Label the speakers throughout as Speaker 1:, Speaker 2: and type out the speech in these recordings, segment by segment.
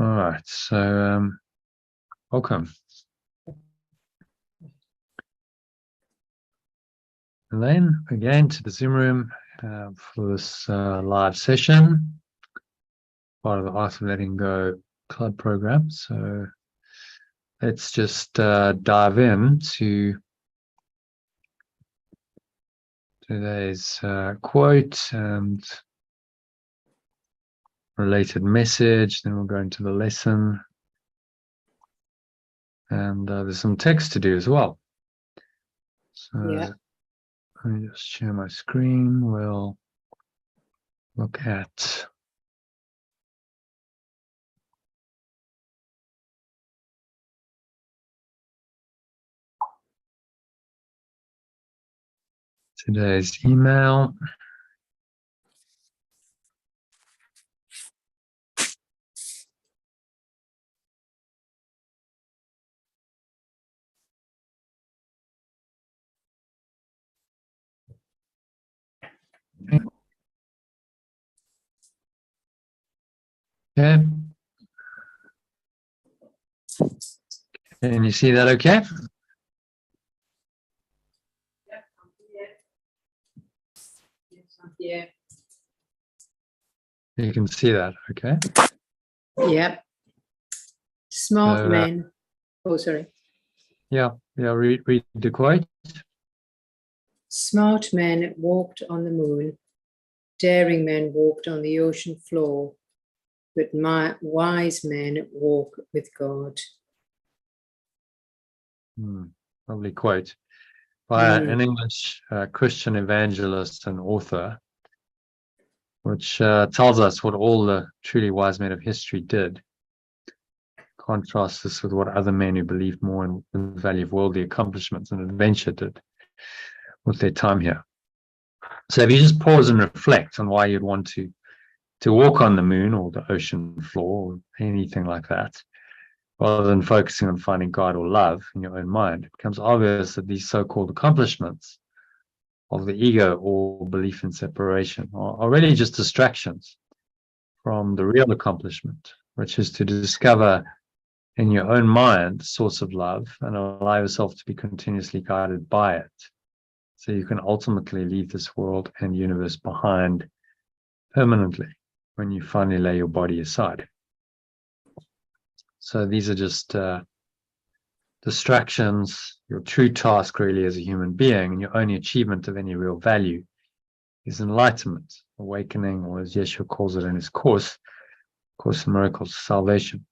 Speaker 1: All right, so welcome. Elaine, again to the Zoom room for this live session, part of the Art of Letting Go Club program. So let's just dive into today's quote and related message. Then we'll go into the lesson. And there's some text to do as well. So
Speaker 2: Yeah.
Speaker 1: let me just share my screen. We'll look at today's email. Okay. Can you see that okay?
Speaker 2: Yeah.
Speaker 1: You can see that, okay?
Speaker 2: Yeah. Smart
Speaker 1: So,
Speaker 2: men. Oh, sorry.
Speaker 1: Yeah, read the quote.
Speaker 2: Smart men walked on the moon. Daring men walked on the ocean floor. But wise men walk with God.
Speaker 1: Lovely quote by an English Christian evangelist and author, which tells us what all the truly wise men of history did. Contrast this with what other men who believed more in the value of worldly accomplishments and adventure did with their time here. So if you just pause and reflect on why you'd want to walk on the moon or the ocean floor or anything like that, rather than focusing on finding God or love in your own mind, it becomes obvious that these so-called accomplishments of the ego or belief in separation are really just distractions from the real accomplishment, which is to discover in your own mind the source of love and allow yourself to be continuously guided by it, so you can ultimately leave this world and universe behind permanently when you finally lay your body aside. So these are just distractions. Your true task really as a human being and your only achievement of any real value is enlightenment, awakening, or as Yeshua calls it in his Course in Miracles, salvation.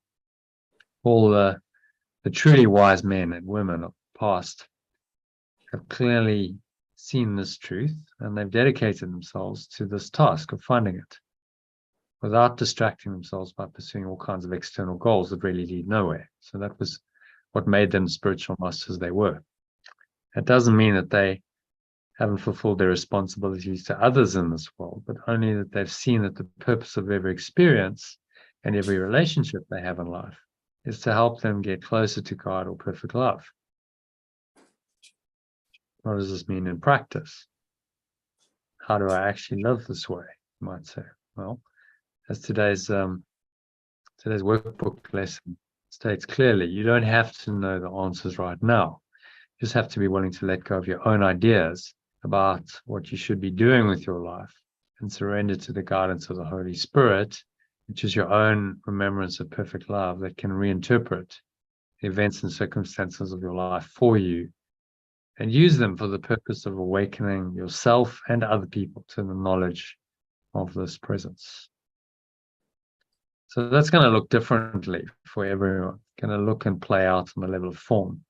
Speaker 1: All the truly wise men and women of the past have clearly seen this truth, and they've dedicated themselves to this task of finding it without distracting themselves by pursuing all kinds of external goals that really lead nowhere. So that was what made them spiritual masters they were. It doesn't mean that they haven't fulfilled their responsibilities to others in this world, but only that they've seen that the purpose of every experience and every relationship they have in life is to help them get closer to God or perfect love. What does this mean in practice? How do I actually live this way, you might say? Well, as today's workbook lesson states clearly, you don't have to know the answers right now. You just have to be willing to let go of your own ideas about what you should be doing with your life and surrender to the guidance of the Holy Spirit, which is your own remembrance of perfect love that can reinterpret the events and circumstances of your life for you and use them for the purpose of awakening yourself and other people to the knowledge of this presence. So that's going to look differently for everyone. It's going to look and play out on the level of form,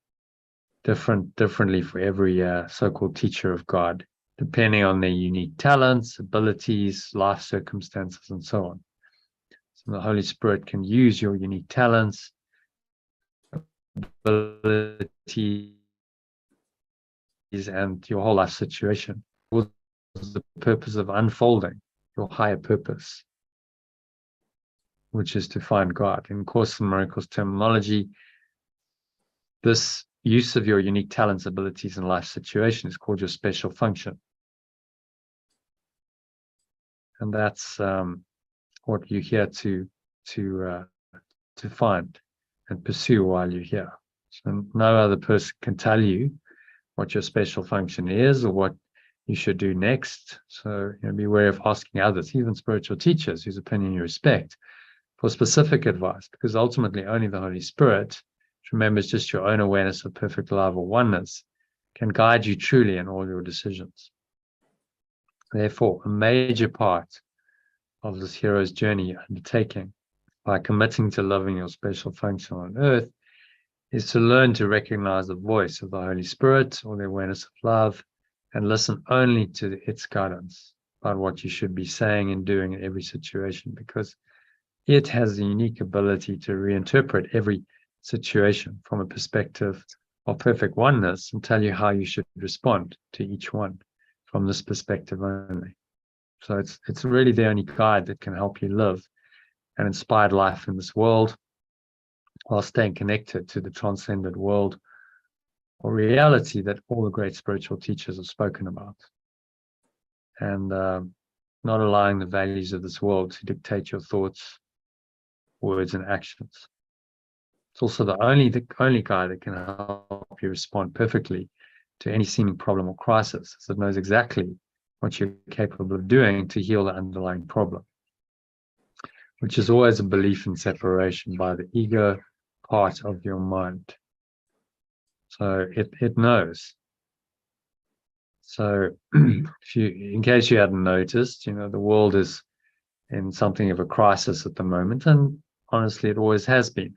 Speaker 1: differently for every so-called teacher of God, depending on their unique talents, abilities, life circumstances, and so on. So the Holy Spirit can use your unique talents, abilities, and your whole life situation for the purpose of unfolding your higher purpose, which is to find God. In Course in Miracles terminology, this use of your unique talents, abilities, and life situation is called your special function. And that's what you're here to to find and pursue while you're here. So no other person can tell you what your special function is or what you should do next. So beware of asking others, even spiritual teachers whose opinion you respect, for specific advice, because ultimately only the Holy Spirit, which remembers just your own awareness of perfect love or oneness, can guide you truly in all your decisions. Therefore, a major part of this hero's journey undertaking by committing to loving your special function on earth is to learn to recognize the voice of the Holy Spirit or the awareness of love and listen only to its guidance about what you should be saying and doing in every situation, because it has the unique ability to reinterpret every situation from a perspective of perfect oneness and tell you how you should respond to each one from this perspective only. So it's really the only guide that can help you live an inspired life in this world while staying connected to the transcendent world or reality that all the great spiritual teachers have spoken about, and not allowing the values of this world to dictate your thoughts, words, and actions. It's also the only guide that can help you respond perfectly to any seeming problem or crisis, as it knows exactly what you're capable of doing to heal the underlying problem, which is always a belief in separation by the ego part of your mind. So it knows. So in case you hadn't noticed, the world is in something of a crisis at the moment, and honestly, it always has been.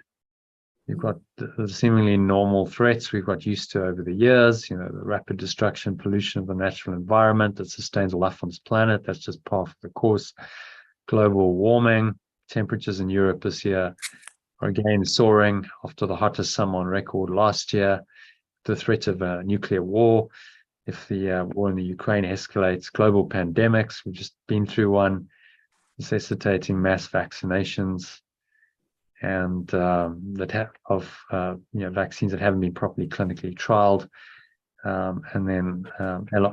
Speaker 1: You've got the seemingly normal threats we've got used to over the years, the rapid destruction, pollution of the natural environment that sustains life on this planet. That's just part of the course. Global warming, temperatures in Europe this year are again soaring after the hottest summer on record last year. The threat of a nuclear war, if the war in the Ukraine escalates, global pandemics, we've just been through one, necessitating mass vaccinations, and vaccines that haven't been properly clinically trialed, and then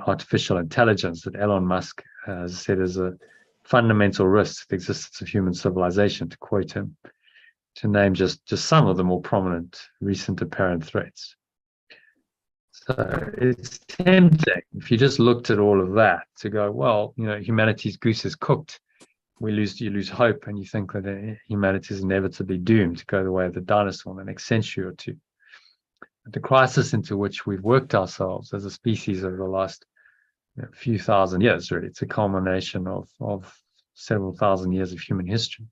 Speaker 1: artificial intelligence that Elon Musk has said is a fundamental risk to the existence of human civilization, to quote him, to name just some of the more prominent recent apparent threats. So it's tempting, if you just looked at all of that, to go, well, humanity's goose is cooked. You lose hope, and you think that humanity is inevitably doomed to go the way of the dinosaur in the next century or two. But the crisis into which we've worked ourselves as a species over the last few thousand years, really, it's a culmination of several thousand years of human history,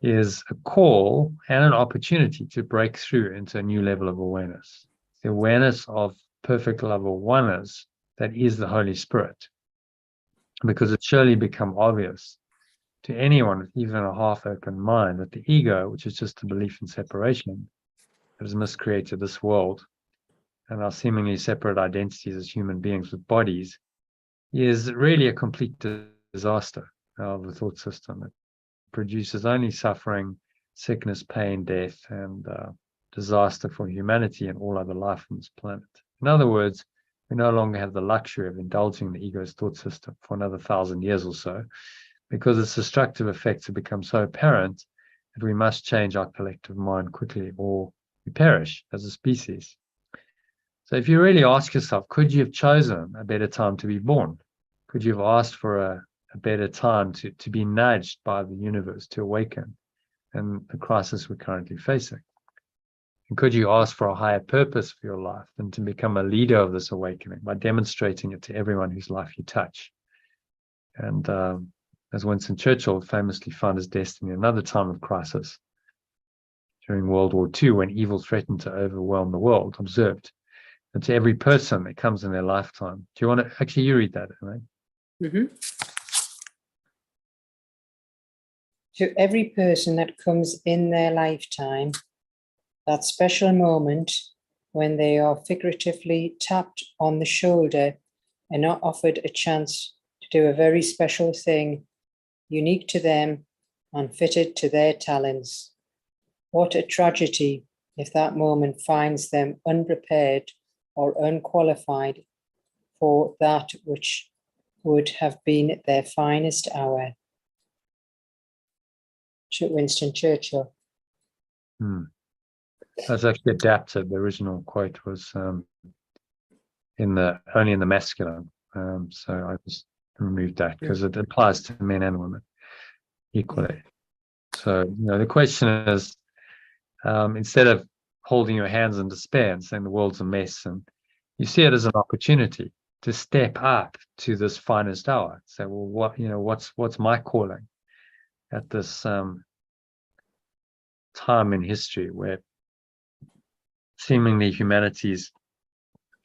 Speaker 1: is a call and an opportunity to break through into a new level of awareness. The awareness of perfect love or oneness that is the Holy Spirit, because it's surely become obvious to anyone with even a half-open mind that the ego, which is just a belief in separation, has miscreated this world, and our seemingly separate identities as human beings with bodies, is really a complete disaster of the thought system. It produces only suffering, sickness, pain, death, and disaster for humanity and all other life on this planet. In other words, we no longer have the luxury of indulging the ego's thought system for another 1,000 years or so, because its destructive effects have become so apparent that we must change our collective mind quickly, or we perish as a species. So if you really ask yourself, could you have chosen a better time to be born? Could you have asked for a better time to be nudged by the universe to awaken and the crisis we're currently facing? And could you ask for a higher purpose for your life than to become a leader of this awakening by demonstrating it to everyone whose life you touch? And as Winston Churchill famously found his destiny in another time of crisis during World War II, when evil threatened to overwhelm the world, observed that to every person that comes in their lifetime. Do you want to actually, you read that, right?
Speaker 2: Mm-hmm. To every person that comes in their lifetime, that special moment when they are figuratively tapped on the shoulder and are offered a chance to do a very special thing, unique to them and fitted to their talents. What a tragedy if that moment finds them unprepared or unqualified for that which would have been their finest hour. Winston Churchill.
Speaker 1: That's actually adapted. The original quote was only in the masculine. So I just removed that because it applies to men and women equally. So, the question is, instead of holding your hands in despair and saying the world's a mess, and you see it as an opportunity to step up to this finest hour. Say, well, what's my calling at this time in history where seemingly humanity's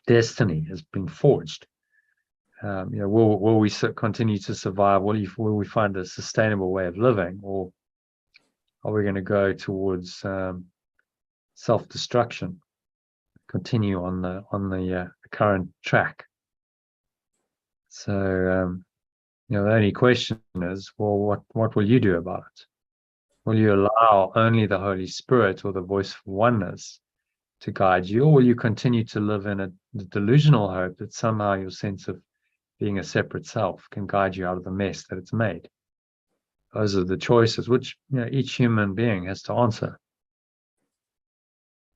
Speaker 1: destiny has been forged? Will we continue to survive? Will we find a sustainable way of living, or are we going to go towards self-destruction? Continue on the current track. So the only question is, well, what will you do about it? Will you allow only the Holy Spirit or the voice of oneness to guide you, or will you continue to live in a delusional hope that somehow your sense of being a separate self can guide you out of the mess that it's made? Those are the choices which each human being has to answer.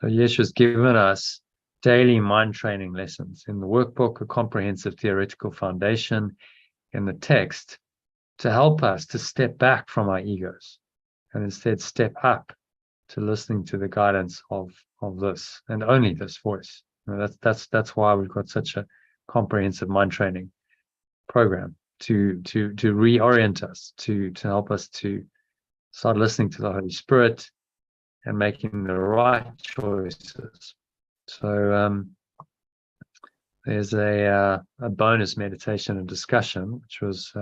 Speaker 1: So Yeshua's given us daily mind training lessons in the workbook, a comprehensive theoretical foundation in the text, to help us to step back from our egos and instead step up to listening to the guidance of this and only this voice. That's why we've got such a comprehensive mind training program to reorient us, to help us to start listening to the Holy Spirit and making the right choices. So there's a bonus meditation and discussion, which was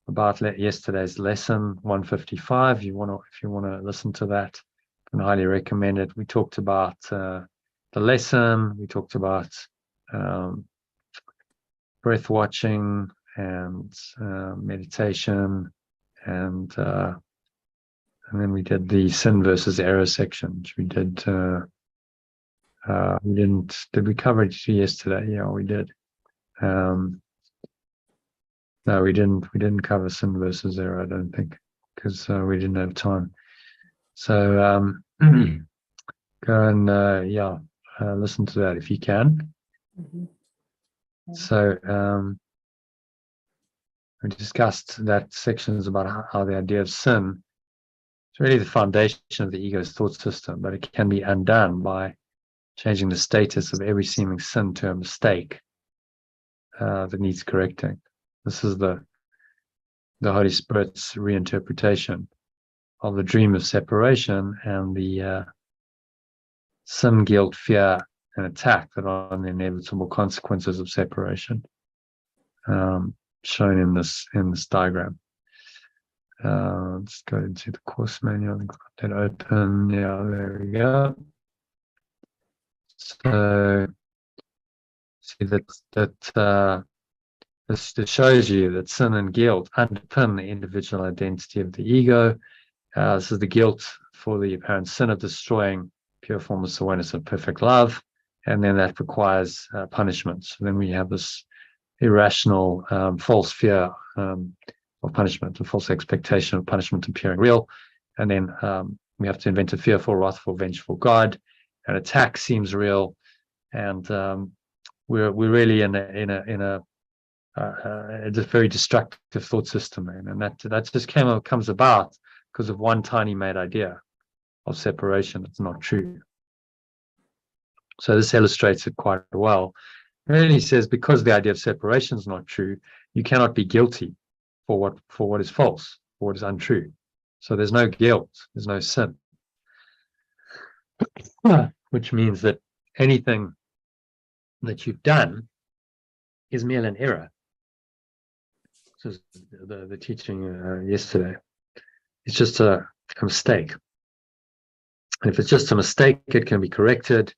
Speaker 1: about yesterday's lesson 155. If you want to listen to that, I can highly recommend it. We talked about the lesson. We talked about breath watching and meditation, and then we did the sin versus error section, which we did. Did we cover it yesterday? Yeah, we did. No, we didn't cover sin versus error, I don't think, because we didn't have time. So go and listen to that if you can. So we discussed that sections about how the idea of sin is really the foundation of the ego's thought system, but it can be undone by changing the status of every seeming sin to a mistake that needs correcting. This is the Holy Spirit's reinterpretation of the dream of separation and the sin, guilt, fear, and attack that are the inevitable consequences of separation, shown in this diagram. Let's go into the course manual and got that open. Yeah, there we go. So see that this shows you that sin and guilt underpin the individual identity of the ego. This is the guilt for the apparent sin of destroying pure formless awareness of perfect love, and then that requires punishment. So then we have this irrational, false fear of punishment, a false expectation of punishment appearing real, and then we have to invent a fearful, wrathful, vengeful God. An attack seems real, and we're really in a very destructive thought system, and that just comes about because of one tiny made idea of separation. It's not true. So this illustrates it quite well. It really says because the idea of separation is not true, you cannot be guilty for what is false, for what is untrue. So there's no guilt, there's no sin, which means that anything that you've done is merely an error. This is the teaching yesterday. It's just a mistake. And if it's just a mistake, it can be corrected.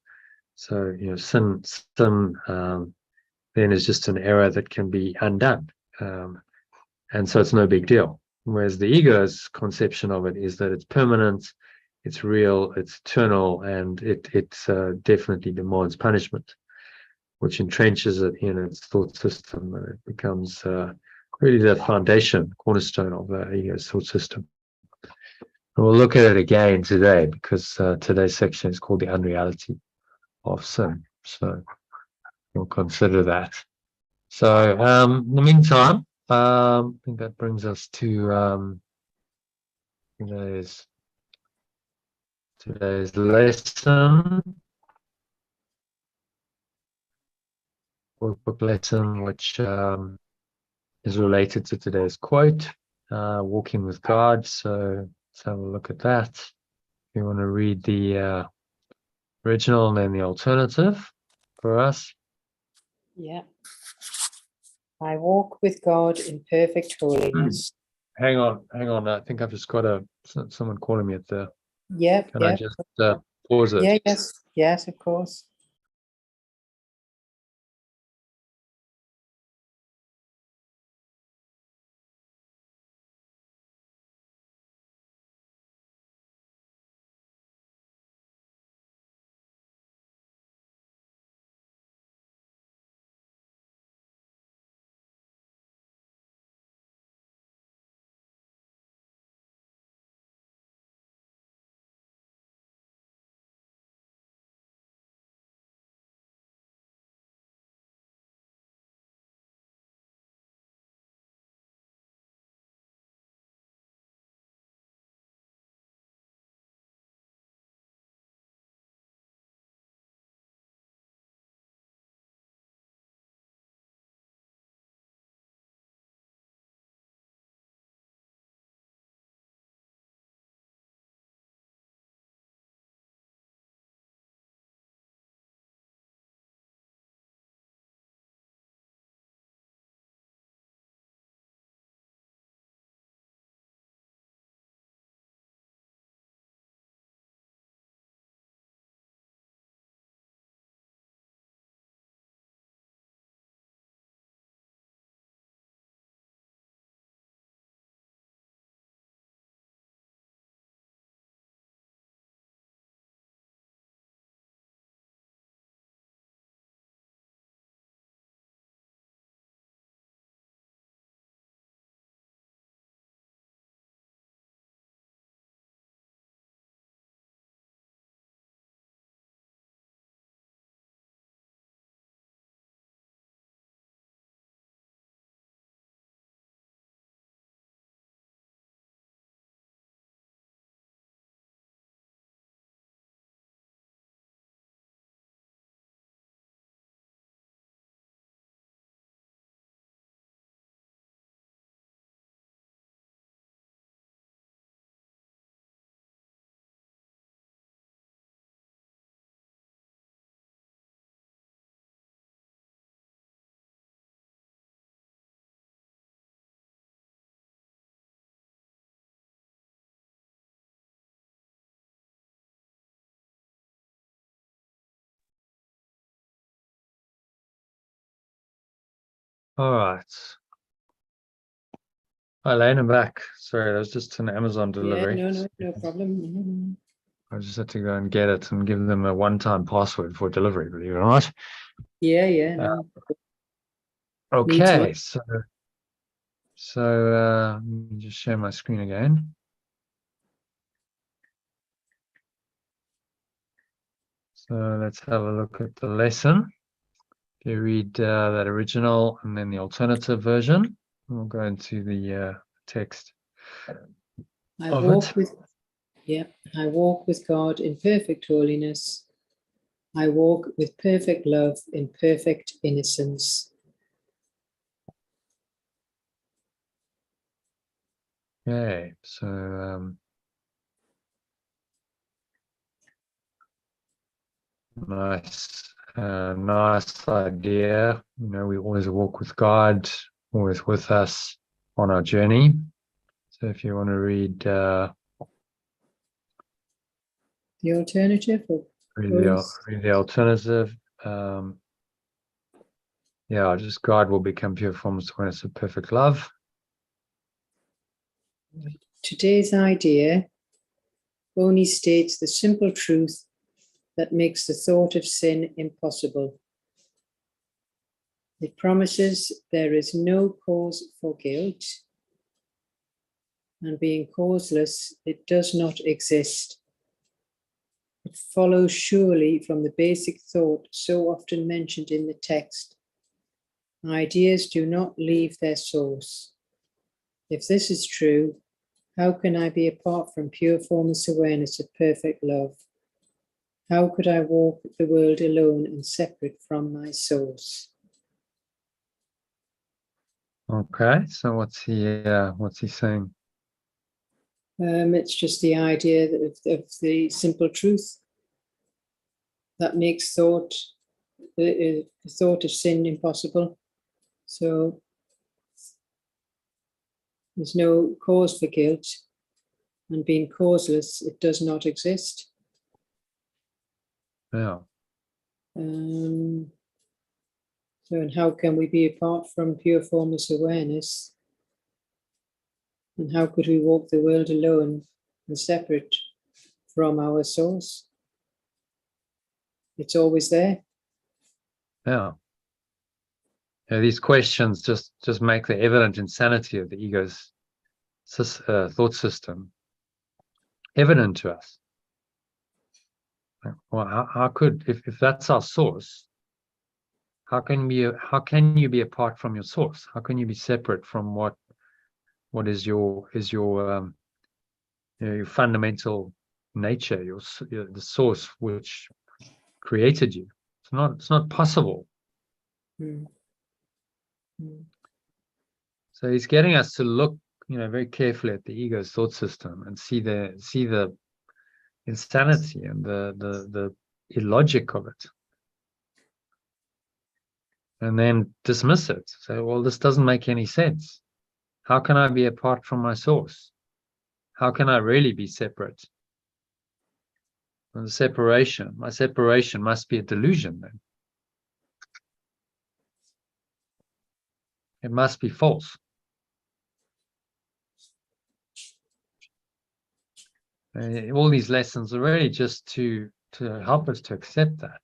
Speaker 1: So sin then is just an error that can be undone, and so it's no big deal. Whereas the ego's conception of it is that it's permanent, it's real, it's eternal, and it definitely demands punishment, which entrenches it in its thought system, and it becomes really the foundation, cornerstone of the ego's thought system. We'll look at it again today because today's section is called the Unreality of Sin. So we'll consider that. So in the meantime, I think that brings us to today's lesson, workbook lesson, which is related to today's quote, walking with God. So let's have a look at that. If you want to read the original and then the alternative for us.
Speaker 2: Yeah. I walk with God in perfect holiness.
Speaker 1: Hang on. I think I've just got someone calling me at the.
Speaker 2: Yep.
Speaker 1: Can I just pause it?
Speaker 2: Yeah, yes, of course.
Speaker 1: All right. Hi, Lane, I'm back. Sorry, that was just an Amazon delivery.
Speaker 2: Yeah, no problem.
Speaker 1: I just had to go and get it and give them a one-time password for delivery, believe it or not.
Speaker 2: Yeah, no.
Speaker 1: Okay, so let me just share my screen again. So let's have a look at the lesson. You read that original and then the alternative version. We'll go into the text.
Speaker 2: I walk with God in perfect holiness. I walk with perfect love in perfect innocence.
Speaker 1: Okay, so nice idea. You know, we always walk with God, always with us on our journey. So if you want to read
Speaker 2: The alternative?
Speaker 1: read the alternative. Yeah, just God will become pure formless awareness of perfect love.
Speaker 2: Today's idea only states the simple truth that makes the thought of sin impossible. It promises there is no cause for guilt. and being causeless, it does not exist. It follows surely from the basic thought so often mentioned in the text. Ideas do not leave their source. If this is true, how can I be apart from pure formless awareness of perfect love? How could I walk the world alone and separate from my source?
Speaker 1: Okay, so what's he saying?
Speaker 2: It's just the idea of the simple truth that makes thought, the thought of sin impossible. So there's no cause for guilt, and being causeless, it does not exist.
Speaker 1: Yeah.
Speaker 2: So, and how can we be apart from pure formless awareness? And how could we walk the world alone and separate from our source? It's always there.
Speaker 1: Yeah. Yeah, these questions just make the evident insanity of the ego's thought system evident to us. Well, how could, if that's our source, how can you be apart from your source? How can you be separate from what is your your fundamental nature, the source which created you? It's not possible.
Speaker 2: Mm. Mm.
Speaker 1: So he's getting us to look, very carefully at the ego's thought system and see the insanity and the illogic of it, and then dismiss it. Say, well, this doesn't make any sense. How can I be apart from my source? How can I really be separate? And my separation must be a delusion then. It must be false. All these lessons are really just to help us to accept that.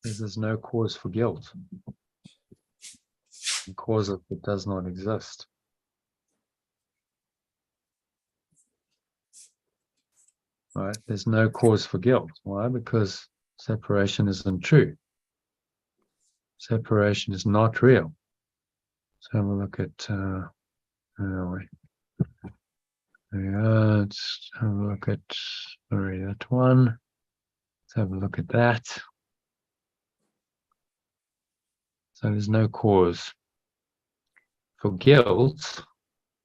Speaker 1: There's no cause for guilt. The cause of it does not exist. Right? There's no cause for guilt. Why? Because separation isn't true. Separation is not real. Let's have a look at let's have a look at that one. Let's have a look at that. So there's no cause for guilt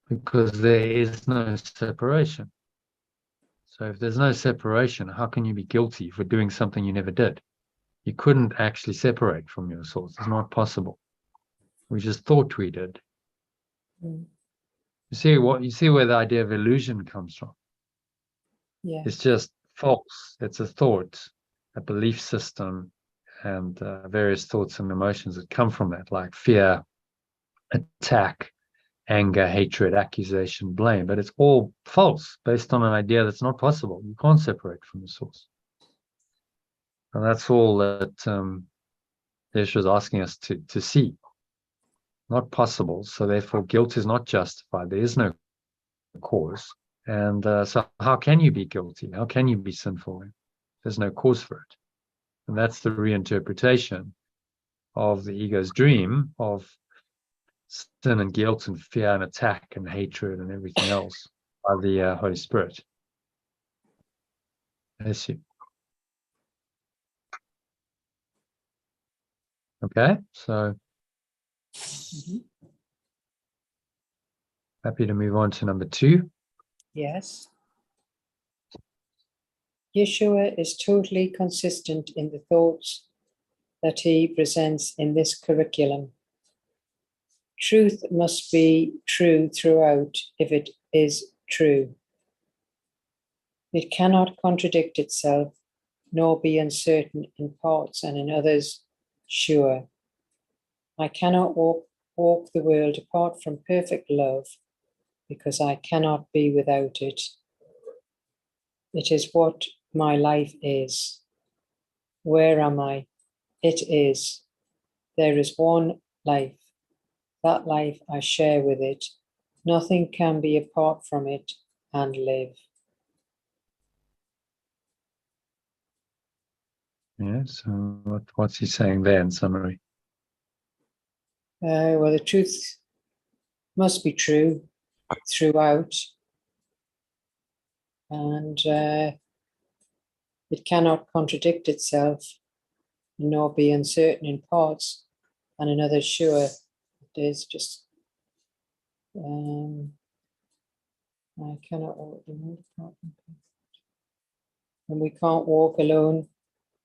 Speaker 1: because there is no separation. So if there's no separation, how can you be guilty for doing something you never did? You couldn't actually separate from your source. It's not possible. We just thought we did.
Speaker 2: Mm.
Speaker 1: You see where the idea of illusion comes from.
Speaker 2: Yeah.
Speaker 1: It's just false. It's a thought, a belief system, and various thoughts and emotions that come from that, like fear, attack, anger, hatred, accusation, blame. But it's all false, based on an idea that's not possible. You can't separate from the source. And that's all that Yeshua is asking us to see. Not possible. So therefore, guilt is not justified. There is no cause. And so how can you be guilty? How can you be sinful? There's no cause for it. And that's the reinterpretation of the ego's dream of sin and guilt and fear and attack and hatred and everything else by the Holy Spirit. Bless you. Okay, so happy to move on to number 2.
Speaker 2: Yes. Yeshua is totally consistent in the thoughts that he presents in this curriculum. Truth must be true throughout if it is true. It cannot contradict itself, nor be uncertain in parts and in others sure. I cannot walk the world apart from perfect love because I cannot be without it. It is what my life is. Where am I? It is. There is one life. That life I share with it. Nothing can be apart from it and live.
Speaker 1: Yeah, so what's he saying there in summary?
Speaker 2: Well, the truth must be true throughout, and it cannot contradict itself, nor be uncertain in parts, and in others sure. It is just, I cannot walk alone, and we can't walk alone,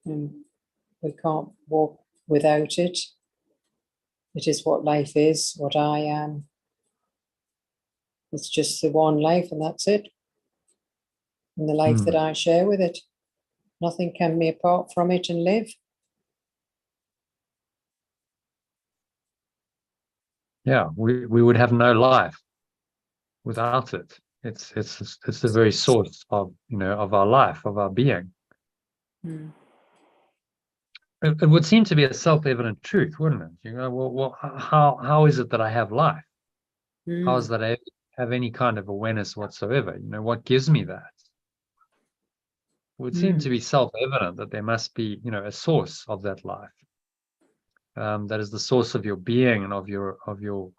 Speaker 2: and we can't walk without it. It is what life is, what I am. It's just the one life, and that's it. And the life that I share with it. Nothing can be apart from it and live.
Speaker 1: Yeah, we would have no life without it. It's the very source of of our life, of our being. It would seem to be a self-evident truth, wouldn't it? You go, well, how is it that I have life? How is that I have any kind of awareness whatsoever? What gives me that? It would seem to be self-evident that there must be, a source of that life. That is the source of your being and of your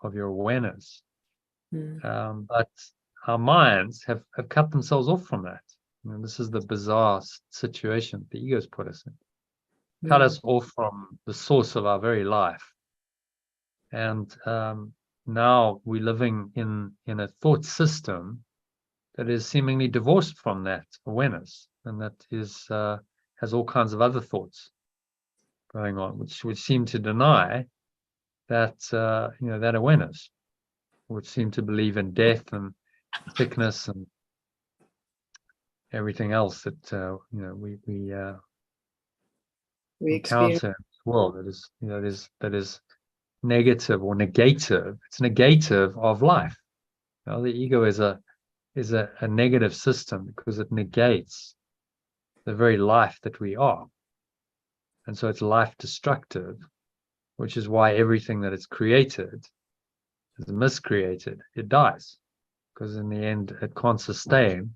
Speaker 1: awareness. But our minds have cut themselves off from that. This is the bizarre situation the ego's put us in. Cut us off from the source of our very life. And now we're living in a thought system that is seemingly divorced from that awareness, and that is has all kinds of other thoughts going on, which would seem to deny that that awareness, which seem to believe in death and sickness and everything else that we encounter in this world that is negative or negative. It's negative of life. The ego is a negative system because it negates the very life that we are, and so it's life destructive, which is why everything that is created is miscreated. It dies because in the end it can't sustain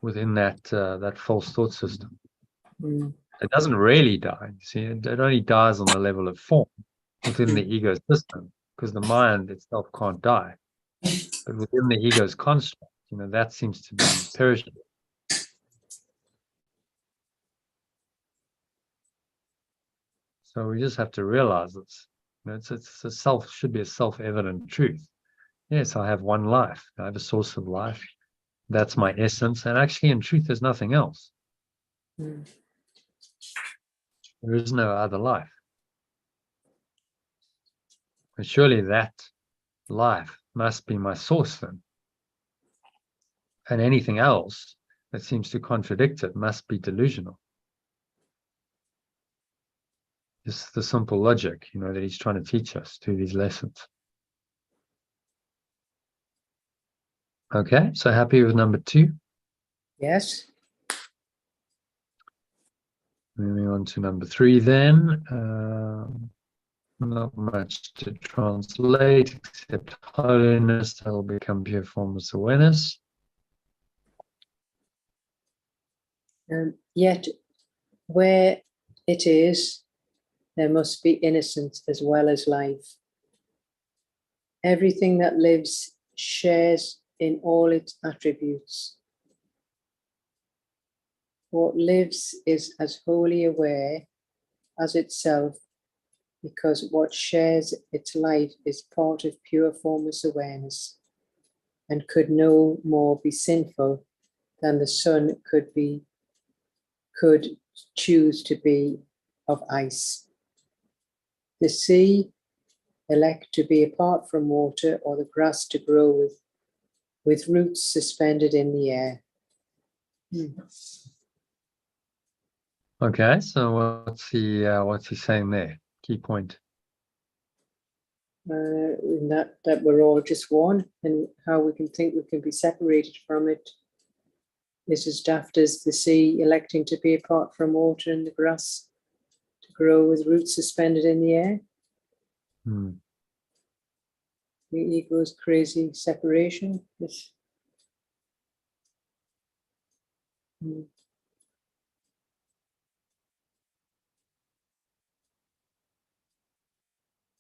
Speaker 1: within that false thought system. It doesn't really die. You see, it only dies on the level of form within the ego system, because the mind itself can't die. But within the ego's construct, that seems to be perishable. So we just have to realize should be a self-evident truth. Yes, I have one life. I have a source of life. That's my essence. And actually, in truth, there's nothing else. There is no other life. And surely that life must be my source then. And anything else that seems to contradict it must be delusional. Just the simple logic, that he's trying to teach us through these lessons. Okay, so happy with number 2?
Speaker 2: Yes.
Speaker 1: Moving on to number 3 then. Not much to translate except holiness that will become pure formless awareness.
Speaker 2: Yet where it is, there must be innocence as well as life. Everything that lives shares in all its attributes. What lives is as wholly aware as itself, because what shares its life is part of pure formless awareness, and could no more be sinful than the sun could choose to be of ice. The sea elect to be apart from water, or the grass to grow with roots suspended in the air.
Speaker 1: Okay, so what's he saying there? Key point.
Speaker 2: That we're all just one, and how we can think we can be separated from it. is as daft as the sea electing to be apart from water and the grass to grow with roots suspended in the air.
Speaker 1: Hmm.
Speaker 2: The ego's crazy separation. This.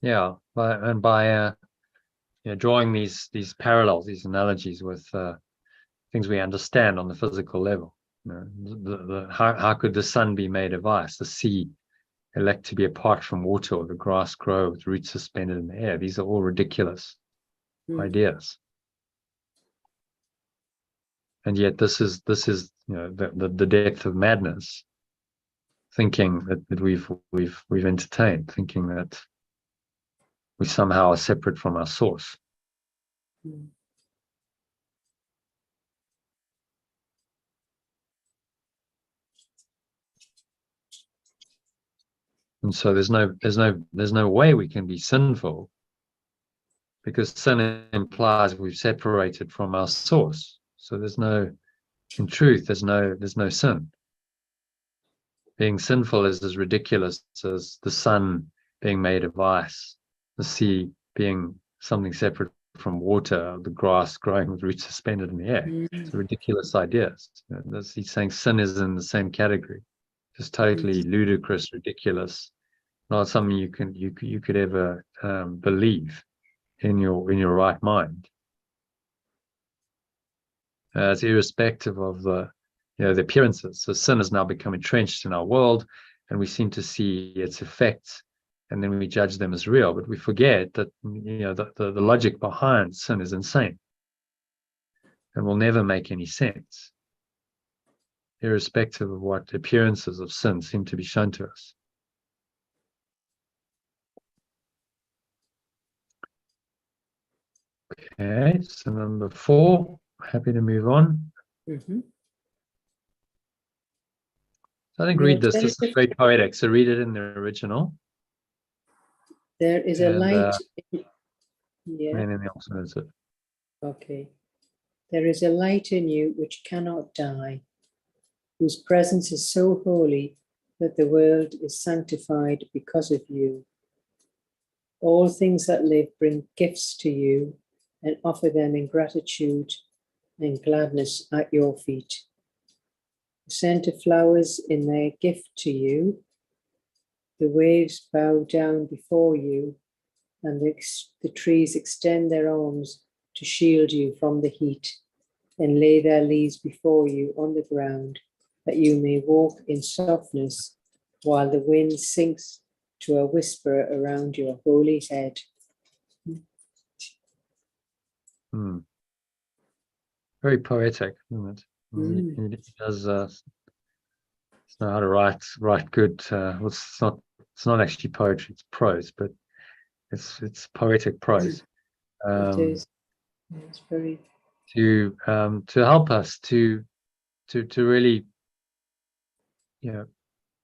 Speaker 1: Yeah, by drawing these parallels, these analogies with things we understand on the physical level. How could the sun be made of ice, the sea elect to be apart from water, or the grass grow with roots suspended in the air? These are all ridiculous ideas. And yet this is the depth of madness, thinking that we've entertained, thinking that we somehow are separate from our source. And so there's no way we can be sinful, because sin implies we've separated from our source. So in truth, there's no sin. Being sinful is as ridiculous as the sun being made of ice, the sea being something separate from water, the grass growing with roots suspended in the air. It's ridiculous ideas. He's saying sin is in the same category, just totally ludicrous, ridiculous, not something you could ever believe in your right mind. It's irrespective of the appearances. So sin has now become entrenched in our world, and we seem to see its effects, and then we judge them as real. But we forget that the logic behind sin is insane and will never make any sense, irrespective of what appearances of sin seem to be shown to us. Okay, so number 4, happy to move on. So I think read this. This is very poetic. So read it in the original.
Speaker 2: There is a light.
Speaker 1: And in the alternative.
Speaker 2: Okay. There is a light in you which cannot die, whose presence is so holy that the world is sanctified because of you. All things that live bring gifts to you and offer them in gratitude and gladness at your feet. The scent of flowers in their gift to you. The waves bow down before you, and the trees extend their arms to shield you from the heat and lay their leaves before you on the ground, that you may walk in softness while the wind sinks to a whisper around your holy head.
Speaker 1: Very poetic, isn't it? He does know how to write good. It's not actually poetry; it's prose, but it's poetic prose.
Speaker 2: It is. It's very
Speaker 1: to help us to really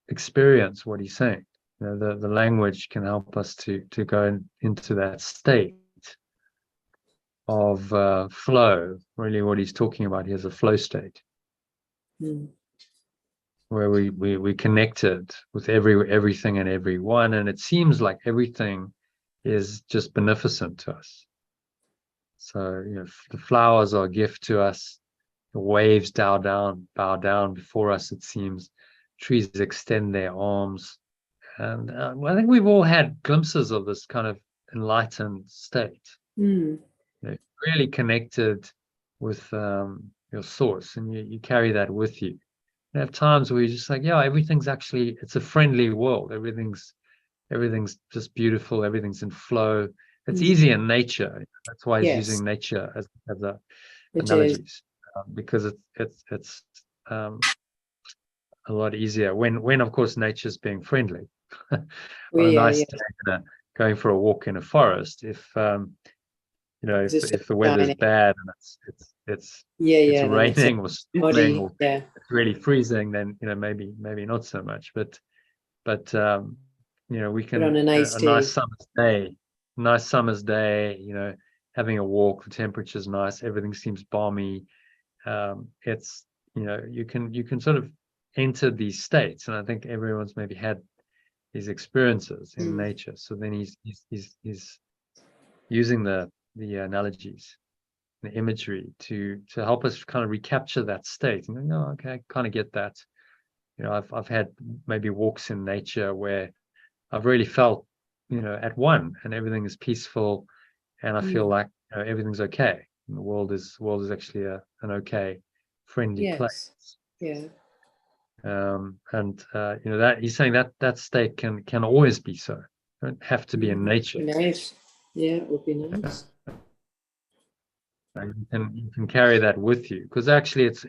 Speaker 1: experience what he's saying. The language can help us to go into that state of flow. Really, what he's talking about here is a flow state, where we connected with everything and everyone, and it seems like everything is just beneficent to us. So the flowers are a gift to us. The waves bow down before us. It seems trees extend their arms, and I think we've all had glimpses of this kind of enlightened state. Really connected with your source, and you carry that with you. You have times where you're just like, everything's actually, it's a friendly world. Everything's just beautiful. Everything's in flow. It's easy in nature. That's why he's using nature as analogies, because it's a lot easier when of course nature's being friendly. On a nice day, going for a walk in a forest, if if the weather's bad and it's raining or snowing or it's really freezing, then maybe not so much. But we can
Speaker 2: on a nice
Speaker 1: summer's day, having a walk, the temperature's nice, everything seems balmy. It's you can sort of enter these states, and I think everyone's maybe had these experiences in nature. So then he's using the analogies, the imagery to help us kind of recapture that state. And oh, okay, I kind of get that. I've had maybe walks in nature where I've really felt, at one, and everything is peaceful, and I feel like everything's okay. And the world is actually an okay, friendly place.
Speaker 2: Yeah.
Speaker 1: That he's saying that state can always be so. You don't have to be in nature.
Speaker 2: Nice. Yeah, it would be nice.
Speaker 1: You can carry that with you, because actually it's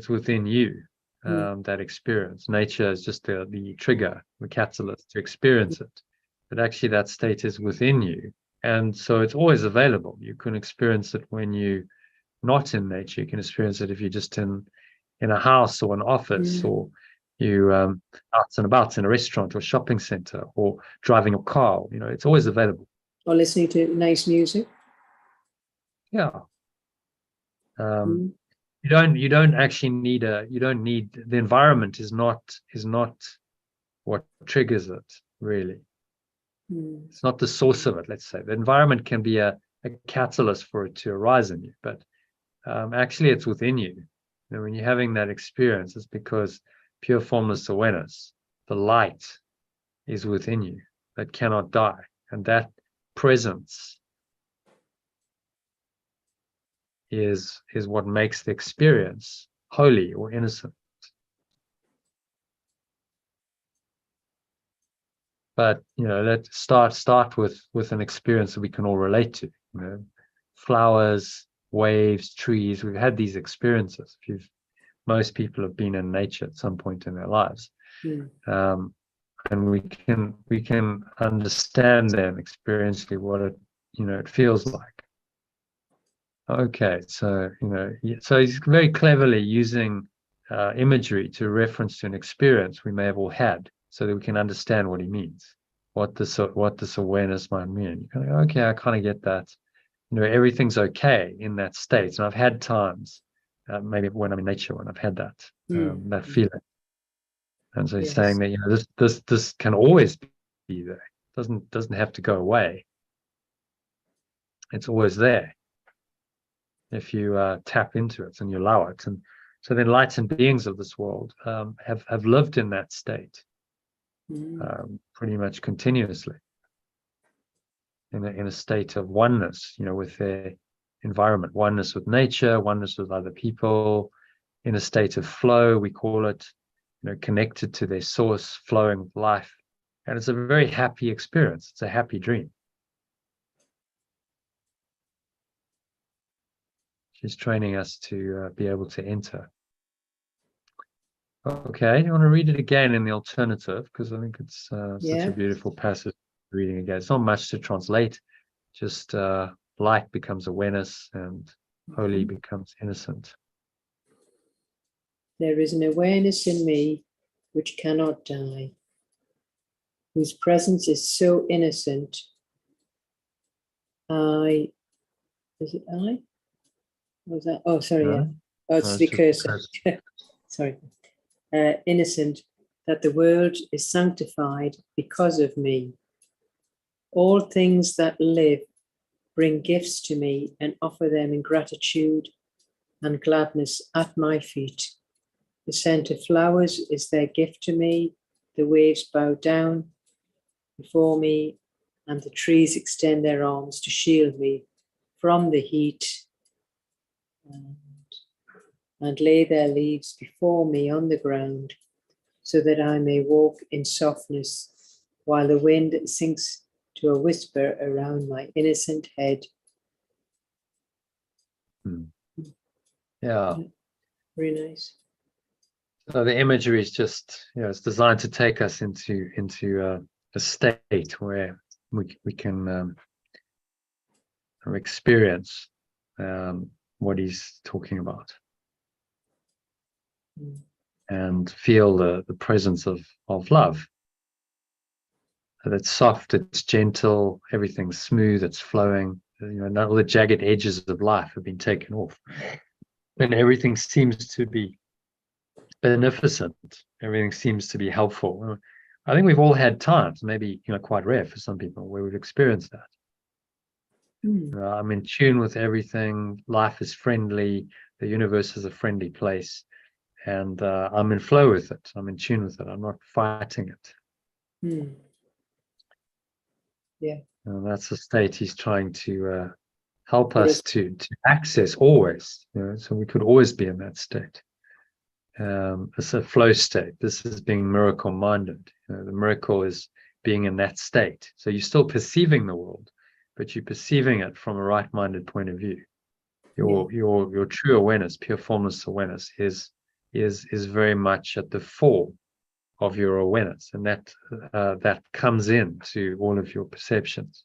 Speaker 1: within you. That experience. Nature is just the trigger, the catalyst to experience it. But actually that state is within you. And so it's always available. You can experience it when you're not in nature. You can experience it if you're just in a house or an office, or you out and about in a restaurant or shopping center, or driving a car. It's always available.
Speaker 2: Or listening to nice music.
Speaker 1: Yeah. You don't actually need the environment is not what triggers it, really. It's not the source of it. Let's say the environment can be a catalyst for it to arise in you, but actually it's within you. When you're having that experience, it's because pure formless awareness, the light, is within you that cannot die, and that presence is what makes the experience holy or innocent. But let's start with an experience that we can all relate to. Flowers, waves, trees. We've had these experiences. Most people have been in nature at some point in their lives, and we can understand them experientially what it feels like. Okay, so so he's very cleverly using imagery to reference to an experience we may have all had, so that we can understand what he means, what this awareness might mean. You go, okay, I kind of get that. Everything's okay in that state, and I've had times, maybe when I'm in nature, when I've had that that feeling. And so he's saying that this can always be there. Doesn't have to go away. It's always there if you tap into it and you allow it. And so then lights and beings of this world have lived in that state pretty much continuously, in a state of oneness, with their environment, oneness with nature, oneness with other people, in a state of flow, we call it, connected to their source, flowing with life. And it's a very happy experience. It's a happy dream. She's training us to be able to enter. Okay, you want to read it again in the alternative, because I think it's such a beautiful passage. Reading again, it's not much to translate. Just light becomes awareness, and holy becomes innocent.
Speaker 2: There is an awareness in me which cannot die, whose presence is so innocent. Is it I? What was that? Oh, sorry. Yeah. Oh, it's the cursor. Sorry. Innocent, that the world is sanctified because of me. All things that live bring gifts to me and offer them in gratitude and gladness at my feet. The scent of flowers is their gift to me. The waves bow down before me, and the trees extend their arms to shield me from the heat and lay their leaves before me on the ground, so that I may walk in softness while the wind sinks to a whisper around my innocent head.
Speaker 1: Yeah.
Speaker 2: Very nice.
Speaker 1: So the imagery is just, it's designed to take us into a state where we can experience what he's talking about, and feel the presence of love. And it's soft, it's gentle, everything's smooth, it's flowing. All the jagged edges of life have been taken off. and everything seems to be beneficent. Everything seems to be helpful. I think we've all had times, maybe quite rare for some people, where we've experienced that. I'm in tune with everything. Life is friendly. The universe is a friendly place, and I'm in flow with it. I'm in tune with it. I'm not fighting it.
Speaker 2: Yeah.
Speaker 1: And that's the state he's trying to help us to access always. So we could always be in that state. It's a flow state. This is being miracle minded. The miracle is being in that state. So you're still perceiving the world, but you're perceiving it from a right-minded point of view. Your true awareness, pure formless awareness, is very much at the fore of your awareness, and that comes into all of your perceptions.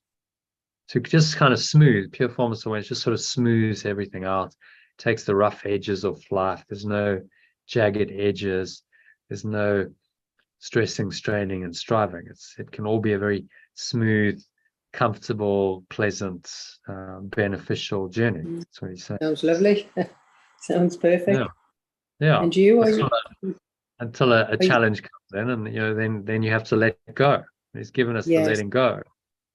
Speaker 1: So just kind of smooth, pure formless awareness just sort of smooths everything out, takes the rough edges of life. There's no jagged edges. There's no stressing, straining, and striving. It can all be a very smooth, comfortable, pleasant, beneficial journey. That's what he's saying.
Speaker 2: Sounds lovely. Sounds perfect.
Speaker 1: Yeah.
Speaker 2: And you?
Speaker 1: Until a challenge comes in, and then you have to let go. He's given us the letting go,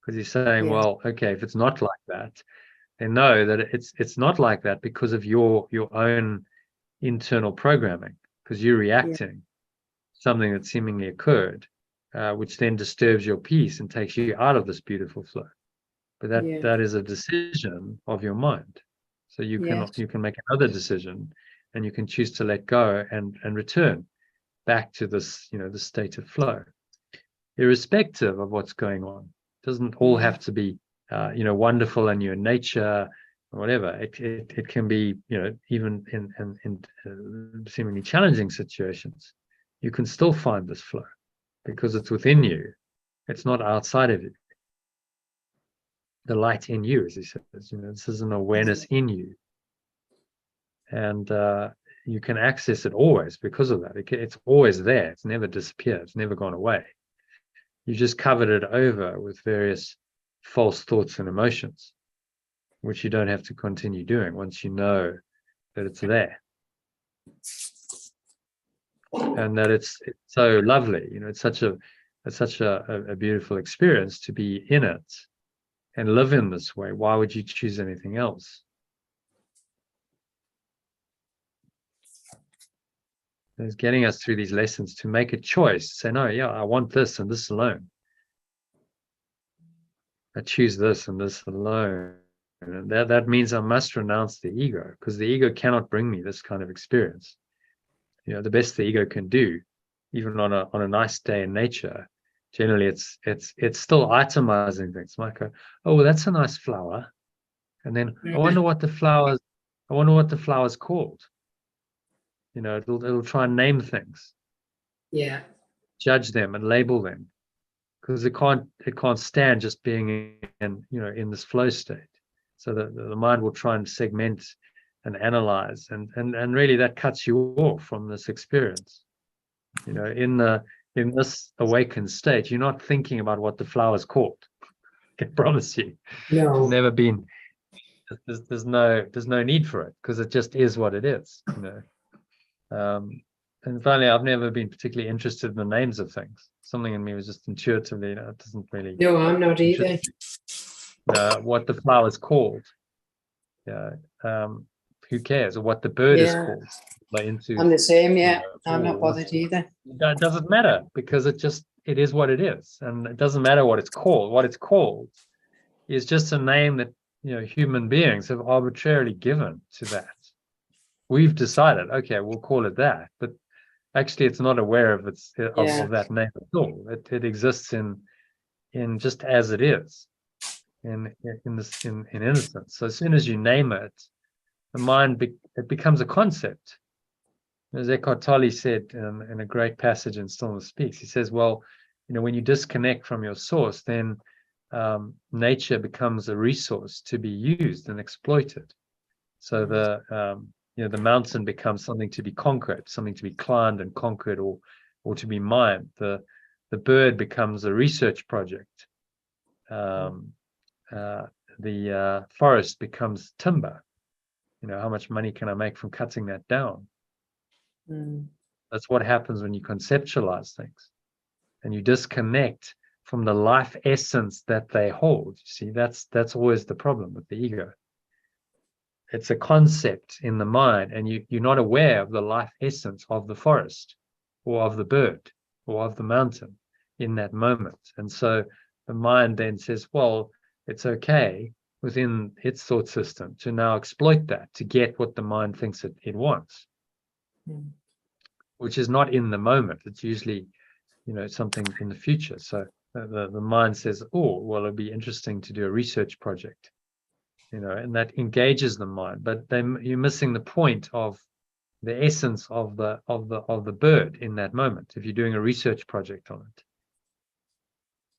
Speaker 1: because he's saying, well, okay, if it's not like that, then know that it's not like that because of your own internal programming, because you're reacting something that seemingly occurred, which then disturbs your peace and takes you out of this beautiful flow. But that is a decision of your mind. So you can make another decision, and you can choose to let go and return back to this, the state of flow, irrespective of what's going on. It doesn't all have to be, wonderful and your nature or whatever. It can be, even in seemingly challenging situations, you can still find this flow because it's within you. It's not outside of you. The light in you, as he says, this is an awareness in you, and you can access it always because of that. It's always there. It's never disappeared. It's never gone away. You just covered it over with various false thoughts and emotions, which you don't have to continue doing once you know that it's there. And that it's so lovely. It's such a beautiful experience to be in it and live in this way. Why would you choose anything else? It's getting us through these lessons to make a choice. Say, no, I want this and this alone. I choose this and this alone. And that means I must renounce the ego, because the ego cannot bring me this kind of experience. The best the ego can do, even on a nice day in nature, generally it's still itemizing things. Like, oh, well, that's a nice flower, and then I wonder what the flower's called. It'll try and name things, judge them and label them, because it can't stand just being in this flow state. So the mind will try and segment and analyze, and really that cuts you off from this experience. In this awakened state, you're not thinking about what the flower's called. I can promise you.
Speaker 2: No.
Speaker 1: It's never been. There's no need for it, because it just is what it is. And finally, I've never been particularly interested in the names of things. Something in me was just intuitively, it doesn't really.
Speaker 2: No, I'm not either.
Speaker 1: What the flower's called. Who cares? Or what the bird is called.
Speaker 2: I'm the same, I'm not bothered either.
Speaker 1: It doesn't matter, because it is what it is. And it doesn't matter what it's called. What it's called is just a name that human beings have arbitrarily given to that. We've decided, okay, we'll call it that, but actually it's not aware of of that name at all. It exists in just as it is, in innocence. So as soon as you name it, the mind it becomes a concept. As Eckhart Tolle said in a great passage in Stillness Speaks, he says, well, when you disconnect from your source, then nature becomes a resource to be used and exploited. So the mountain becomes something to be conquered, something to be climbed and conquered, or to be mined. The bird becomes a research project. The forest becomes timber. how much money can I make from cutting that down?
Speaker 2: Mm.
Speaker 1: That's what happens when you conceptualize things and you disconnect from the life essence that they hold. You see, that's always the problem with the ego. It's a concept in the mind, and you're not aware of the life essence of the forest or of the bird or of the mountain in that moment. And so the mind then says, well, it's okay within its thought system to now exploit that to get what the mind thinks it wants, which is not in the moment. It's usually, something in the future. So the mind says, oh, well, it'll be interesting to do a research project, and that engages the mind. But then you're missing the point of the essence of the bird in that moment if you're doing a research project on it.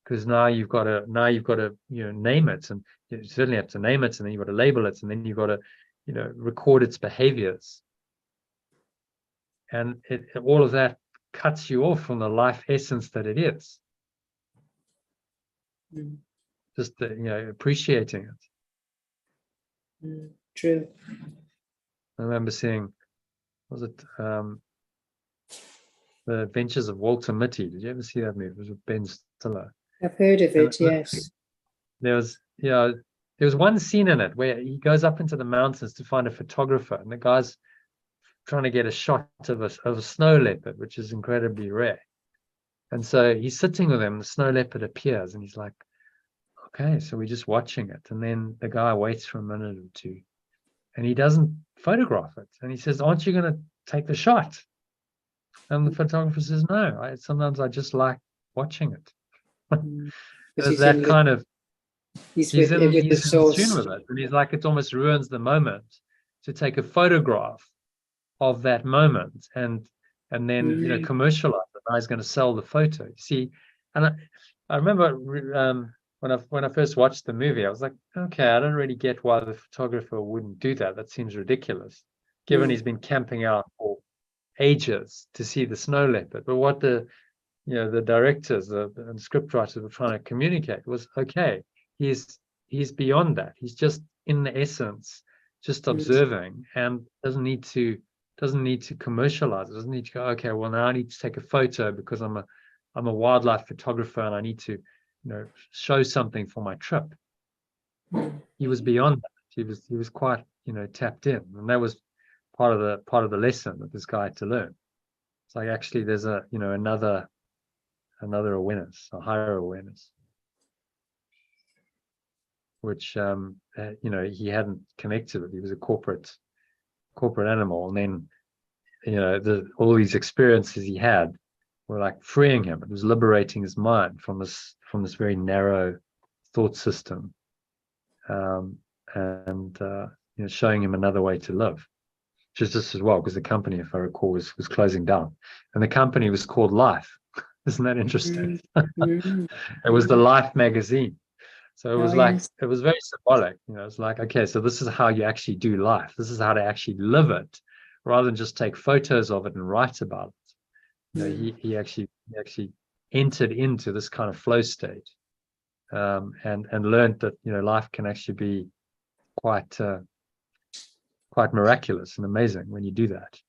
Speaker 1: Because now you've got to name it, and you certainly have to name it, and then you've got to label it, and then you've got to record its behaviors, and all of that cuts you off from the life essence that it is. Just appreciating it.
Speaker 2: True.
Speaker 1: I remember seeing, was it The Adventures of Walter Mitty? Did you ever see that movie? It was with Ben Stiller.
Speaker 2: I've heard of it, yes.
Speaker 1: There was one scene in it where he goes up into the mountains to find a photographer, and the guy's trying to get a shot of a snow leopard, which is incredibly rare. And so he's sitting with him, the snow leopard appears, and he's like, okay, so we're just watching it. And then the guy waits for a minute or two, and he doesn't photograph it. And he says, aren't you going to take the shot? And the photographer says, no, sometimes I just like watching it. There's that kind of, he's in tune with it. And he's like, it almost ruins the moment to take a photograph of that moment and then commercialize it. Now he's going to sell the photo. You see, and I remember when I first watched the movie, I was like, okay, I don't really get why the photographer wouldn't do that. That seems ridiculous, given he's been camping out for ages to see the snow leopard. But what the directors and script writers were trying to communicate was, okay, he's beyond that. He's just in the essence, just observing, and doesn't need to commercialize it. Doesn't need to go, okay, well, now I need to take a photo because I'm a wildlife photographer and I need to show something for my trip. He was beyond that. He was quite tapped in, and that was part of the lesson that this guy had to learn. It's like, actually there's another awareness, a higher awareness, which he hadn't connected with. He was a corporate animal, and then all these experiences he had were like freeing him. It was liberating his mind from this very narrow thought system, and showing him another way to live. Just as well, because the company, if I recall, was closing down, and the company was called Life. Isn't that interesting? It was the Life magazine. So it was it was very symbolic. It's like, okay, so this is how you actually do life. This is how to actually live it, rather than just take photos of it and write about it. He actually entered into this kind of flow state, and learned that life can actually be quite miraculous and amazing when you do that.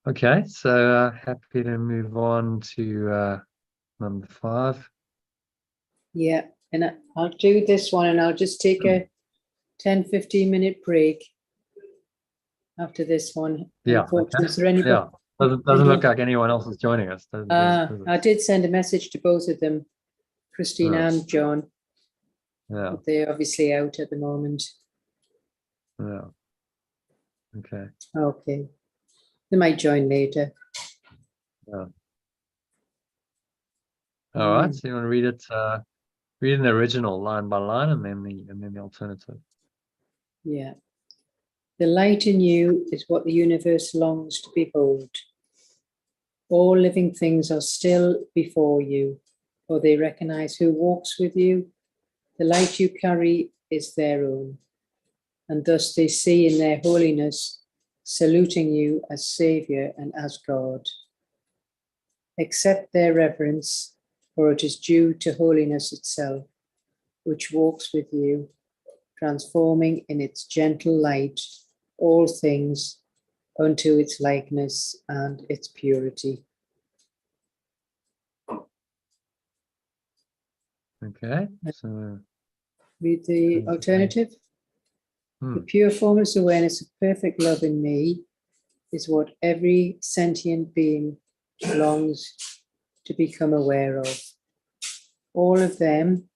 Speaker 1: Okay, so happy to move on to number 5.
Speaker 2: Yeah, and I'll do this one, and I'll just take a 10-15 minute break after this one.
Speaker 1: Yeah. Okay.
Speaker 2: Is there anybody?
Speaker 1: Yeah. Doesn't look like anyone else is joining us.
Speaker 2: I did send a message to both of them, Christine and John.
Speaker 1: Yeah.
Speaker 2: But they're obviously out at the moment.
Speaker 1: Yeah. Okay.
Speaker 2: Okay. They might join later.
Speaker 1: Yeah. All right. So you want to read it? Read in the original line by line, and then the alternative.
Speaker 2: Yeah. The light in you is what the universe longs to behold. All living things are still before you, for they recognize who walks with you. The light you carry is their own, and thus they see in their holiness, saluting you as Saviour and as God. Accept their reverence, for it is due to holiness itself. which walks with you, transforming in its gentle light all things unto its likeness and its purity.
Speaker 1: Okay, so
Speaker 2: Read the alternative. The pure formless awareness of perfect love in me is what every sentient being longs to become aware of. All of them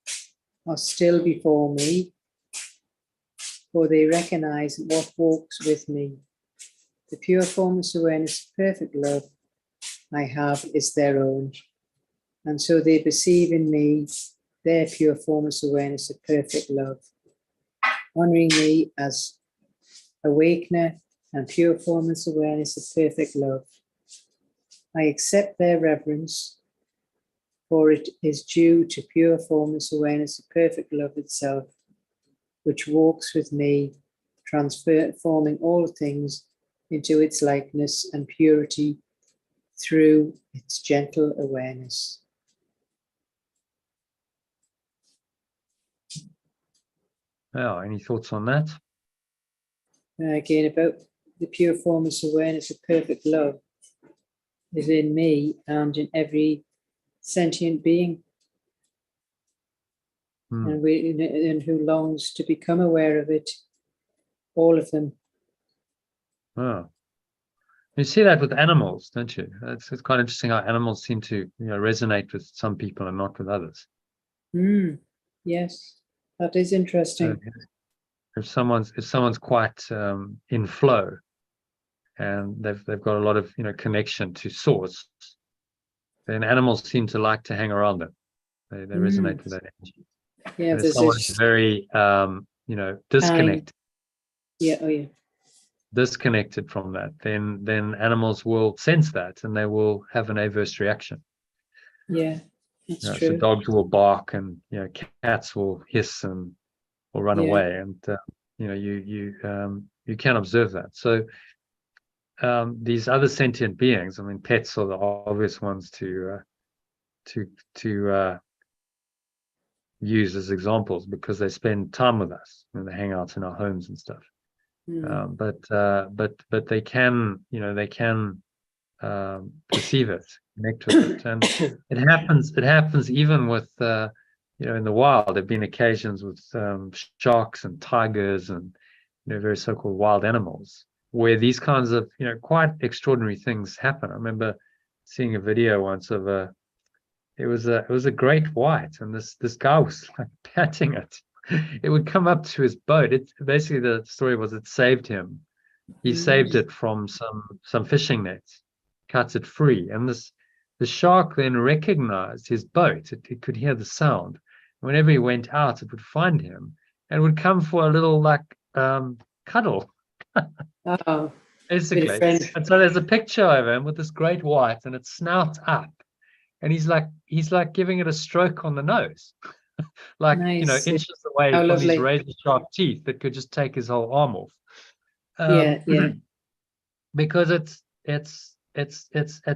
Speaker 2: are still before me, for they recognize what walks with me. The pure formless awareness of perfect love I have is their own, and so they perceive in me their pure formless awareness of perfect love, honoring me as awakener and pure formless awareness of perfect love. I accept their reverence, for it is due to pure formless awareness of perfect love itself, which walks with me, transforming all things into its likeness and purity through its gentle awareness.
Speaker 1: well, any thoughts on that?
Speaker 2: Again, about the pure formless awareness of perfect love is in me and in every sentient being, and who longs to become aware of it, all of them.
Speaker 1: Oh. You see that with animals, don't you? It's quite interesting how animals seem to resonate with some people and not with others.
Speaker 2: Yes, that is interesting.
Speaker 1: So if someone's quite in flow, and they've got a lot of connection to source, then animals seem to like to hang around them. They resonate with that energy.
Speaker 2: Yeah,
Speaker 1: and if someone's very disconnected. Disconnected from that, then animals will sense that and they will have an adverse reaction.
Speaker 2: Yeah, that's true.
Speaker 1: So dogs will bark, and cats will hiss and will run away, and you can observe that. So these other sentient beings, I mean, pets are the obvious ones to use as examples, because they spend time with us and they hang out in our homes and stuff. But they can perceive it, connect with it, and it happens even with in the wild. There've been occasions with sharks and tigers and very so-called wild animals where these kinds of quite extraordinary things happen. I remember seeing a video once of it was a great white, and this guy was like patting it. It would come up to his boat. It basically, the story was, it saved him. He saved it from some fishing nets, cuts it free, and the shark then recognized his boat. It could hear the sound. Whenever he went out, it would find him and would come for a little cuddle.
Speaker 2: Oh,
Speaker 1: basically. And so there's a picture of him with this great white, and its snout up, and he's like giving it a stroke on the nose. Like
Speaker 2: nice.
Speaker 1: inches away from these razor sharp teeth that could just take his whole arm off. Because it's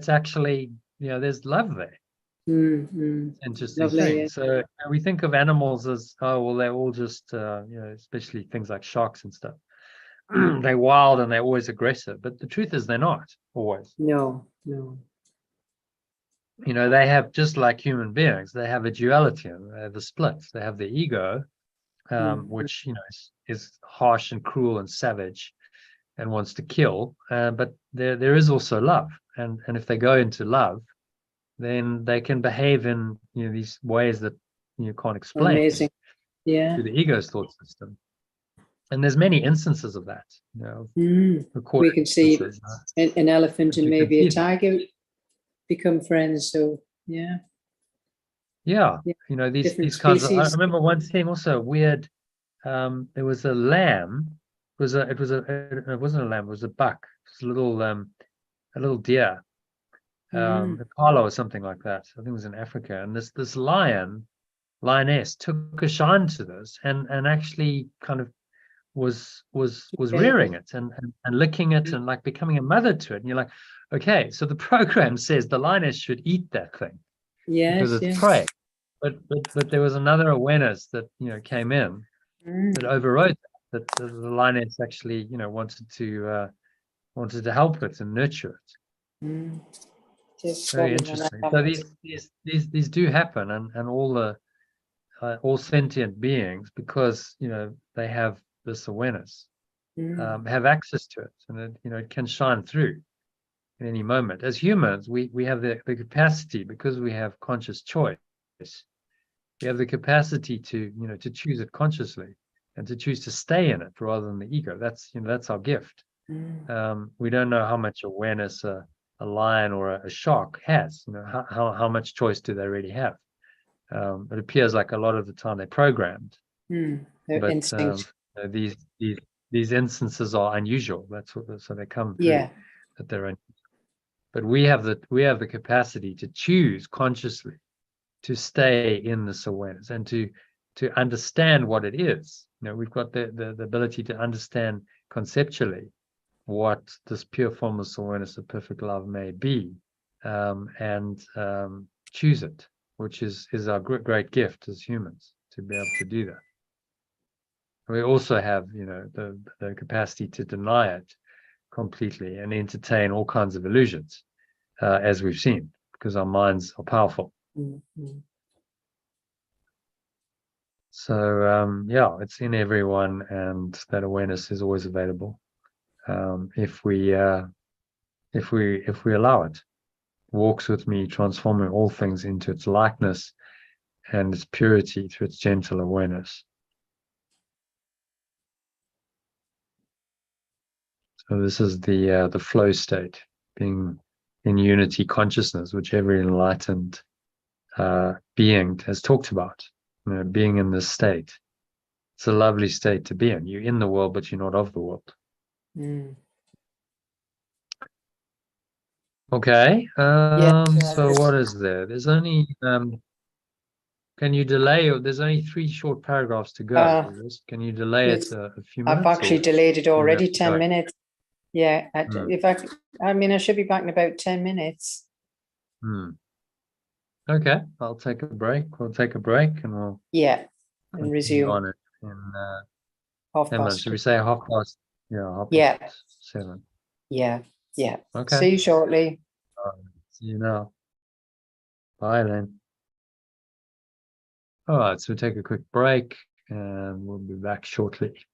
Speaker 1: actually there's love there. Interesting
Speaker 2: Lovely,
Speaker 1: thing.
Speaker 2: yeah.
Speaker 1: So we think of animals as, oh well, they're all just especially things like sharks and stuff. They're wild and they're always aggressive, but the truth is they're not always.
Speaker 2: No.
Speaker 1: They have, just like human beings, they have a duality, they have the splits. They have the ego, which is harsh and cruel and savage and wants to kill, but there is also love, and if they go into love, then they can behave in these ways that you can't explain.
Speaker 2: Amazing. Yeah.
Speaker 1: To the ego's thought system. And there's many instances of that.
Speaker 2: We can see an elephant and maybe a tiger become friends. So these
Speaker 1: kinds of, I remember one thing also weird. There was a lamb. It wasn't a lamb, it was a buck. It was a little deer. A palo or something like that. I think it was in Africa. And this lioness took a shine to this and actually kind of was rearing it and licking it and like becoming a mother to it. And you're like, okay, so the program says the lioness should eat that thing because it's prey. but there was another awareness that came in that overrode that the lioness actually wanted to help it and nurture it. Very interesting. So these do happen, and all sentient beings, because they have this awareness, have access to it, and it can shine through in any moment. As humans, we have the capacity, because we have conscious choice. We have the capacity to choose it consciously, and to choose to stay in it rather than the ego. That's our gift. We don't know how much awareness a lion or a shark has. How much choice do they really have? It appears like a lot of the time they're programmed. But these instances are unusual. So they come through that they're unusual. But we have the capacity to choose consciously to stay in this awareness, and to understand what it is. We've got the ability to understand conceptually what this pure formless awareness of perfect love may be, and choose it, which is our great gift as humans, to be able to do that. We also have the capacity to deny it completely and entertain all kinds of illusions, as we've seen, because our minds are powerful. So it's in everyone, and that awareness is always available, if we allow it. Walks with me, transforming all things into its likeness and its purity through its gentle awareness. So this is the flow state, being in unity consciousness, which every enlightened being has talked about. Being in this state. It's a lovely state to be in. You're in the world, but you're not of the world. Okay. So what is there? There's only can you delay? There's only 3 short paragraphs to go. Can you delay it a few minutes?
Speaker 2: I've actually delayed it already 10 minutes. Yeah. I should be back in about 10 minutes.
Speaker 1: Okay, I'll take a break. We'll take a break, and we'll
Speaker 2: and resume
Speaker 1: on it in 10 minutes. Should we say 7:30? Yeah, 7.
Speaker 2: Yeah.
Speaker 1: Okay.
Speaker 2: See you shortly.
Speaker 1: See you now. Bye then. All right, so we'll take a quick break, and we'll be back shortly.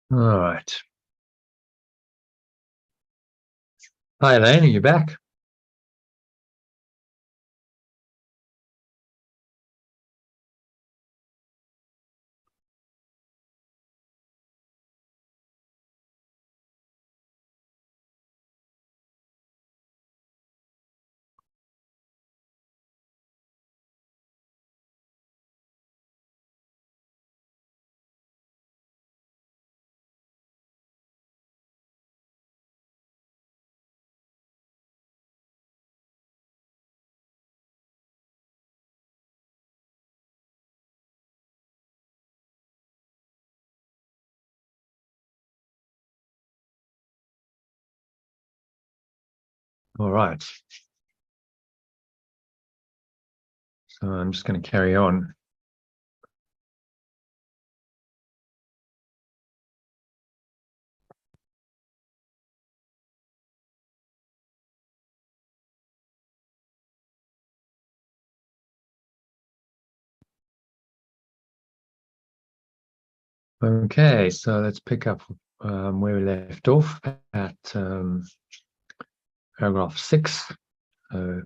Speaker 1: All right. Hi, Elaine, are you back? All right. So I'm just going to carry on. Okay, so let's pick up where we left off at paragraph 6. Share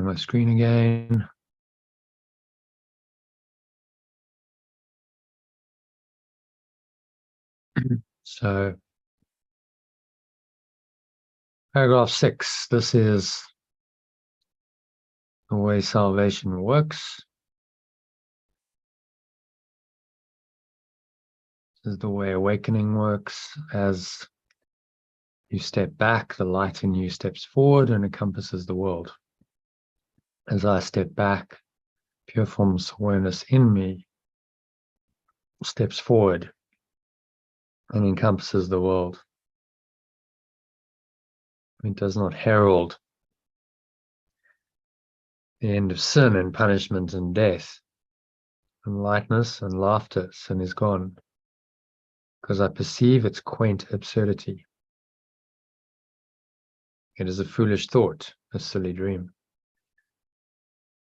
Speaker 1: my screen again. So paragraph 6, this is the way salvation works. This is the way awakening works. As you step back, the light in you steps forward and encompasses the world. As I step back, pure formless awareness in me steps forward and encompasses the world. It does not herald the end of sin and punishment and death and lightness and laughter. Sin is gone because I perceive its quaint absurdity. It is a foolish thought, a silly dream,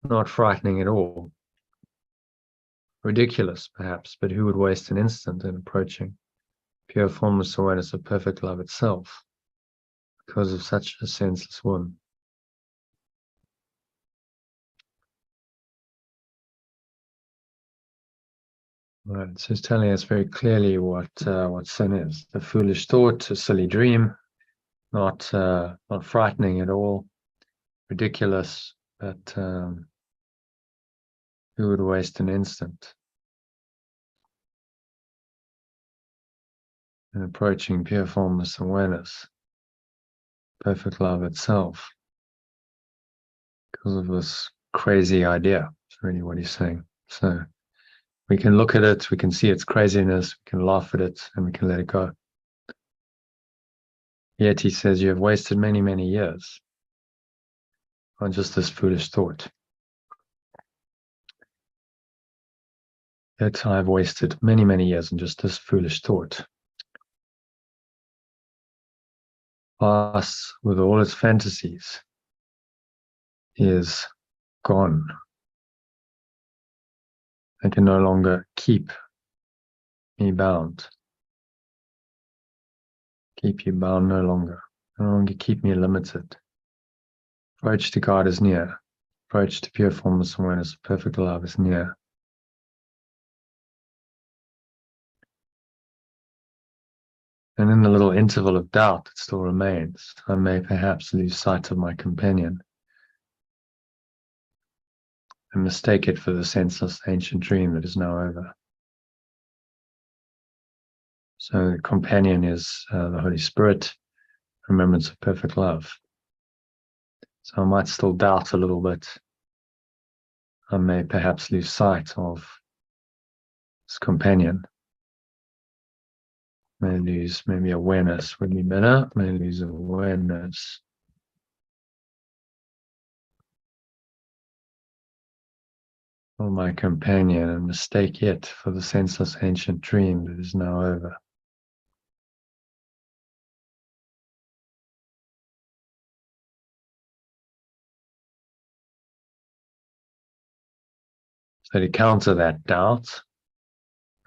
Speaker 1: not frightening at all. Ridiculous, perhaps, but who would waste an instant in approaching pure formless awareness of perfect love itself because of such a senseless whim? Right, so it's telling us very clearly what sin is: a foolish thought, a silly dream, not frightening at all, ridiculous, but who would waste an instant in approaching pure formless awareness, perfect love itself, because of this crazy idea? It's really what he's saying. So we can look at it, we can see its craziness, we can laugh at it, and we can let it go. Yet he says, you have wasted many, many years on just this foolish thought. Yet I've wasted many, many years on just this foolish thought. Past, with all its fantasies, is gone. It can no longer keep me bound. Keep you bound no longer. No longer keep me limited. Approach to God is near. Approach to pure formless awareness of perfect love is near. And in the little interval of doubt that still remains, I may perhaps lose sight of my companion and mistake it for the senseless ancient dream that is now over. So the companion is the Holy Spirit, remembrance of perfect love. So I might still doubt a little bit. I may perhaps lose sight of this companion. May lose maybe awareness would be better. May lose awareness. Of my companion and mistake it for the senseless ancient dream that is now over. So to counter that doubt,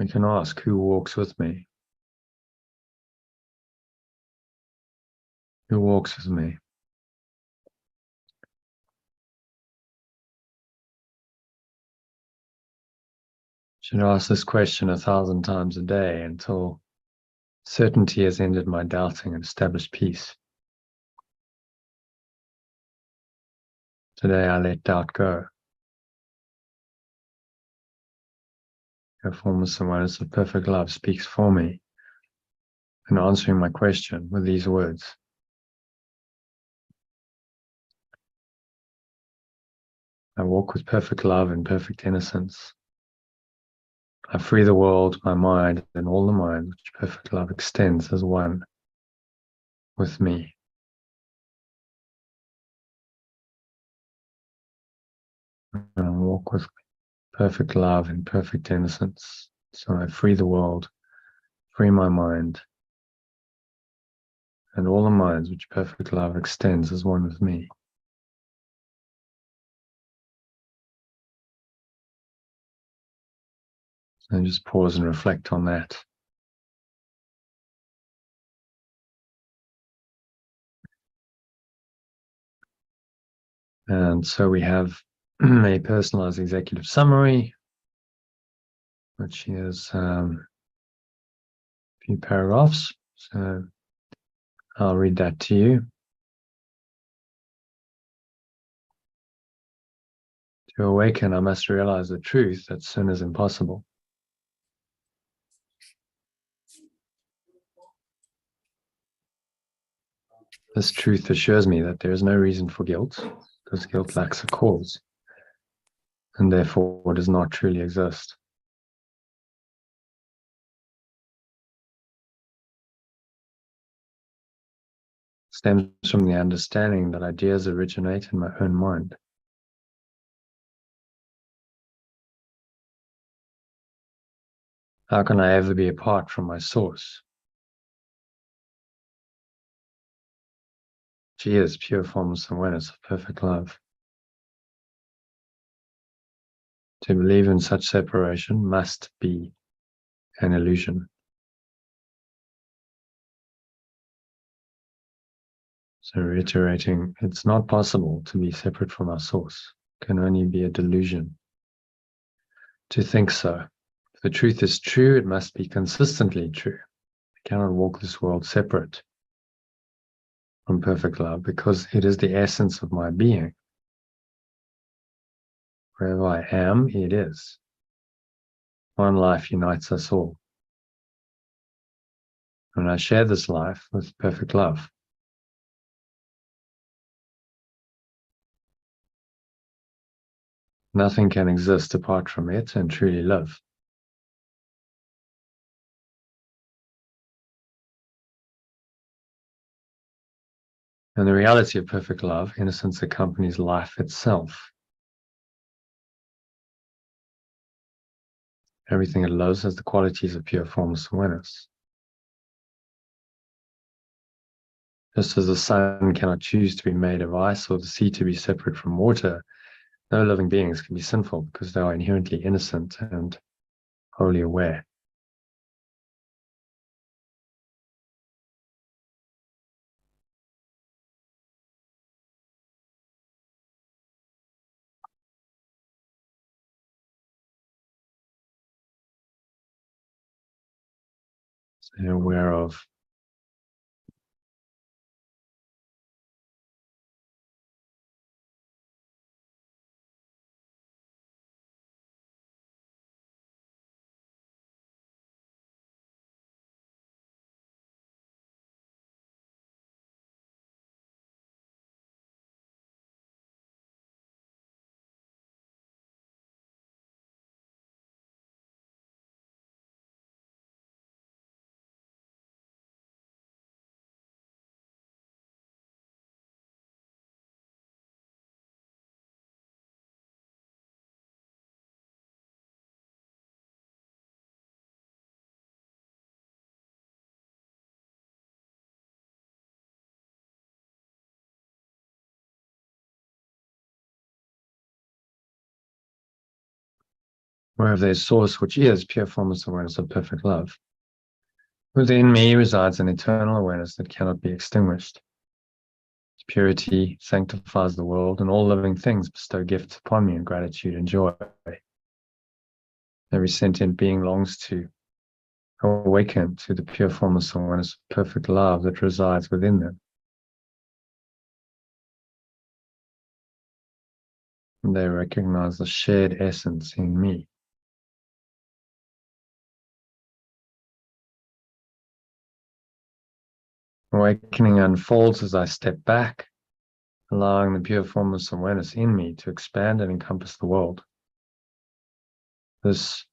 Speaker 1: We can ask, who walks with me? Who walks with me? Should ask this question 1,000 times a day until certainty has ended my doubting and established peace. Today I let doubt go. Your formless awareness of perfect love speaks for me in answering my question with these words. I walk with perfect love and perfect innocence. I free the world, my mind, and all the mind which perfect love extends as one with me. And I walk with perfect love and perfect innocence. So I free the world, free my mind, and all the minds which perfect love extends as one with me. So just pause and reflect on that. And so we have a personalized executive summary, which is a few paragraphs. So I'll read that to you. To awaken, I must realize the truth that sin is impossible. This truth assures me that there is no reason for guilt, because guilt lacks a cause, and therefore does not truly exist. It stems from the understanding that ideas originate in my own mind. How can I ever be apart from my source? She is pure formless awareness of perfect love. To believe in such separation must be an illusion. So reiterating, it's not possible to be separate from our source. It can only be a delusion to think so. If the truth is true, it must be consistently true. I cannot walk this world separate from perfect love because it is the essence of my being. Wherever I am, it is. One life unites us all. And I share this life with perfect love. Nothing can exist apart from it and truly live. And the reality of perfect love, innocence accompanies life itself. Everything it loves has the qualities of pure formless awareness. Just as the sun cannot choose to be made of ice or the sea to be separate from water, no living beings can be sinful because they are inherently innocent and wholly aware. So they're aware of where their source, which is pure formless awareness of perfect love. Within me resides an eternal awareness that cannot be extinguished. Its purity sanctifies the world, and all living things bestow gifts upon me in gratitude and joy. Every sentient being longs to awaken to the pure formless awareness of perfect love that resides within them. And they recognize the shared essence in me. Awakening unfolds as I step back, allowing the pure formless awareness in me to expand and encompass the world. This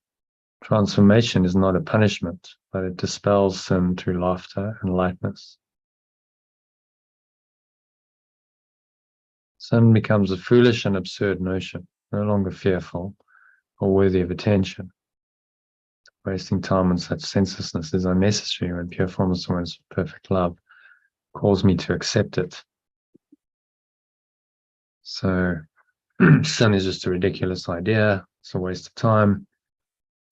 Speaker 1: transformation is not a punishment, but it dispels sin through laughter and lightness. Sin becomes a foolish and absurd notion, no longer fearful or worthy of attention. Wasting time on such senselessness is unnecessary when pure formless awareness of perfect love calls me to accept it. So sin is just a ridiculous idea. It's a waste of time.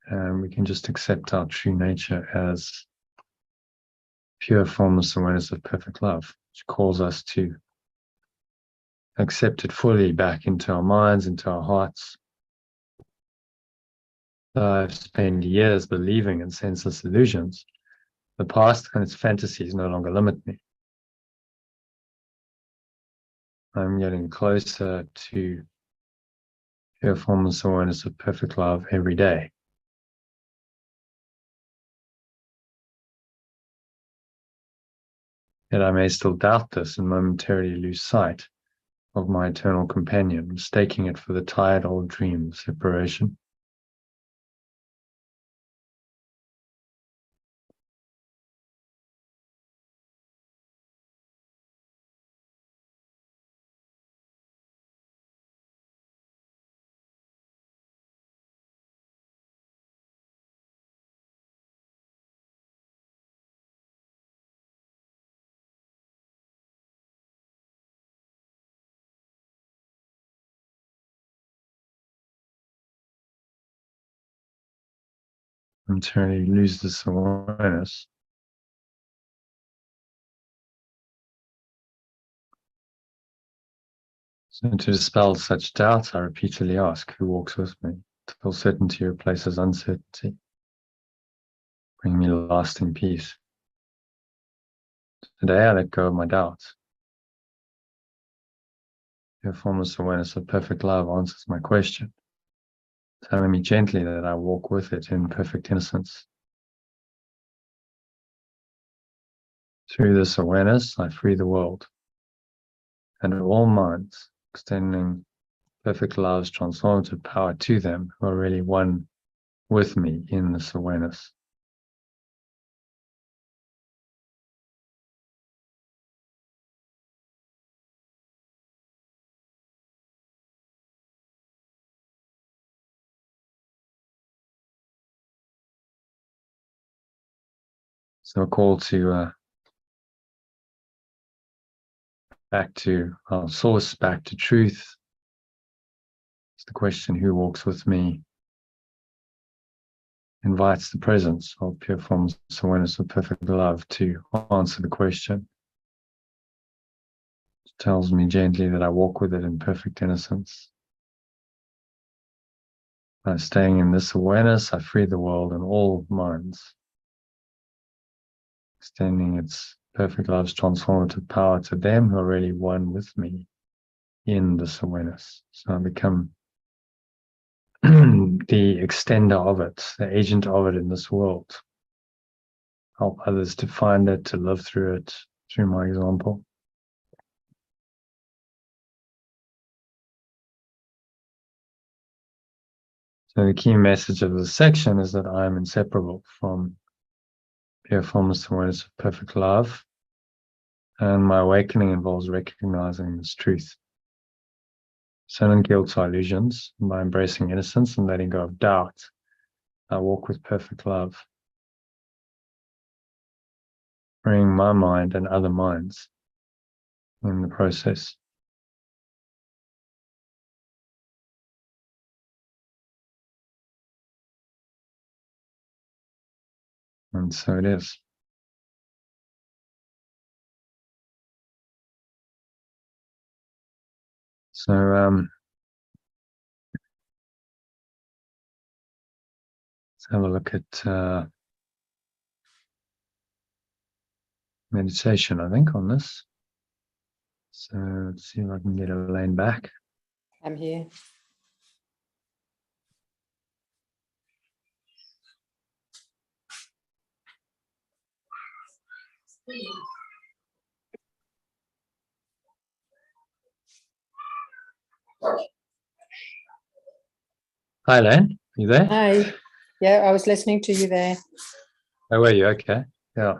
Speaker 1: And we can just accept our true nature as pure formless awareness of perfect love, which calls us to accept it fully back into our minds, into our hearts. I've spent years believing in senseless illusions. The past and its fantasies no longer limit me. I'm getting closer to pure formless awareness of perfect love every day. Yet I may still doubt this and momentarily lose sight of my eternal companion, mistaking it for the tired old dream of separation. Momentarily lose this awareness. So to dispel such doubts, I repeatedly ask, who walks with me? Till certainty replaces uncertainty. Bring me lasting peace. Today I let go of my doubts. Your formless awareness of perfect love answers my question, telling me gently that I walk with it in perfect innocence. Through this awareness, I free the world and all minds, extending perfect love's transformative power to them who are really one with me in this awareness. So a call to back to our source, back to truth. It's the question, who walks with me? Invites the presence of pure formless awareness of perfect love to answer the question. It tells me gently that I walk with it in perfect innocence. By staying in this awareness, I free the world and all minds, extending its perfect love's transformative power to them who are really one with me in this awareness. So I become the extender of it, the agent of it in this world. Help others to find it, to live through it, through my example. So the key message of this section is that I am inseparable from pure formless awareness of perfect love, and my awakening involves recognizing this truth. Sin and guilt are illusions, and by embracing innocence and letting go of doubt, I walk with perfect love, freeing my mind and other minds in the process. And so it is. So let's have a look at meditation, I think, on this. So let's see if I can get Elaine back.
Speaker 2: I'm here.
Speaker 1: Hi, Elaine. You there?
Speaker 2: Hi. Yeah, I was listening to you there.
Speaker 1: Oh, were you? Okay. Yeah.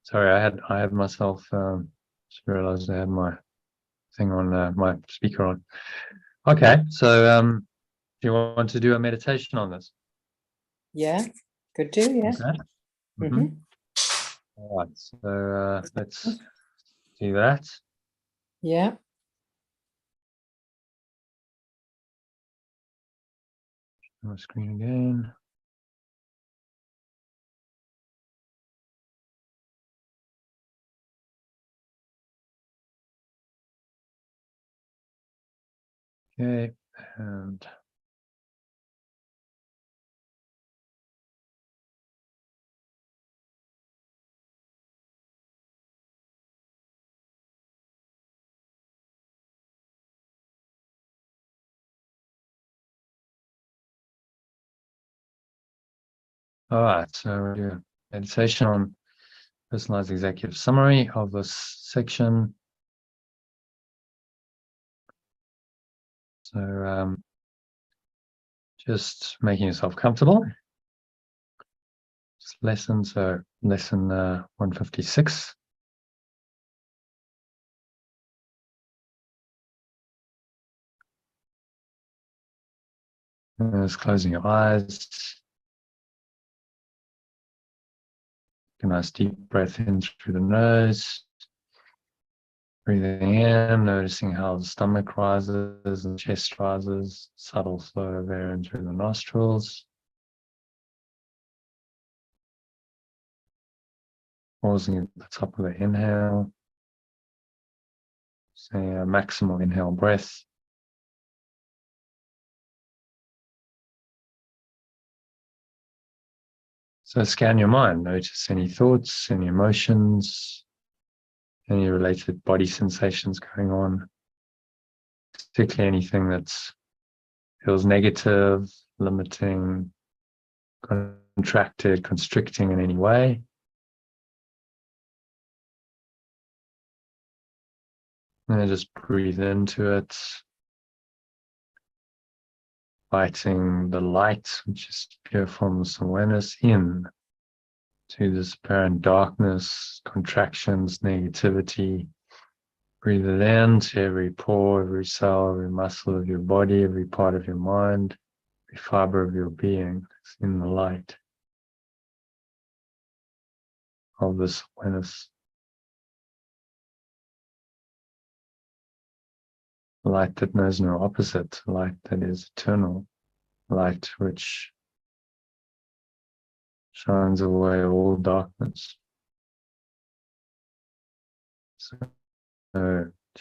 Speaker 1: Sorry, I had myself just realized I had my thing on my speaker on. Okay, so do you want to do a meditation on this?
Speaker 2: Yeah, could do, yeah.
Speaker 1: Okay.
Speaker 2: Mm-hmm.
Speaker 1: All right, so let's do that.
Speaker 2: Yeah.
Speaker 1: My screen again. Okay, and all right, so we'll do a meditation on personalized executive summary of this section. So just making yourself comfortable. Just lesson 156. Just closing your eyes. Take a nice deep breath in through the nose. Breathing in, noticing how the stomach rises and chest rises, subtle flow of air in through the nostrils. Pausing at the top of the inhale. Say a maximal inhale breath. So scan your mind, notice any thoughts, any emotions, any related body sensations going on, particularly anything that feels negative, limiting, contracted, constricting in any way. And then just breathe into it, inviting the light, which is pure formless awareness, in to this apparent darkness, contractions, negativity. Breathe it in to every pore, every cell, every muscle of your body, every part of your mind, every fiber of your being is in the light of this awareness. Light that knows no opposite, light that is eternal, light which shines away all darkness. So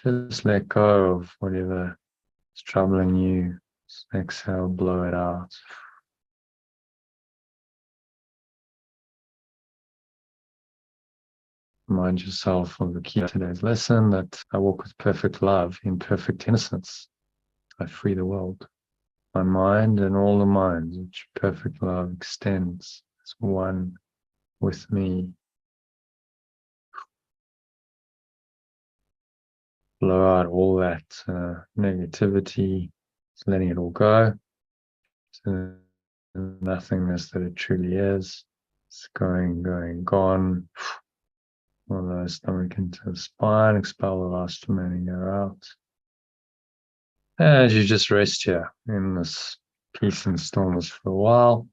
Speaker 1: just let go of whatever is troubling you. Just exhale, blow it out. Remind yourself of the key of today's lesson, that I walk with perfect love in perfect innocence. I free the world. My mind and all the minds which perfect love extends as one with me. Blow out all that negativity, just letting it all go to the nothingness that it truly is. It's going, gone. All the stomach into the spine, expel the last remaining air out. As you just rest here in this peace and stillness for a while.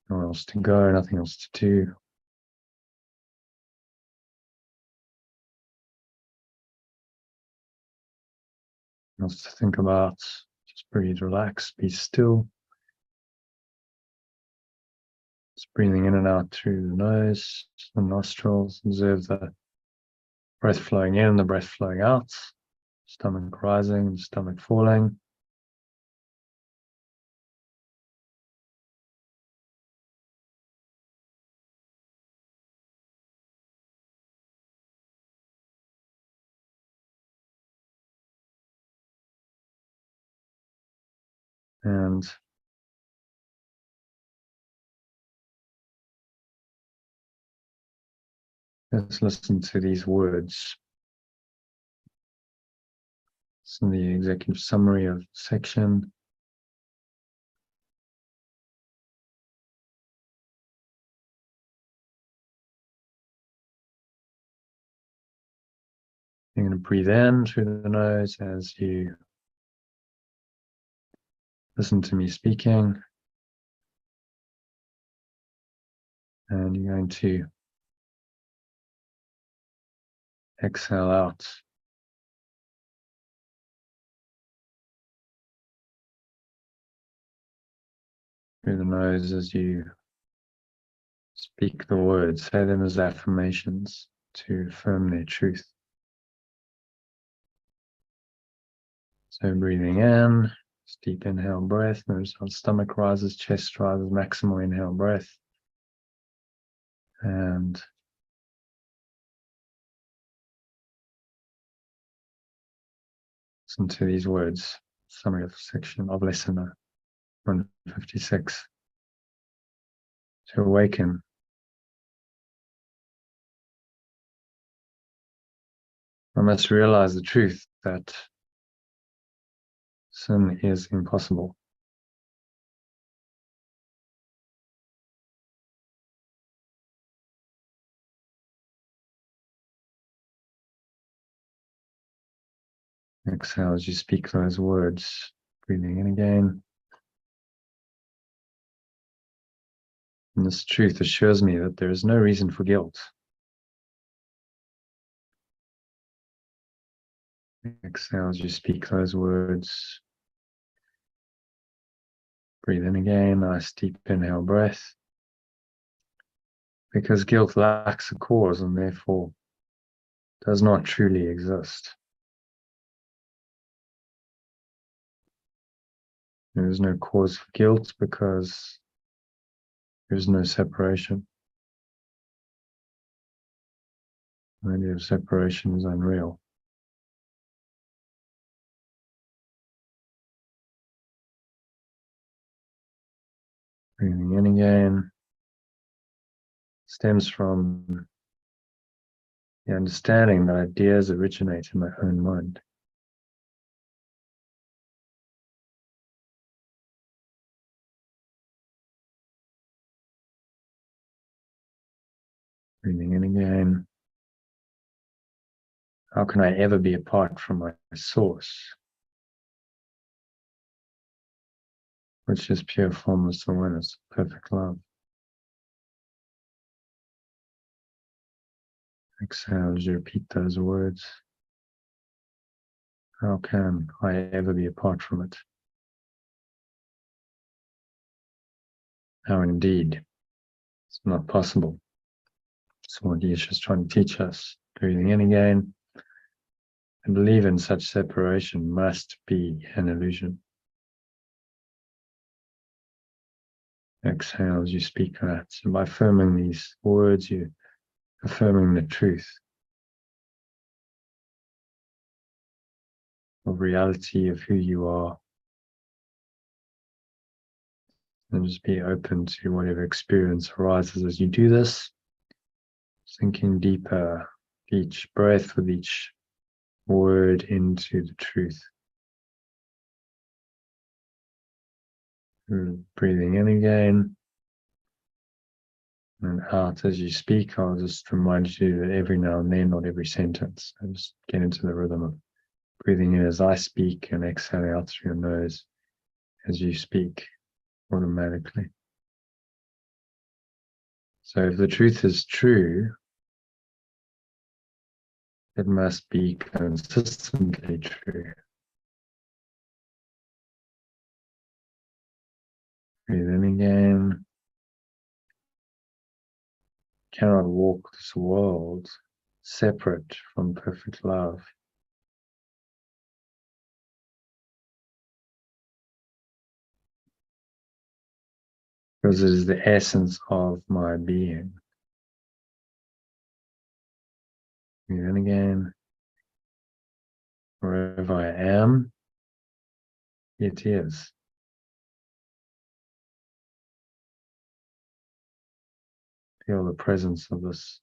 Speaker 1: Nowhere else to go, nothing else to do. Nothing else to think about. Just breathe, relax, be still. Just breathing in and out through the nose, the nostrils. Observe the breath flowing in, the breath flowing out. Stomach rising, stomach falling. And let's listen to these words. So the executive summary of section. You're going to breathe in through the nose as you listen to me speaking. And you're going to exhale out through the nose as you speak the words. Say them as affirmations to affirm their truth. So breathing in, deep inhale breath. Notice how stomach rises, chest rises, maximal inhale breath. And listen to these words. Summary of section of lesson 156. To awaken. I must realize the truth that sin is impossible. Exhale as you speak those words. Breathing in again. And this truth assures me that there is no reason for guilt. Exhale as you speak those words. Breathe in again, nice deep inhale breath. Because guilt lacks a cause and therefore does not truly exist. There is no cause for guilt because there is no separation. The idea of separation is unreal. Breathing in again stems from the understanding that ideas originate in my own mind. Breathing in again. How can I ever be apart from my source, which is pure formless awareness, perfect love? Exhale as you repeat those words. How can I ever be apart from it? How indeed? It's not possible. So what Yeshua's is trying to teach us. Breathing in again. And believe in such separation must be an illusion. Exhale as you speak that. So by affirming these words, you're affirming the truth of reality of who you are. And just be open to whatever experience arises as you do this. Sinking deeper, each breath with each word into the truth. Breathing in again and out as you speak. I'll just remind you that every now and then, not every sentence. I just get into the rhythm of breathing in as I speak and exhaling out through your nose as you speak automatically. So if the truth is true, it must be consistently true. Breathe in again. Cannot walk this world separate from perfect love. Because it is the essence of my being. Breathe in again. Wherever I am, it is. Feel the presence of this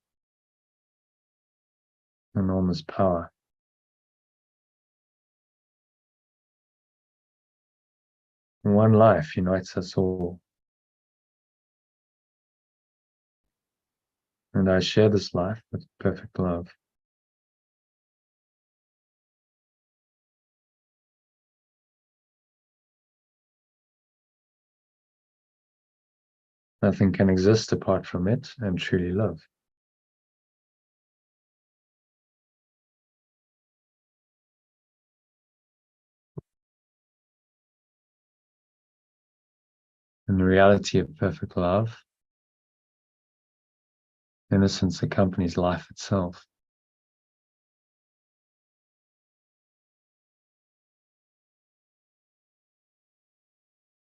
Speaker 1: enormous power. One life unites us all. And I share this life with perfect love. Nothing can exist apart from it and truly love. In the reality of perfect love, innocence accompanies life itself.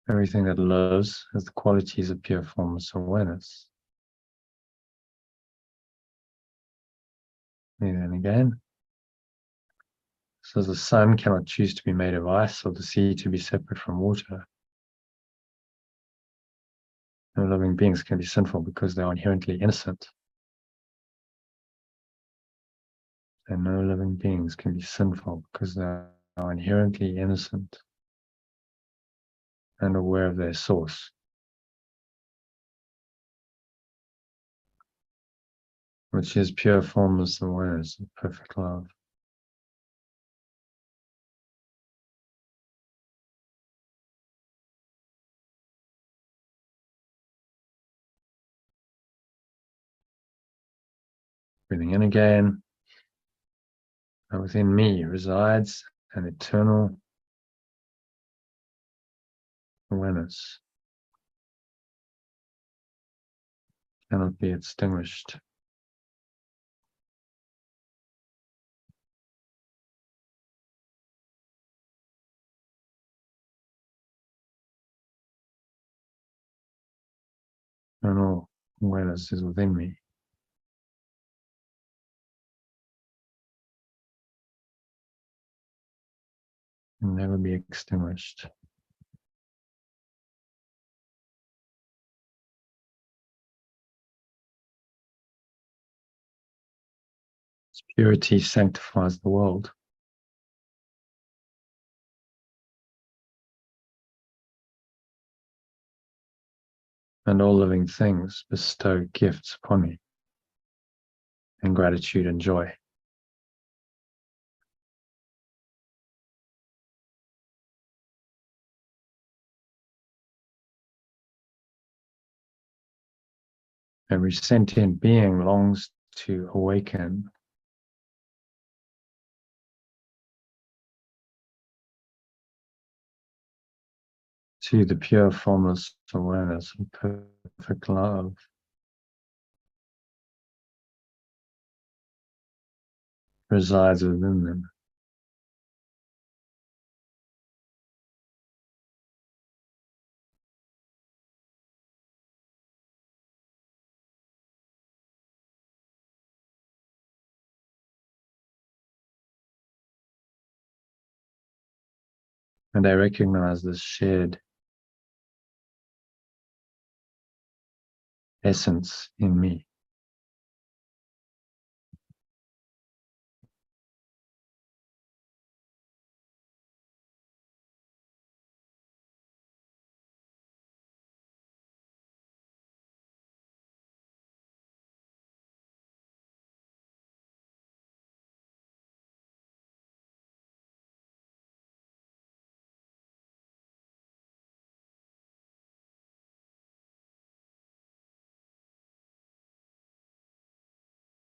Speaker 1: Everything that lives has the qualities of pure formless awareness. And then again. So the sun cannot choose to be made of ice or the sea to be separate from water. No living beings can be sinful because they are inherently innocent. And no living beings can be sinful because they are inherently innocent and aware of their source. Which is pure formless awareness of perfect love. Breathing in again. And within me resides an eternal awareness. Cannot be extinguished. Eternal awareness is within me. Can never be extinguished. Its purity sanctifies the world. And all living things bestow gifts upon me, and gratitude and joy. Every sentient being longs to awaken to the pure formless awareness of perfect love. Resides within them. And I recognize this shared essence in me.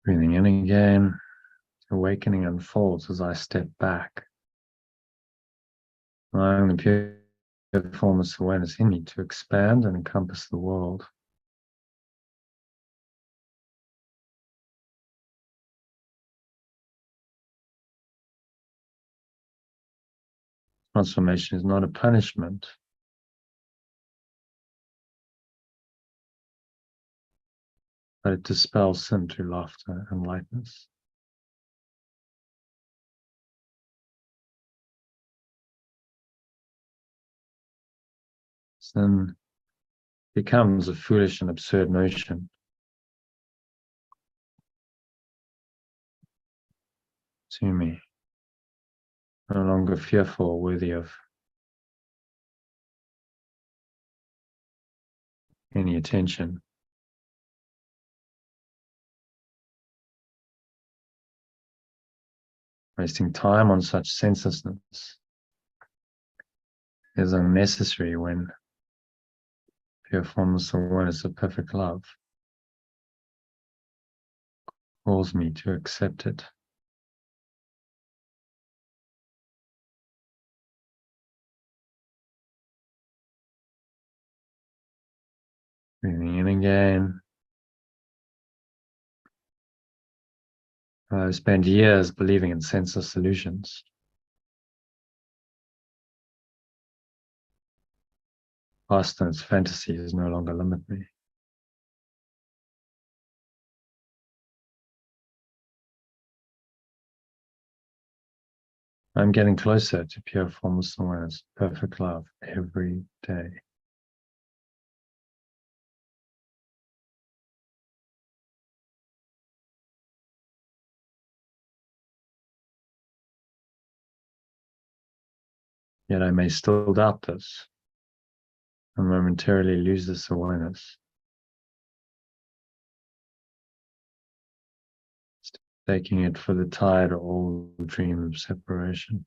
Speaker 1: Breathing in again, awakening unfolds as I step back, allowing the formless awareness in me to expand and encompass the world. Transformation is not a punishment, but it dispels sin through laughter and lightness. Sin becomes a foolish and absurd notion. To me, no longer fearful or worthy of any attention. Wasting time on such senselessness is unnecessary when pure formless awareness of perfect love calls me to accept it. Breathing in again. I spent years believing in senseless illusions. Past and its fantasies no longer limit me. I'm getting closer to pure formless awareness, perfect love every day. Yet I may still doubt this and momentarily lose this awareness, taking it for the tired old dream of separation.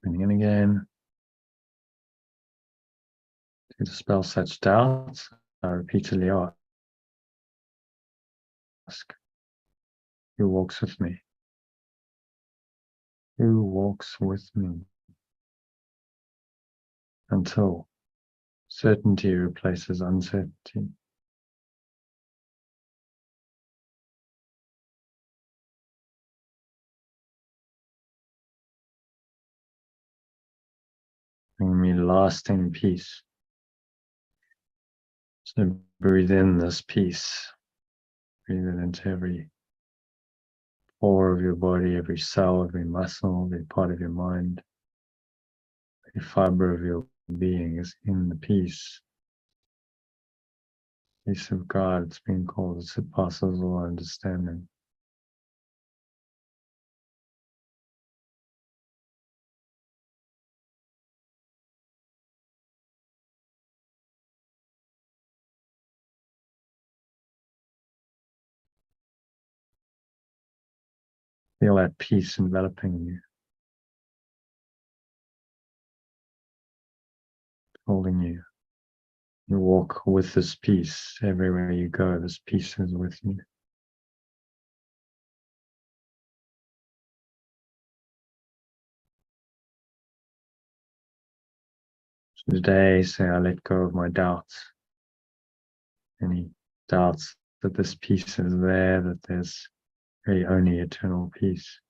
Speaker 1: Breathing in again. To dispel such doubts, I repeatedly ask, who walks with me? Who walks with me? Until certainty replaces uncertainty. Bringing me lasting peace. So breathe in this peace. Breathe it into every pore of your body, every cell, every muscle, every part of your mind. Every fiber of your being is in the peace. Peace of God, it's being called, it surpasses all understanding. Feel that peace enveloping you, holding you. You walk with this peace everywhere you go. This peace is with you. So today, say, I let go of my doubts. Any doubts that this peace is there, that there's really only eternal peace.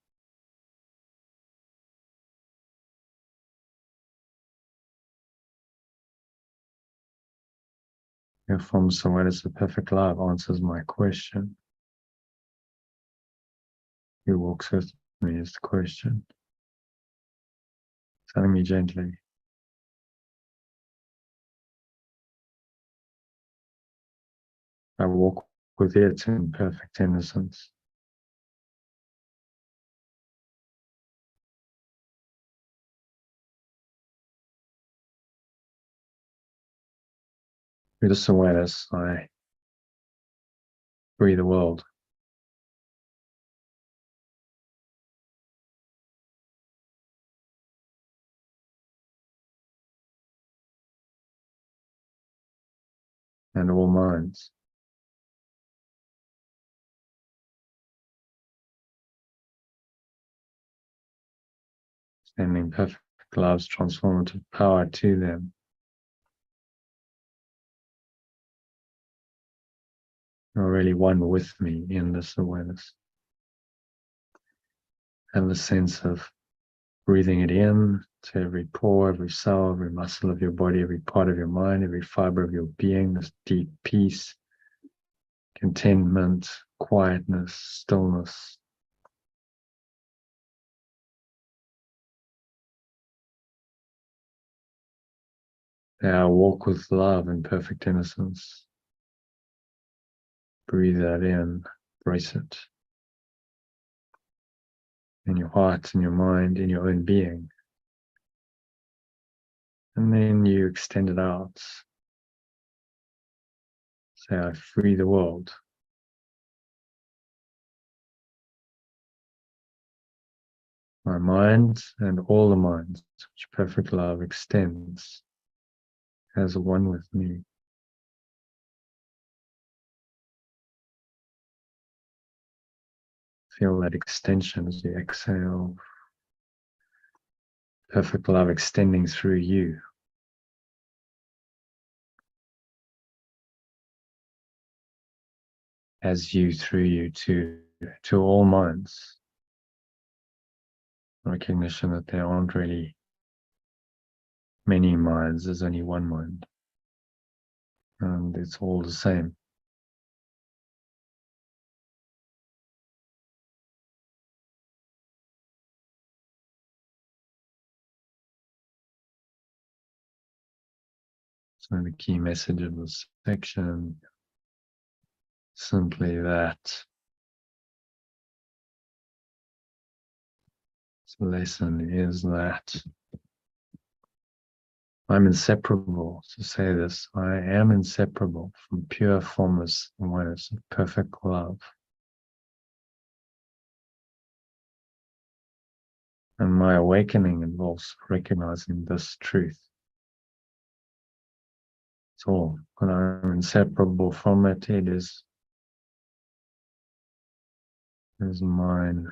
Speaker 1: Your formless awareness of perfect love answers my question. Who walks with me is the question. Telling me gently. I walk with it in perfect innocence. Through this awareness, I free the world. and all minds. Sending perfect love's transformative power to them. You're really one with me in this awareness. Have a sense of breathing it in to every pore, every cell, every muscle of your body, every part of your mind, every fiber of your being, this deep peace, contentment, quietness, stillness. Now walk with love and perfect innocence. Breathe that in, embrace it. In your heart, in your mind, in your own being. And then you extend it out. Say, I free the world. My mind and all the minds which perfect love extends as one with me. Feel that extension as you exhale. Perfect love extending through you. As you, through you, to all minds. Recognition that there aren't really many minds, there's only one mind. And it's all the same. So the key message of this section, simply that this lesson is that I'm inseparable, to say this, I am inseparable from pure formless awareness of perfect love. And my awakening involves recognizing this truth. It's all, when I'm inseparable from it, it is mine.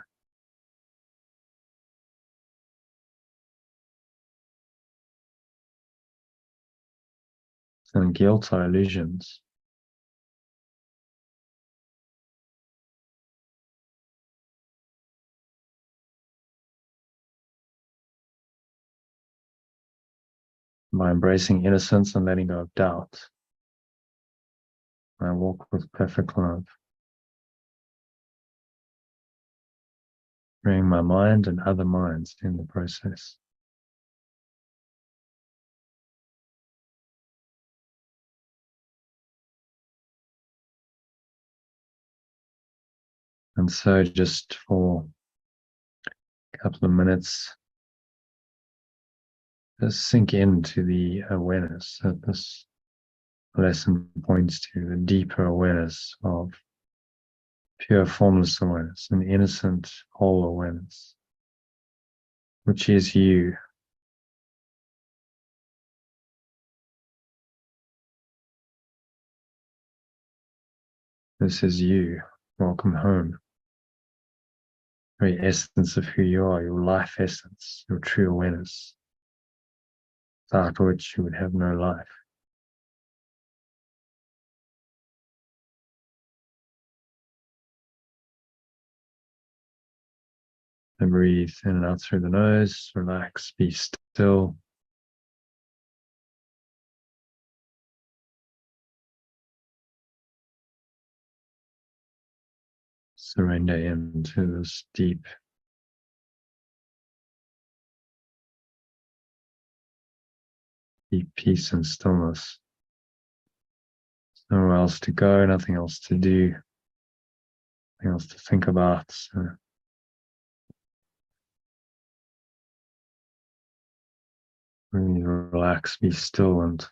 Speaker 1: And guilt are illusions. By embracing innocence and letting go of doubt, I walk with perfect love. Bring my mind and other minds in the process. And so just for a couple of minutes, just sink into the awareness that this lesson points to, the deeper awareness of pure formless awareness, an innocent whole awareness, which is you. This is you. Welcome home. The very essence of who you are, your life essence, your true awareness, without which you would have no life. And breathe in and out through the nose, relax, be still. Surrender into this deep peace and stillness. Nowhere else to go, nothing else to do, nothing else to think about. So really relax, be still, and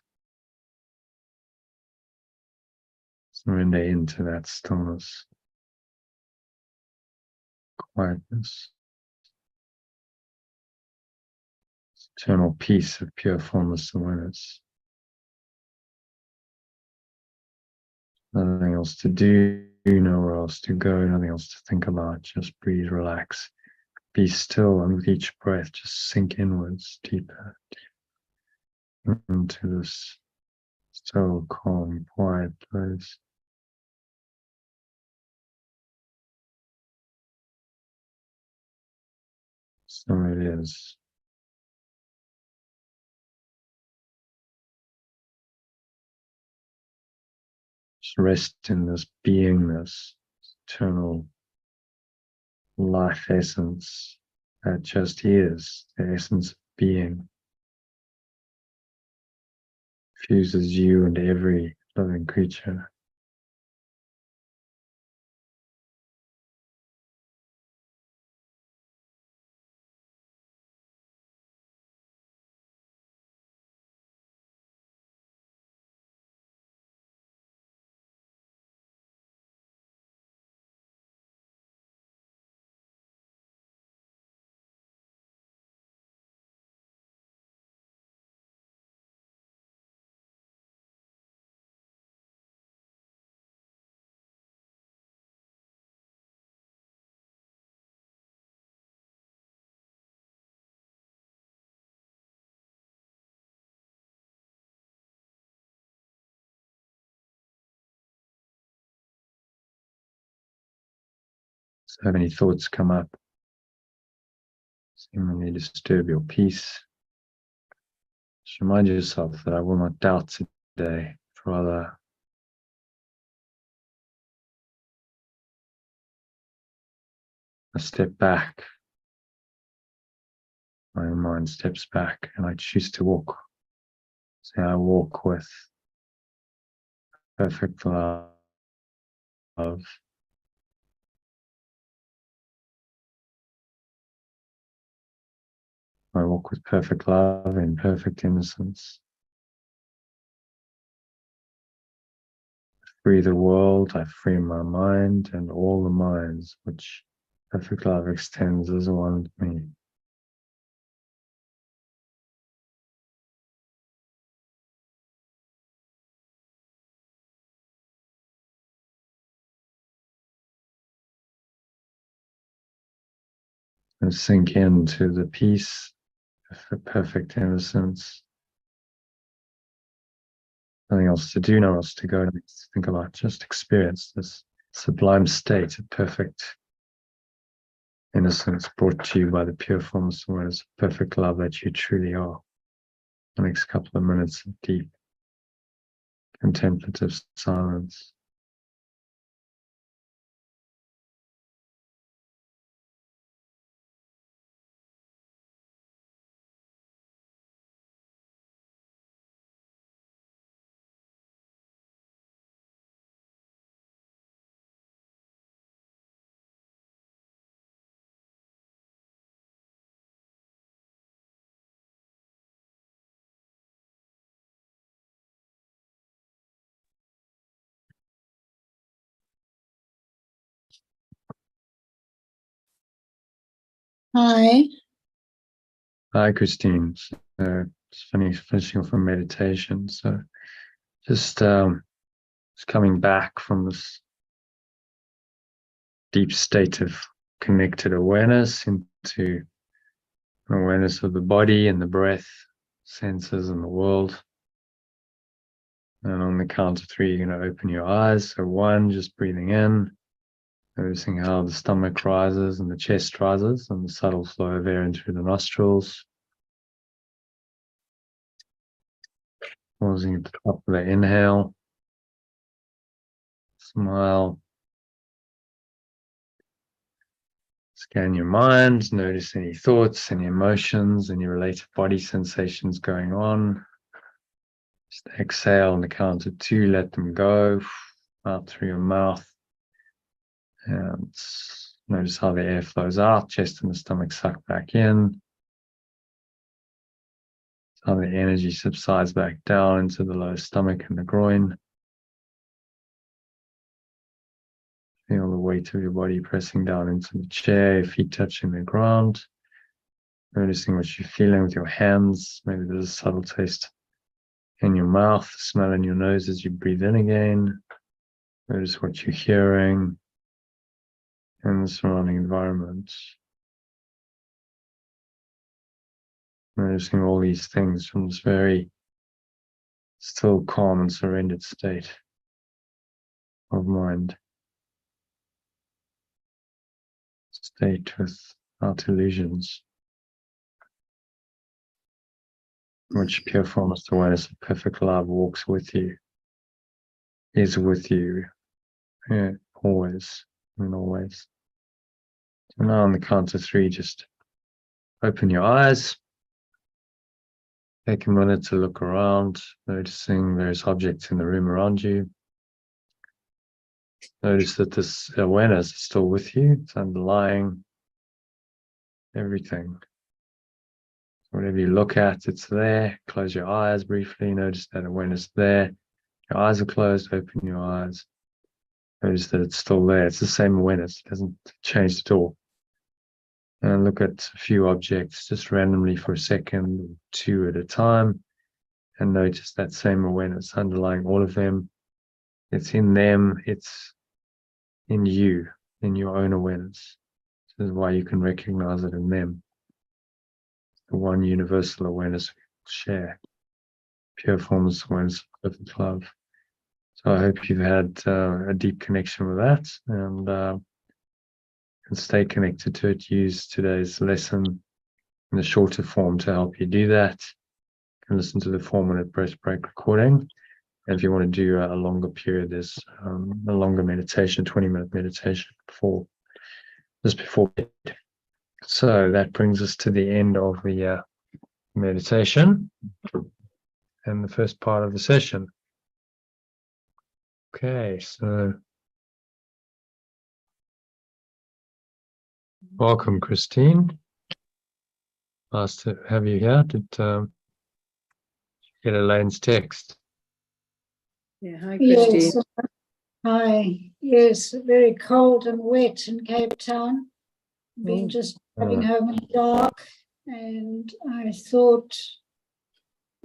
Speaker 1: surrender into that stillness, quietness, eternal peace of pure formless awareness. Nothing else to do, nowhere else to go, nothing else to think about. Just breathe, relax, be still, and with each breath, just sink inwards, deeper, deeper into this so calm, quiet place. So it is. Just rest in this beingness, eternal life essence that just is, the essence of being, fuses you and every living creature. So have any thoughts come up, seemingly disturb your peace, just remind yourself that I will not doubt today, rather I step back, my mind steps back, and I choose to walk. So I walk with perfect love. I walk with perfect love and perfect innocence. Free the world, I free my mind and all the minds which perfect love extends as one with me. And sink into the peace of perfect innocence. Nothing else to do, nowhere else to go, nothing to think about, just experience this sublime state of perfect innocence brought to you by the pure formless awareness of perfect love that you truly are. The next couple of minutes of deep contemplative silence.
Speaker 3: Hi.
Speaker 1: Hi, Christine. It's finishing off a meditation. So just coming back from this deep state of connected awareness into an awareness of the body and the breath, senses and the world. And on the count of three, you're going to open your eyes. So 1, just breathing in, noticing how the stomach rises and the chest rises and the subtle flow of air in through the nostrils. Pausing at the top of the inhale. Smile. Scan your mind, notice any thoughts, any emotions, any related body sensations going on. Just exhale on the count of 2, let them go out through your mouth. And notice how the air flows out, chest and the stomach suck back in. How the energy subsides back down into the lower stomach and the groin. Feel the weight of your body pressing down into the chair, your feet touching the ground. Noticing what you're feeling with your hands. Maybe there's a subtle taste in your mouth, smell in your nose as you breathe in again. Notice what you're hearing in the surrounding environment. Noticing all these things from this very still, calm, and surrendered state of mind. State without illusions. Which pure formless awareness of perfect love walks with you, is with you, yeah, always and always. So now on the count of 3, just open your eyes. Take a minute to look around, noticing various objects in the room around you. Notice that this awareness is still with you. It's underlying everything. Whatever you look at, it's there. Close your eyes briefly. Notice that awareness there. Your eyes are closed. Open your eyes. Notice that it's still there. It's the same awareness. It hasn't changed at all. And look at a few objects just randomly for a second, or 2 at a time, and notice that same awareness underlying all of them. It's in them. It's in you, in your own awareness. This is why you can recognize it in them. The one universal awareness we share. Pure formless awareness of perfect love. So I hope you've had a deep connection with that, and stay connected to it. Use today's lesson in the shorter form to help you do that. You can listen to the 4-minute breath break recording. And if you want to do a longer period, there's a longer meditation, 20-minute meditation just before bed. So that brings us to the end of the meditation and the first part of the session. Okay, so welcome, Christine. Nice to have you here. Did you get Elaine's text?
Speaker 2: Yeah, hi, Christine.
Speaker 3: Yes, hi. Yes, very cold and wet in Cape Town. Been just driving home in the dark, and I thought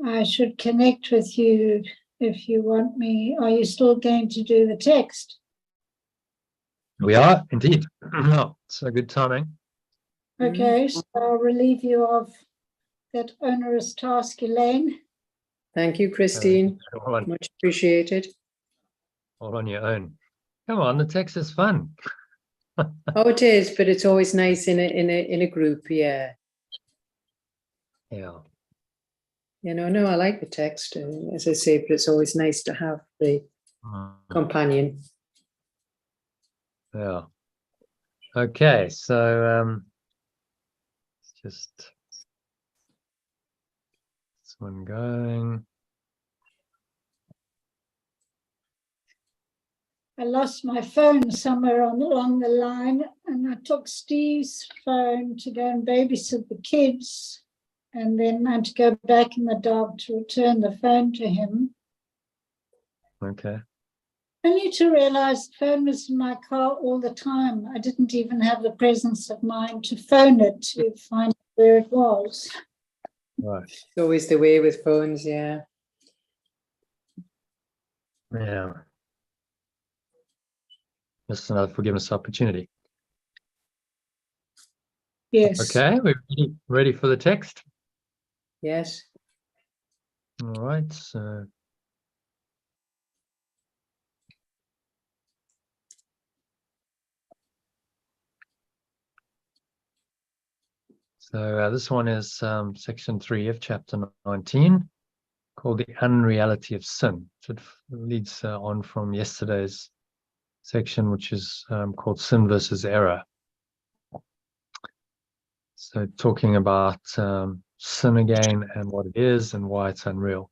Speaker 3: I should connect with you if you want me. Are you still going to do the text?
Speaker 1: We are, indeed. So good timing.
Speaker 3: Okay, so I'll relieve you of that onerous task, Elaine.
Speaker 2: Thank you, Christine. Much appreciated.
Speaker 1: All on your own. Come on, the text is fun.
Speaker 2: Oh, it is, but it's always nice in a group, yeah.
Speaker 1: Yeah.
Speaker 2: No, I like the text, as I say, but it's always nice to have the companion.
Speaker 1: Yeah. Okay, so just this one going.
Speaker 3: I lost my phone somewhere along the line, and I took Steve's phone to go and babysit the kids, and then I had to go back in the dark to return the phone to him.
Speaker 1: Okay.
Speaker 3: Only to realize the phone was in my car all the time. I didn't even have the presence of mind to phone it to find where it was.
Speaker 1: Right.
Speaker 2: It's always the way with phones, yeah.
Speaker 1: Yeah. Just another forgiveness opportunity.
Speaker 3: Yes.
Speaker 1: Okay, we're ready for the text.
Speaker 2: Yes.
Speaker 1: All right, so this one is section 3 of chapter 19, called the Unreality of Sin. So it leads on from yesterday's section, which is called Sin versus Error. So talking about sin again and what it is and why it's unreal.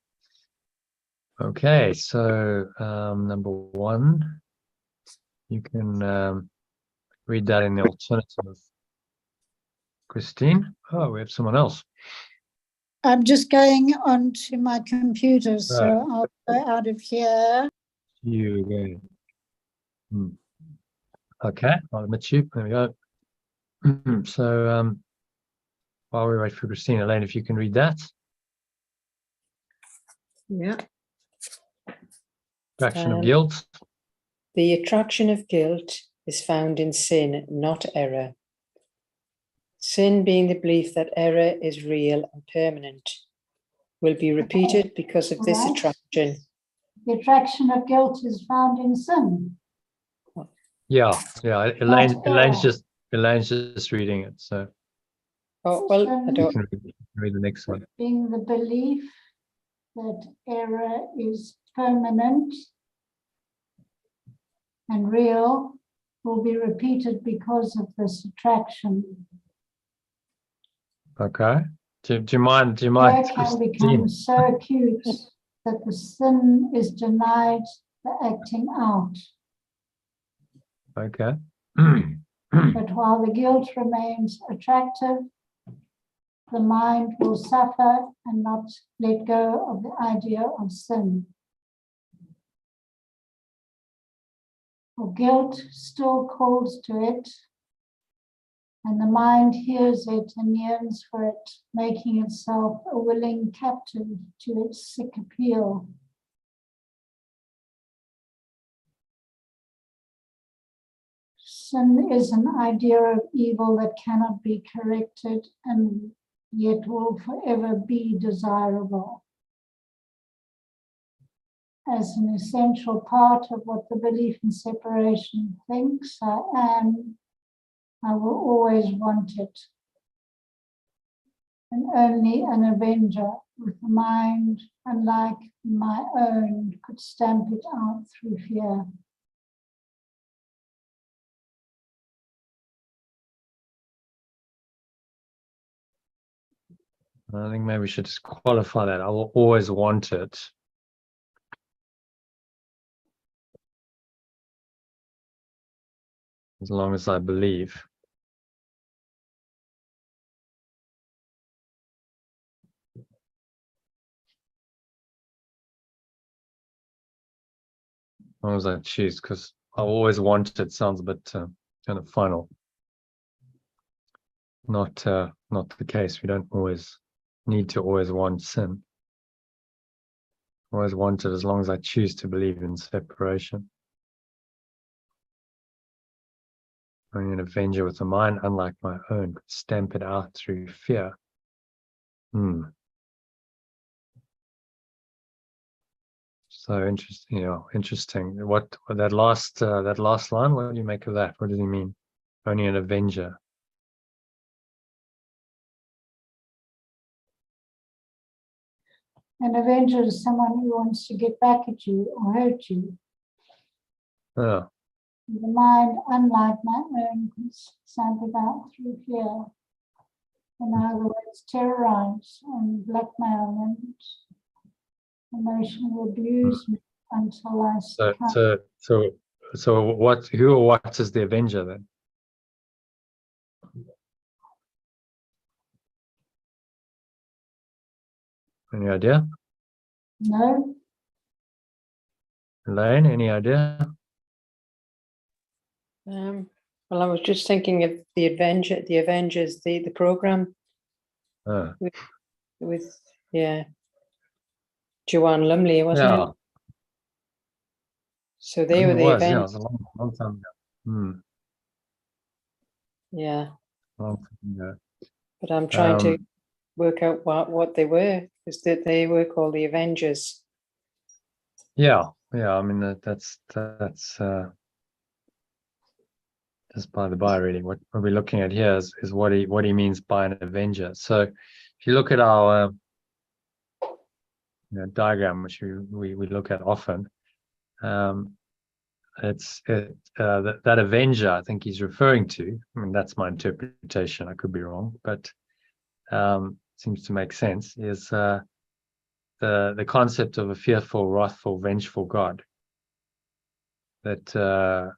Speaker 1: Okay, so number 1, you can read that in the alternative. Christine? Oh, we have someone else.
Speaker 3: I'm just going onto my computer, so I'll go out of here.
Speaker 1: You again. Okay, I'll admit you. There we go. So while we wait for Christine, Elaine, if you can read that.
Speaker 2: Yeah.
Speaker 1: Fraction of guilt.
Speaker 2: The attraction of guilt is found in sin, not error. Sin, being the belief that error is real and permanent, will be repeated because of this
Speaker 3: Right.
Speaker 2: attraction.
Speaker 3: The attraction of guilt is found in sin.
Speaker 1: Yeah.
Speaker 3: Not
Speaker 1: Elaine's
Speaker 3: error.
Speaker 1: just reading it, so
Speaker 2: Oh, well, I
Speaker 3: Sin
Speaker 1: you
Speaker 2: don't,
Speaker 1: can read the next one.
Speaker 3: being the belief that error is permanent and real will be repeated because of this attraction.
Speaker 1: Okay. Do you mind?
Speaker 3: Error can become
Speaker 1: Christine?
Speaker 3: so acute that the sin is denied the acting out.
Speaker 1: Okay.
Speaker 3: But while the guilt remains attractive, the mind will suffer and not let go of the idea of sin. For guilt still calls to it, and the mind hears it and yearns for it, making itself a willing captive to its sick appeal. Sin is an idea of evil that cannot be corrected and yet will forever be desirable. As an essential part of what the belief in separation thinks I am, I will always want it. And only an avenger with a mind unlike my own could stamp it out through fear.
Speaker 1: I think maybe we should just qualify that. I will always want it. As long as I believe. As long as I choose, because I always want it sounds a bit kind of final. Not the case. We don't always need to always want sin. Always want it as long as I choose to believe in separation. Only an avenger with a mind unlike my own could stamp it out through fear. So interesting, interesting. What that last line, what do you make of that? What does he mean? Only an avenger.
Speaker 3: An avenger is someone who wants to get back at you or hurt you.
Speaker 1: Oh.
Speaker 3: The mind, unlike my own, can stamp it out through fear. In other words, terrorize and blackmail and emotional abuse me until I succumb.
Speaker 1: So who or what is the avenger then? Any idea?
Speaker 3: No.
Speaker 1: Elaine, any idea?
Speaker 2: well, I was just thinking of the Avengers, the program with Joanne Lumley, wasn't it? So they were the
Speaker 1: Avengers. Yeah, it
Speaker 2: Avengers.
Speaker 1: was a long time ago.
Speaker 2: Yeah.
Speaker 1: Long time ago.
Speaker 2: But I'm trying to work out what they were, because they were called the Avengers.
Speaker 1: Yeah. I mean that's just by the by, really. What we're looking at here is what he means by an avenger. So if you look at our diagram, which we look at often, that avenger I think he's referring to. I mean, that's my interpretation. I could be wrong, but seems to make sense. Is the concept of a fearful, wrathful, vengeful God. That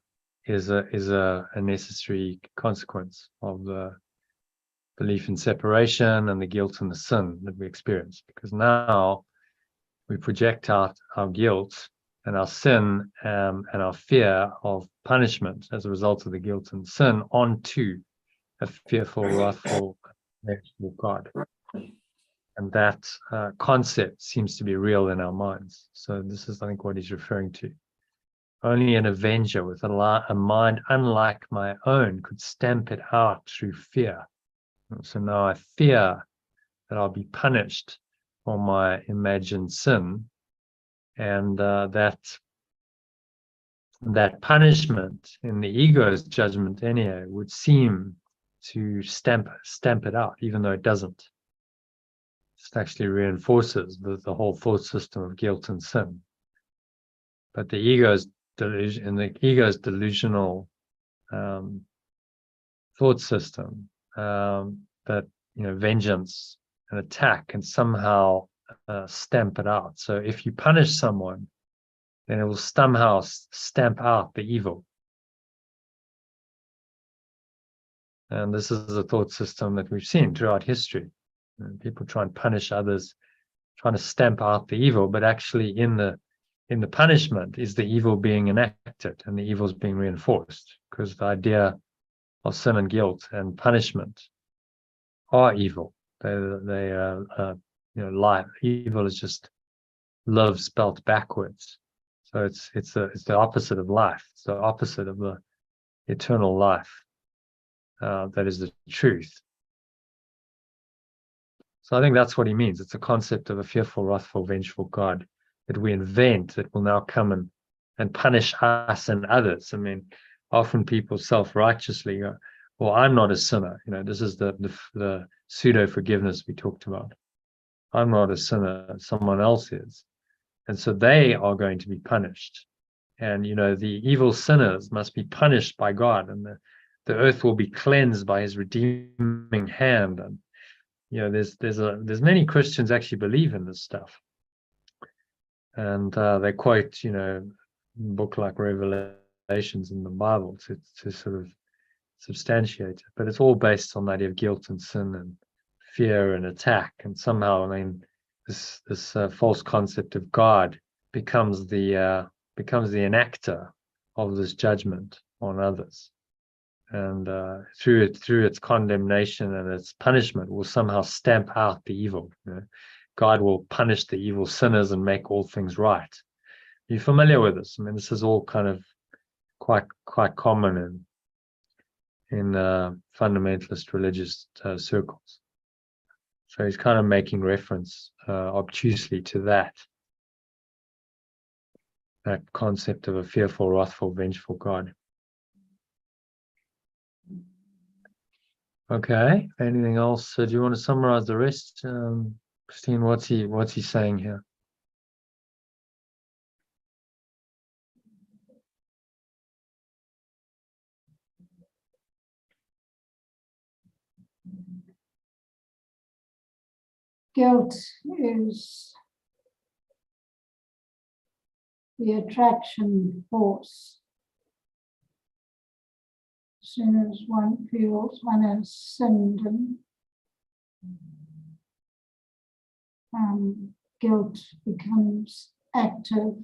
Speaker 1: is a necessary consequence of the belief in separation and the guilt and the sin that we experience, because now we project out our guilt and our sin and our fear of punishment as a result of the guilt and sin onto a fearful, wrathful, vengeful God. And that concept seems to be real in our minds. So this is, I think, what he's referring to. Only an avenger with a mind unlike my own could stamp it out through fear. And so now I fear that I'll be punished for my imagined sin, and that punishment in the ego's judgment anyhow would seem to stamp it out, even though it doesn't. It actually reinforces the whole thought system of guilt and sin. But the ego's delusion, in the ego's delusional thought system, that vengeance and attack can somehow stamp it out. So if you punish someone, then it will somehow stamp out the evil. And this is a thought system that we've seen throughout history. People try and punish others, trying to stamp out the evil, but actually in the punishment is the evil being enacted, and the evil is being reinforced, because the idea of sin and guilt and punishment are evil. They are life. Evil is just love spelt backwards. So it's the opposite of life. It's the opposite of the eternal life. That is the truth. So I think that's what he means. It's a concept of a fearful, wrathful, vengeful God that we invent that will now come and punish us and others. I mean, often people self-righteously go, well, I'm not a sinner. This is the pseudo-forgiveness we talked about. I'm not a sinner, someone else is. And so they are going to be punished. And, the evil sinners must be punished by God, and the earth will be cleansed by his redeeming hand. And, there's many Christians actually believe in this stuff. And they quote, a book like Revelations in the Bible to sort of substantiate it. But it's all based on the idea of guilt and sin and fear and attack. And somehow, this false concept of God becomes the enactor of this judgment on others, and through its condemnation and its punishment will somehow stamp out the evil. God will punish the evil sinners and make all things right. Are you familiar with this? This is all kind of quite common in fundamentalist religious circles. So he's kind of making reference obtusely to that concept of a fearful, wrathful, vengeful God. Okay, anything else? Do you want to summarize the rest? Christine, what's he saying here?
Speaker 3: Guilt is the attraction force. As soon as one feels one has sinned, and guilt becomes active,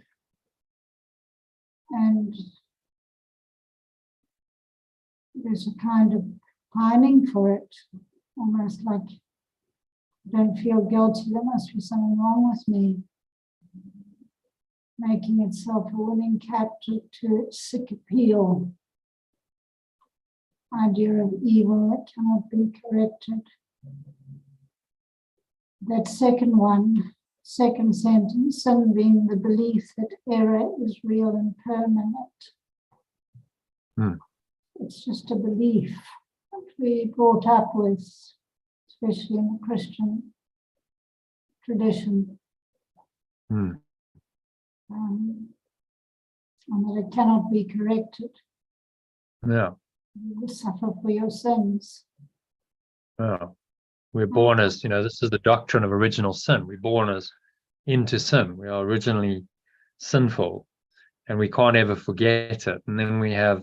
Speaker 3: and there's a kind of pining for it, almost like, I don't feel guilty, there must be something wrong with me, making itself a willing captive to its sick appeal. Idea of evil that cannot be corrected. That second sentence, sin being the belief that error is real and permanent. It's just a belief that we brought up with, especially in the Christian tradition. And that it cannot be corrected.
Speaker 1: Yeah.
Speaker 3: You suffer for your sins.
Speaker 1: Oh, we're born as, this is the doctrine of original sin. We're born as into sin. We are originally sinful, and we can't ever forget it. And then we have,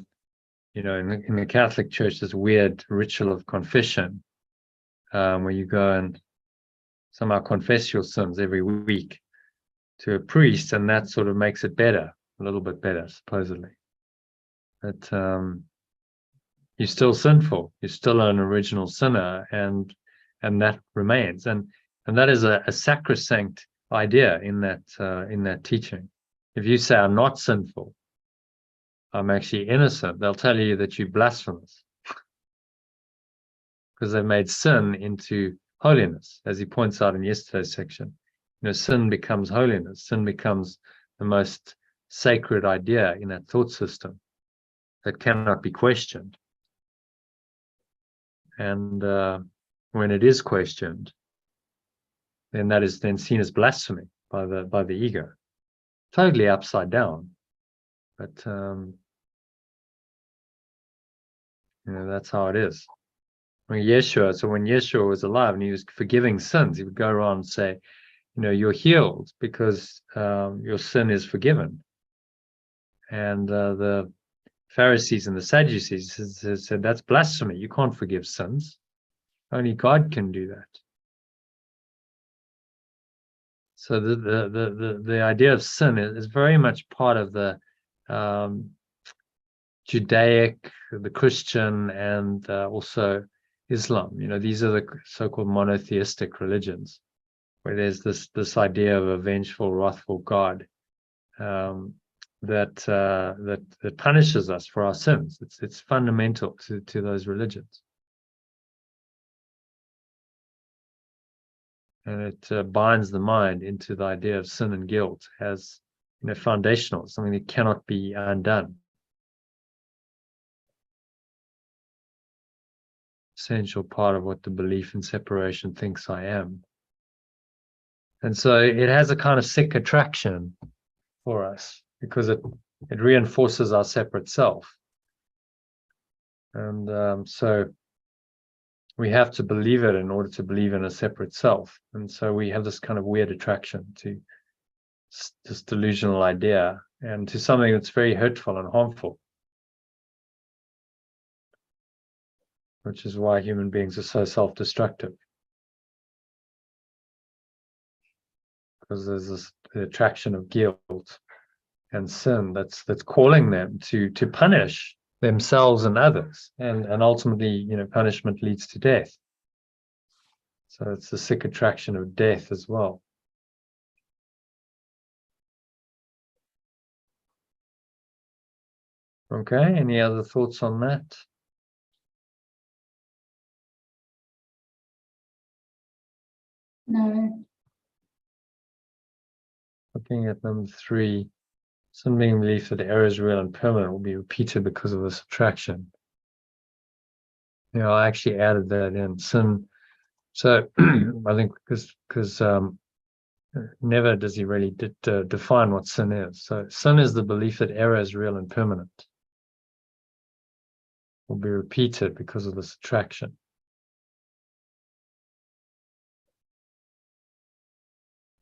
Speaker 1: in the Catholic Church, this weird ritual of confession, where you go and somehow confess your sins every week to a priest, and that sort of makes it better, a little bit better, supposedly. But you're still sinful. You're still an original sinner, and that remains. And that is a sacrosanct idea in that teaching. If you say I'm not sinful, I'm actually innocent, they'll tell you that you're blasphemous. Because they've made sin into holiness, as he points out in yesterday's section. Sin becomes holiness. Sin becomes the most sacred idea in that thought system that cannot be questioned. And when it is questioned, then that is then seen as blasphemy by the ego. Totally upside down. But that's how it is. When Yeshua was alive and he was forgiving sins, he would go around and say, you're healed because your sin is forgiven. And the Pharisees and the Sadducees said, that's blasphemy. You can't forgive sins. Only God can do that. So the idea of sin is very much part of the Judaic, the Christian, and also Islam. These are the so-called monotheistic religions, where there's this idea of a vengeful, wrathful God that punishes us for our sins. It's fundamental to those religions, and it binds the mind into the idea of sin and guilt as foundational, something that cannot be undone. Essential part of what the belief in separation thinks I am. And so it has a kind of sick attraction for us because it reinforces our separate self. And so we have to believe it in order to believe in a separate self. And so we have this kind of weird attraction to this delusional idea and to something that's very hurtful and harmful, which is why human beings are so self-destructive. Because there's this attraction of guilt and sin that's calling them to punish themselves and others, and ultimately, punishment leads to death. So it's the sick attraction of death as well. Okay, any other thoughts on that?
Speaker 3: No.
Speaker 1: Looking at number 3, sin being belief that error is real and permanent will be repeated because of this attraction. I actually added that in. Sin. So I think because never does he really define what sin is. So sin is the belief that error is real and permanent. Will be repeated because of this attraction.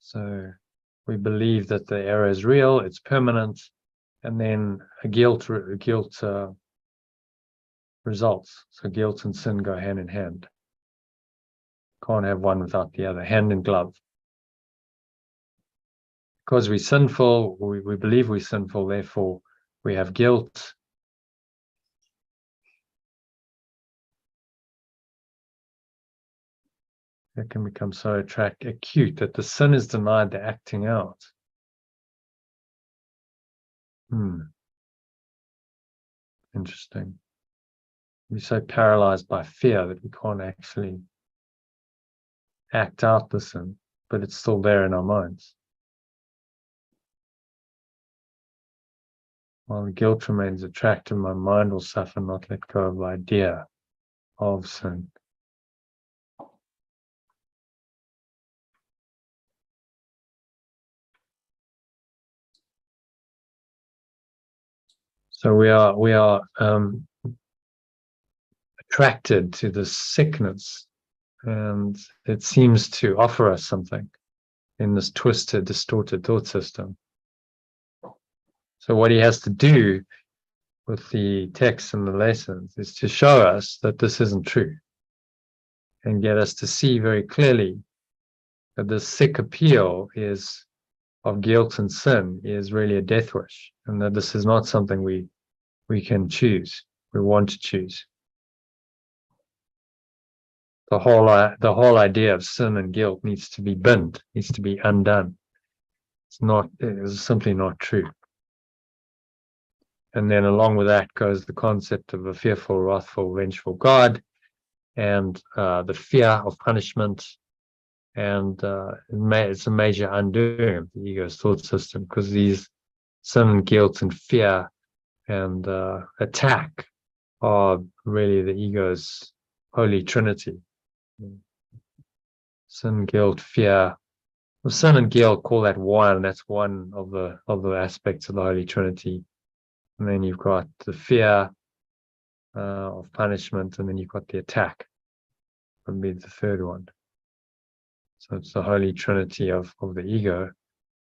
Speaker 1: So we believe that the error is real, it's permanent, and then a guilt results. So guilt and sin go hand in hand. Can't have one without the other, hand in glove. Because we're sinful, we believe we're sinful, therefore we have guilt. It can become so acute that the sin is denied the acting out. Interesting. We're so paralyzed by fear that we can't actually act out the sin, but it's still there in our minds. While the guilt remains attractive, my mind will suffer, not let go of the idea of sin. So we are attracted to this sickness, and it seems to offer us something in this twisted, distorted thought system. So what he has to do with the texts and the lessons is to show us that this isn't true, and get us to see very clearly that the sick appeal of guilt and sin is really a death wish, and that this is not something we can choose, we want to choose. The whole idea of sin and guilt needs to be binned, needs to be undone. It is simply not true. And then along with that goes the concept of a fearful, wrathful, vengeful God, and the fear of punishment. And it's a major undoing of the ego's thought system, because these sin and guilt and fear and attack are really the ego's holy trinity. Sin, guilt, fear. Well, sin and guilt, call that one. That's one of the aspects of the Holy Trinity. And then you've got the fear of punishment, and then you've got the attack. Would be the third one. So it's the Holy Trinity of the ego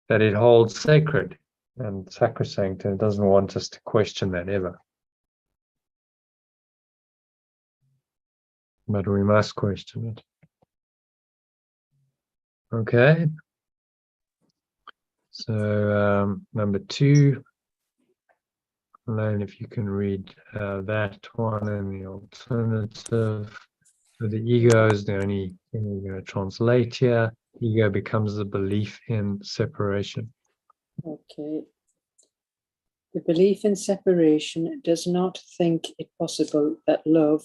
Speaker 1: that it holds sacred and sacrosanct, and it doesn't want us to question that ever. But we must question it. Okay. So number 2, Elaine, if you can read that one, and the alternative. So the ego is the only thing we're going to translate here. Ego becomes the belief in separation.
Speaker 2: Okay. The belief in separation does not think it possible that love,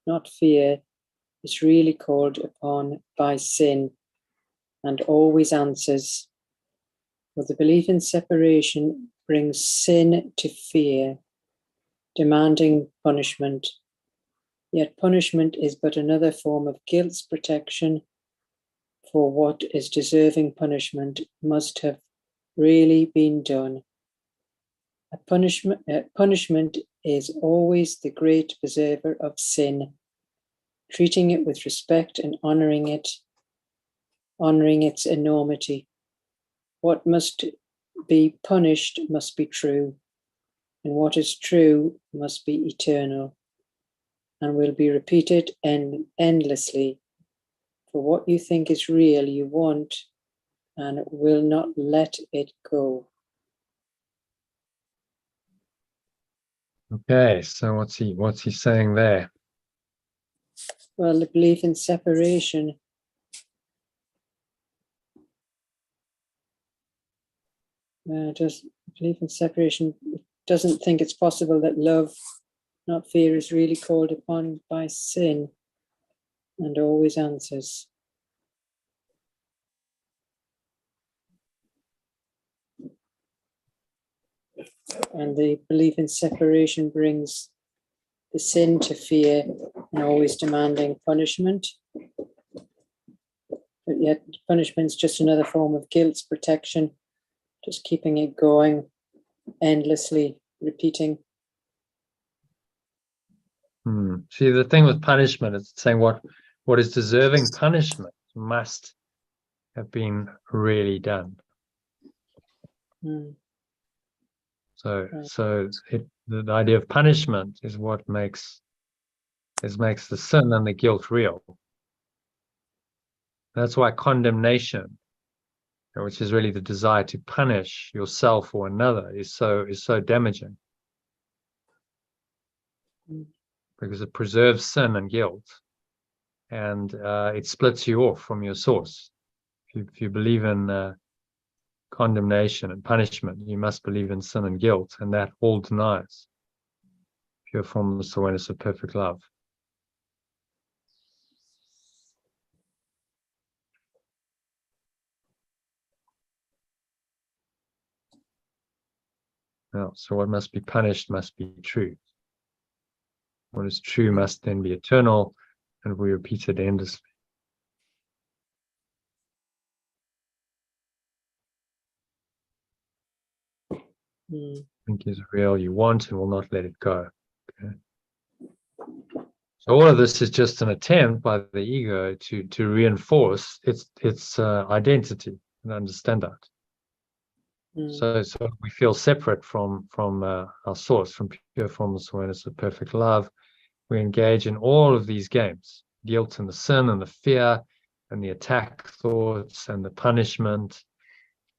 Speaker 2: not fear, is really called upon by sin, and always answers. For the belief in separation brings sin to fear, demanding punishment. Yet punishment is but another form of guilt's protection, for what is deserving punishment must have really been done. Punishment is always the great preserver of sin, treating it with respect and honoring its enormity. What must be punished must be true, and what is true must be eternal, and will be repeated endlessly. For what you think is real, you want and will not let it go.
Speaker 1: Okay, so what's he saying there?
Speaker 2: Well, the belief in separation doesn't think it's possible that love, not fear, is really called upon by sin, and always answers. And the belief in separation brings the sin to fear and always demanding punishment. But yet punishment's just another form of guilt's protection, just keeping it going, endlessly repeating.
Speaker 1: See, the thing with punishment is saying what is deserving punishment must have been really done. So the idea of punishment is what makes the sin and the guilt real. That's why condemnation, which is really the desire to punish yourself or another, is so damaging. Because it preserves sin and guilt, and it splits you off from your source. If you believe in condemnation and punishment, you must believe in sin and guilt, and that all denies pure formless awareness of perfect love. Now, so what must be punished must be true. What is true must then be eternal, and we repeat it endlessly. Think is real, you want and will not let it go. Okay. So all of this is just an attempt by the ego to reinforce its identity, and understand that. So we feel separate from our source, from pure formless awareness of perfect love. We engage in all of these games, guilt and the sin and the fear and the attack thoughts and the punishment,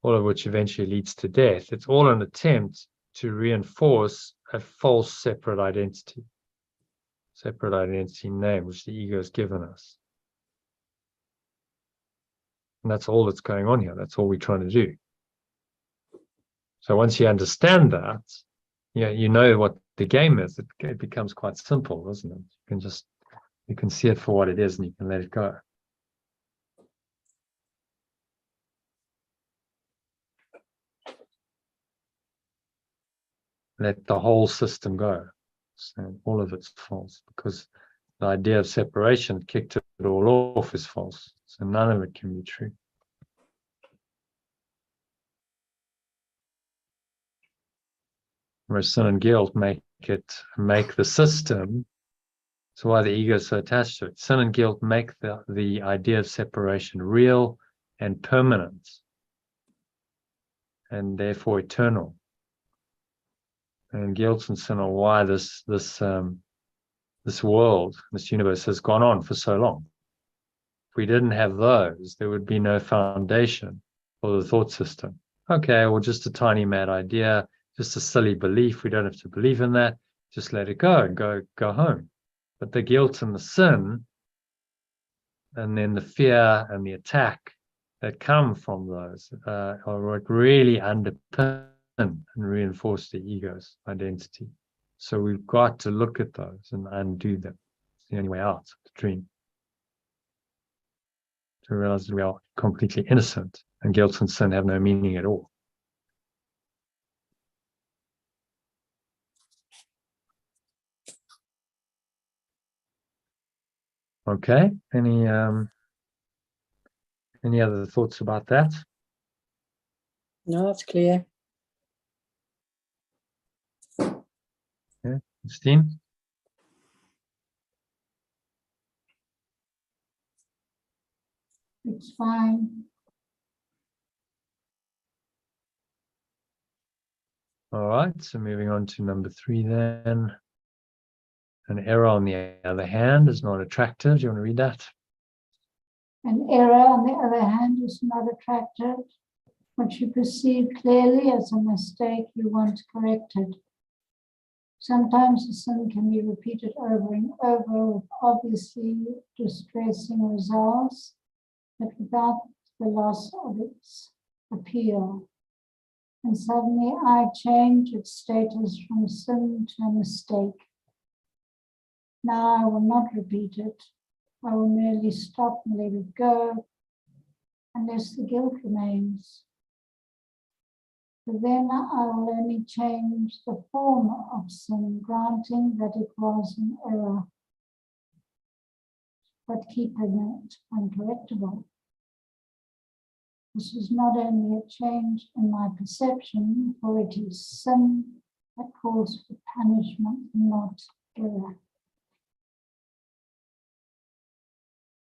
Speaker 1: all of which eventually leads to death. It's all an attempt to reinforce a false separate identity name, which the ego has given us. And that's all that's going on here. That's all we're trying to do. So once you understand that, you know what the game is. It becomes quite simple, doesn't it? You can see it for what it is, and you can let it go. Let the whole system go. So all of it's false, because the idea of separation kicked it all off is false. So none of it can be true. Whereas sin and guilt make the system. So why the ego is so attached to it. Sin and guilt make the idea of separation real and permanent, and therefore eternal. And guilt and sin are why this world, this universe has gone on for so long. If we didn't have those, there would be no foundation for the thought system. Okay, well, just a tiny mad idea, just a silly belief. We don't have to believe in that. Just let it go and go home. But the guilt and the sin, and then the fear and the attack that come from those are what really underpin and reinforce the ego's identity. So we've got to look at those and undo them. It's the only way out of the dream. To realize that we are completely innocent, and guilt and sin have no meaning at all. Okay. Any other thoughts about that?
Speaker 2: No, it's clear.
Speaker 1: Yeah, Christine?
Speaker 3: It's fine.
Speaker 1: All right, so moving on to number 3 then. An error, on the other hand, is not attractive. Do you want to read that?
Speaker 3: An error, on the other hand, is not attractive. What you perceive clearly as a mistake you want corrected. Sometimes a sin can be repeated over and over with obviously distressing results, but without the loss of its appeal. And suddenly I change its status from sin to a mistake. Now I will not repeat it. I will merely stop and let it go, unless the guilt remains. But then I will only change the form of sin, granting that it was an error, but keeping it uncorrectable. This is not only a change in my perception, for it is sin that calls for punishment, not error.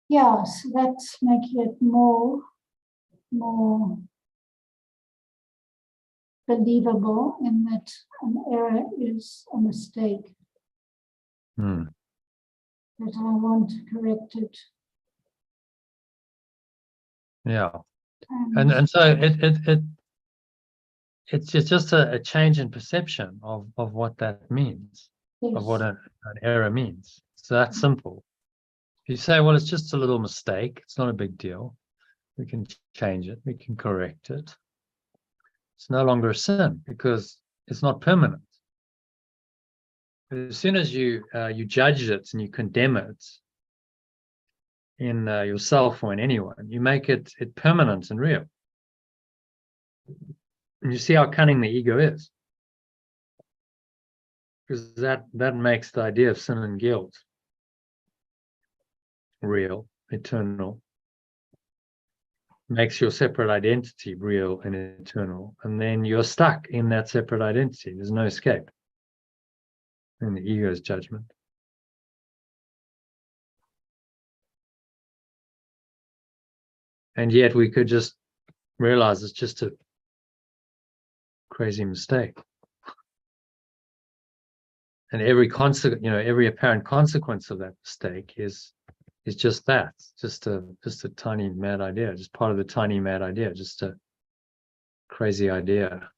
Speaker 3: Yeah, so that's making it more believable in that an error is a mistake. That I want to correct it.
Speaker 1: Yeah. And so it's just a change in perception of what that means, yes, of what an error means. So that's simple. If you say, well, it's just a little mistake, it's not a big deal. We can change it, we can correct it. It's no longer a sin because it's not permanent. As soon as you judge it and you condemn it in yourself or in anyone, you make it permanent and real. And you see how cunning the ego is. Because that makes the idea of sin and guilt real, eternal. Makes your separate identity real and eternal. And then you're stuck in that separate identity. There's no escape in the ego's judgment. And yet we could just realize it's just a crazy mistake. And every apparent consequence of that mistake is just that, just a tiny mad idea, just part of the tiny mad idea, just a crazy idea,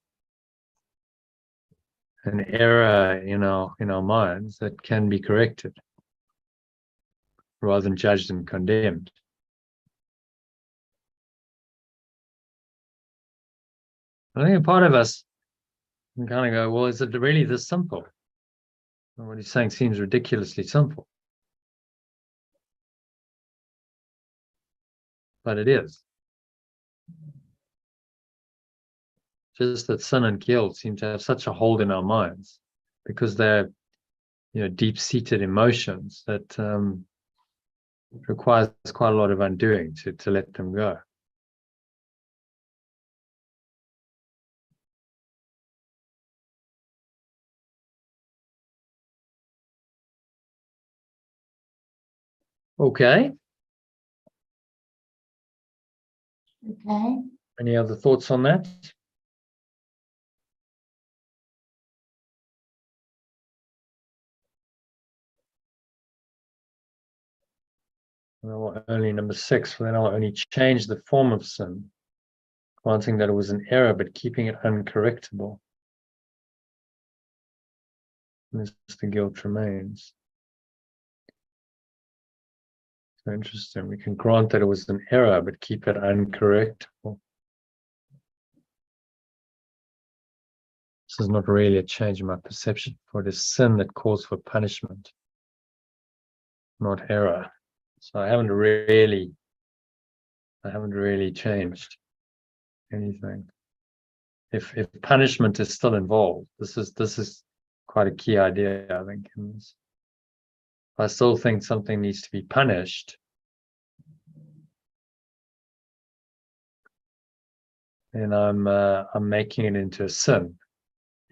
Speaker 1: an error in our minds that can be corrected rather than judged and condemned. I think a part of us You kind of go, well, is it really this simple? Well, what he's saying seems ridiculously simple. But it is. Just that sin and guilt seem to have such a hold in our minds because they're, deep-seated emotions that requires quite a lot of undoing to let them go. Okay.
Speaker 3: Okay.
Speaker 1: Any other thoughts on that? Well, only number 6, then I'll only change the form of sin, granting that it was an error, but keeping it uncorrectable. And the guilt remains. So interesting. We can grant that it was an error, but keep it uncorrectable. This is not really a change in my perception, for it is sin that calls for punishment, not error. So I haven't really changed anything. If punishment is still involved, this is quite a key idea, I think. In this. I still think something needs to be punished, and I'm making it into a sin.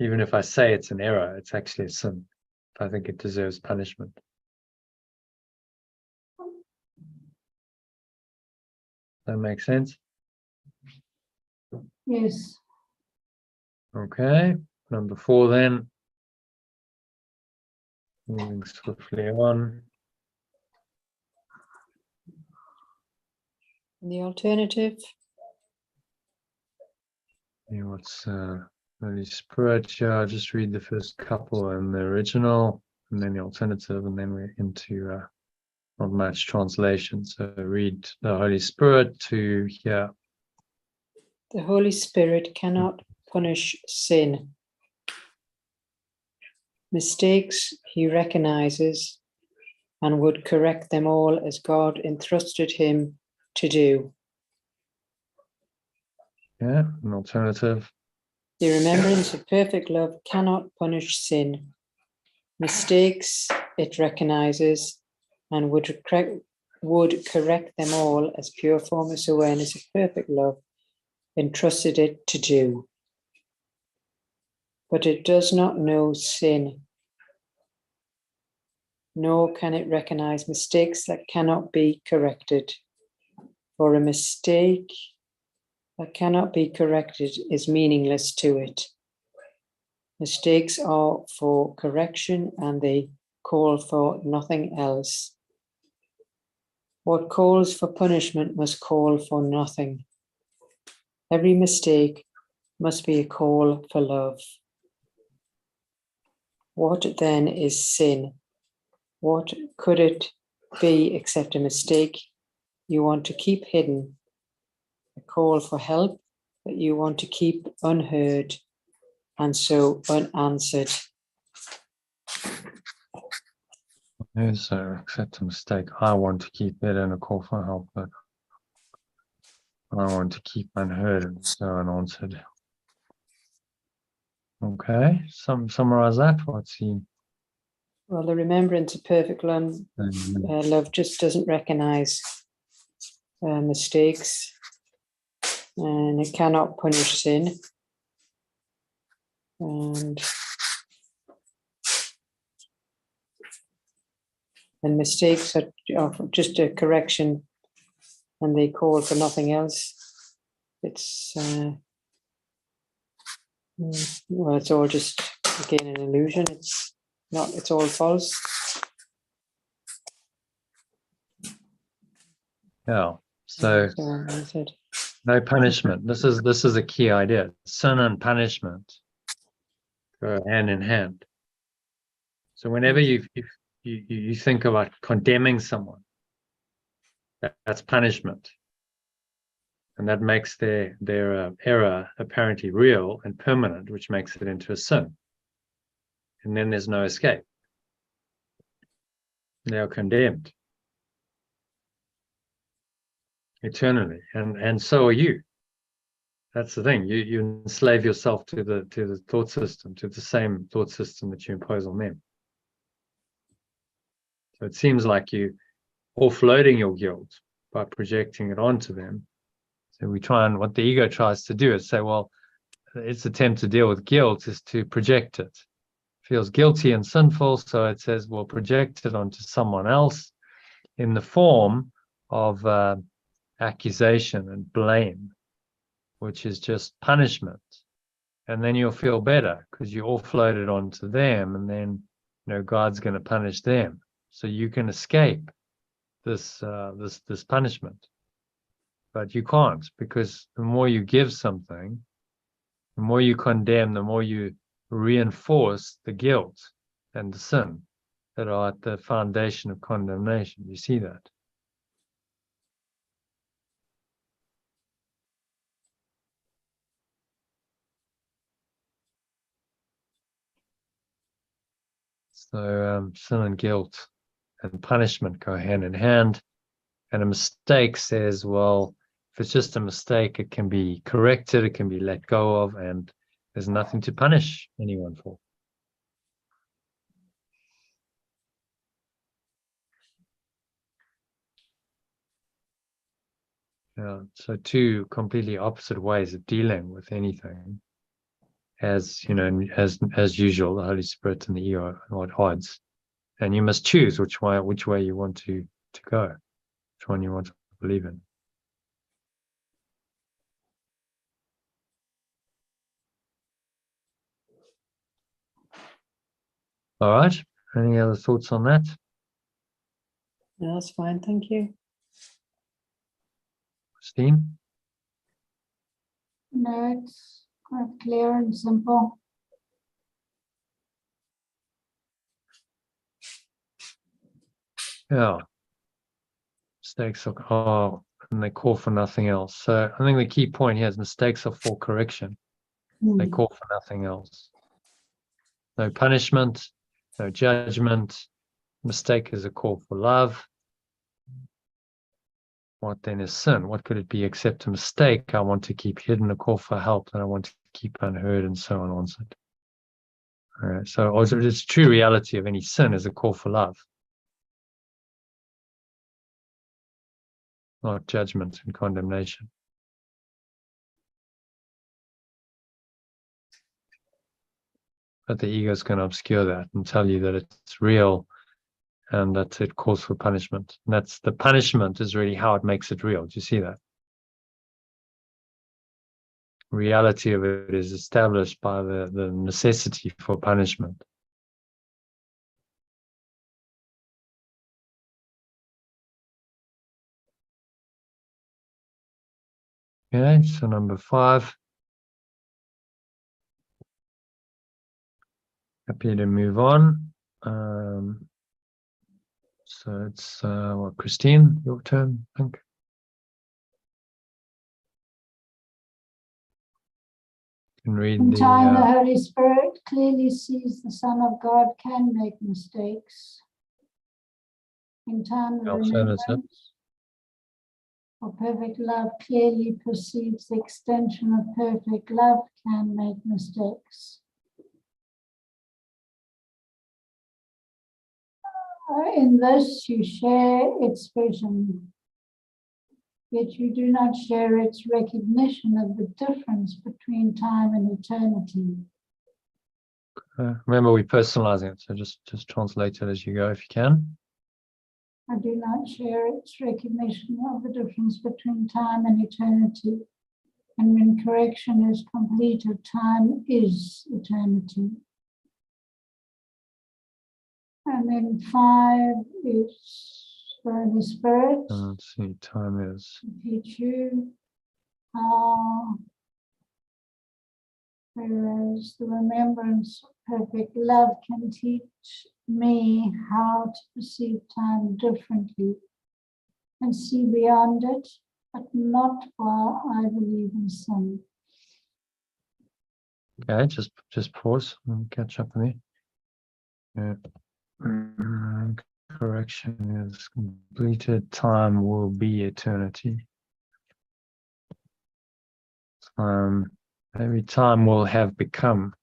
Speaker 1: Even if I say it's an error, it's actually a sin. I think it deserves punishment. That makes sense?
Speaker 3: Yes.
Speaker 1: Okay. Number 4 then. Moving swiftly on.
Speaker 2: The alternative?
Speaker 1: What's Holy Spirit? Yeah, I'll just read the first couple in the original, and then the alternative, and then we're into not much translation. So read the Holy Spirit to here.
Speaker 2: The Holy Spirit cannot punish sin. Mistakes he recognizes and would correct them all as God entrusted him to do.
Speaker 1: Yeah, an alternative.
Speaker 2: The remembrance of perfect love cannot punish sin. Mistakes it recognizes and would correct them all as pure formless awareness of perfect love entrusted it to do. But it does not know sin, nor can it recognize mistakes that cannot be corrected. For a mistake that cannot be corrected is meaningless to it. Mistakes are for correction and they call for nothing else. What calls for punishment must call for nothing. Every mistake must be a call for love. What then is sin? What could it be except a mistake you want to keep hidden, a call for help that you want to keep unheard and so unanswered?
Speaker 1: Yes, sir. Accept a mistake. I want to keep it in a call for help, but I want to keep unheard and so unanswered. Okay, summarize that. What's he?
Speaker 2: Well, the remembrance of perfect love just doesn't recognize mistakes, and it cannot punish sin. And mistakes are just a correction, and they call for nothing else. It's well, it's all just again an illusion. It's not. It's all false.
Speaker 1: Yeah. So no punishment. This is a key idea. Sin and punishment go hand in hand. So whenever you think about condemning someone, that's punishment. And that makes their error apparently real and permanent, which makes it into a sin. And then there's no escape. They are condemned eternally, and so are you. That's the thing. You enslave yourself to the thought system, to the same thought system that you impose on them. So it seems like you offloading your guilt by projecting it onto them. So we try, and what the ego tries to do is say, well, its attempt to deal with guilt is to project it. Feels guilty and sinful, so it says, well, project it onto someone else in the form of accusation and blame, which is just punishment. And then you'll feel better because you offload it onto them, and then God's going to punish them, so you can escape this punishment. But you can't, because the more you give something, the more you condemn, the more you reinforce the guilt and the sin that are at the foundation of condemnation. You see that? So sin and guilt and punishment go hand in hand. And a mistake says, well, if it's just a mistake, it can be corrected, it can be let go of, and there's nothing to punish anyone for. Yeah, so two completely opposite ways of dealing with anything. As usual, the Holy Spirit and the ego are at odds, and you must choose which way you want to go, which one you want to believe in. All right. Any other thoughts on that?
Speaker 2: No, that's fine. Thank you.
Speaker 1: Christine?
Speaker 3: No, it's quite clear and simple.
Speaker 1: Yeah. Mistakes are, and they call for nothing else. So I think the key point here is mistakes are for correction. They call for nothing else. No punishment, no judgment. Mistake is a call for love. What then is sin? What could it be except a mistake I want to keep hidden, a call for help that I want to keep unheard, and so on and so on. All right. So also, it's true reality of any sin is a call for love, not judgment and condemnation. But the ego is going to obscure that and tell you that it's real and that it calls for punishment. And that's the punishment is really how it makes it real. Do you see that? Reality of it is established by the necessity for punishment. Okay, so number 5. Happy to move on. So it's Christine, your turn, I think. You can read
Speaker 3: In time, the Holy Spirit clearly sees the Son of God can make mistakes. In time, the remembrance of perfect love clearly perceives the extension of perfect love can make mistakes. In this, you share its vision, yet you do not share its recognition of the difference between time and eternity.
Speaker 1: Remember, we're personalizing it, so just translate it as you go if you can.
Speaker 3: I do not share its recognition of the difference between time and eternity. And when correction is completed, time is eternity. And then 5 is the Holy Spirit.
Speaker 1: Let's see, time is.
Speaker 3: Teach you how, whereas the remembrance of perfect love can teach me how to perceive time differently and see beyond it but not while I believe in sin.
Speaker 1: Okay, just pause and catch up with me. Yeah. Correction is completed. Time will be eternity. Every time will have become.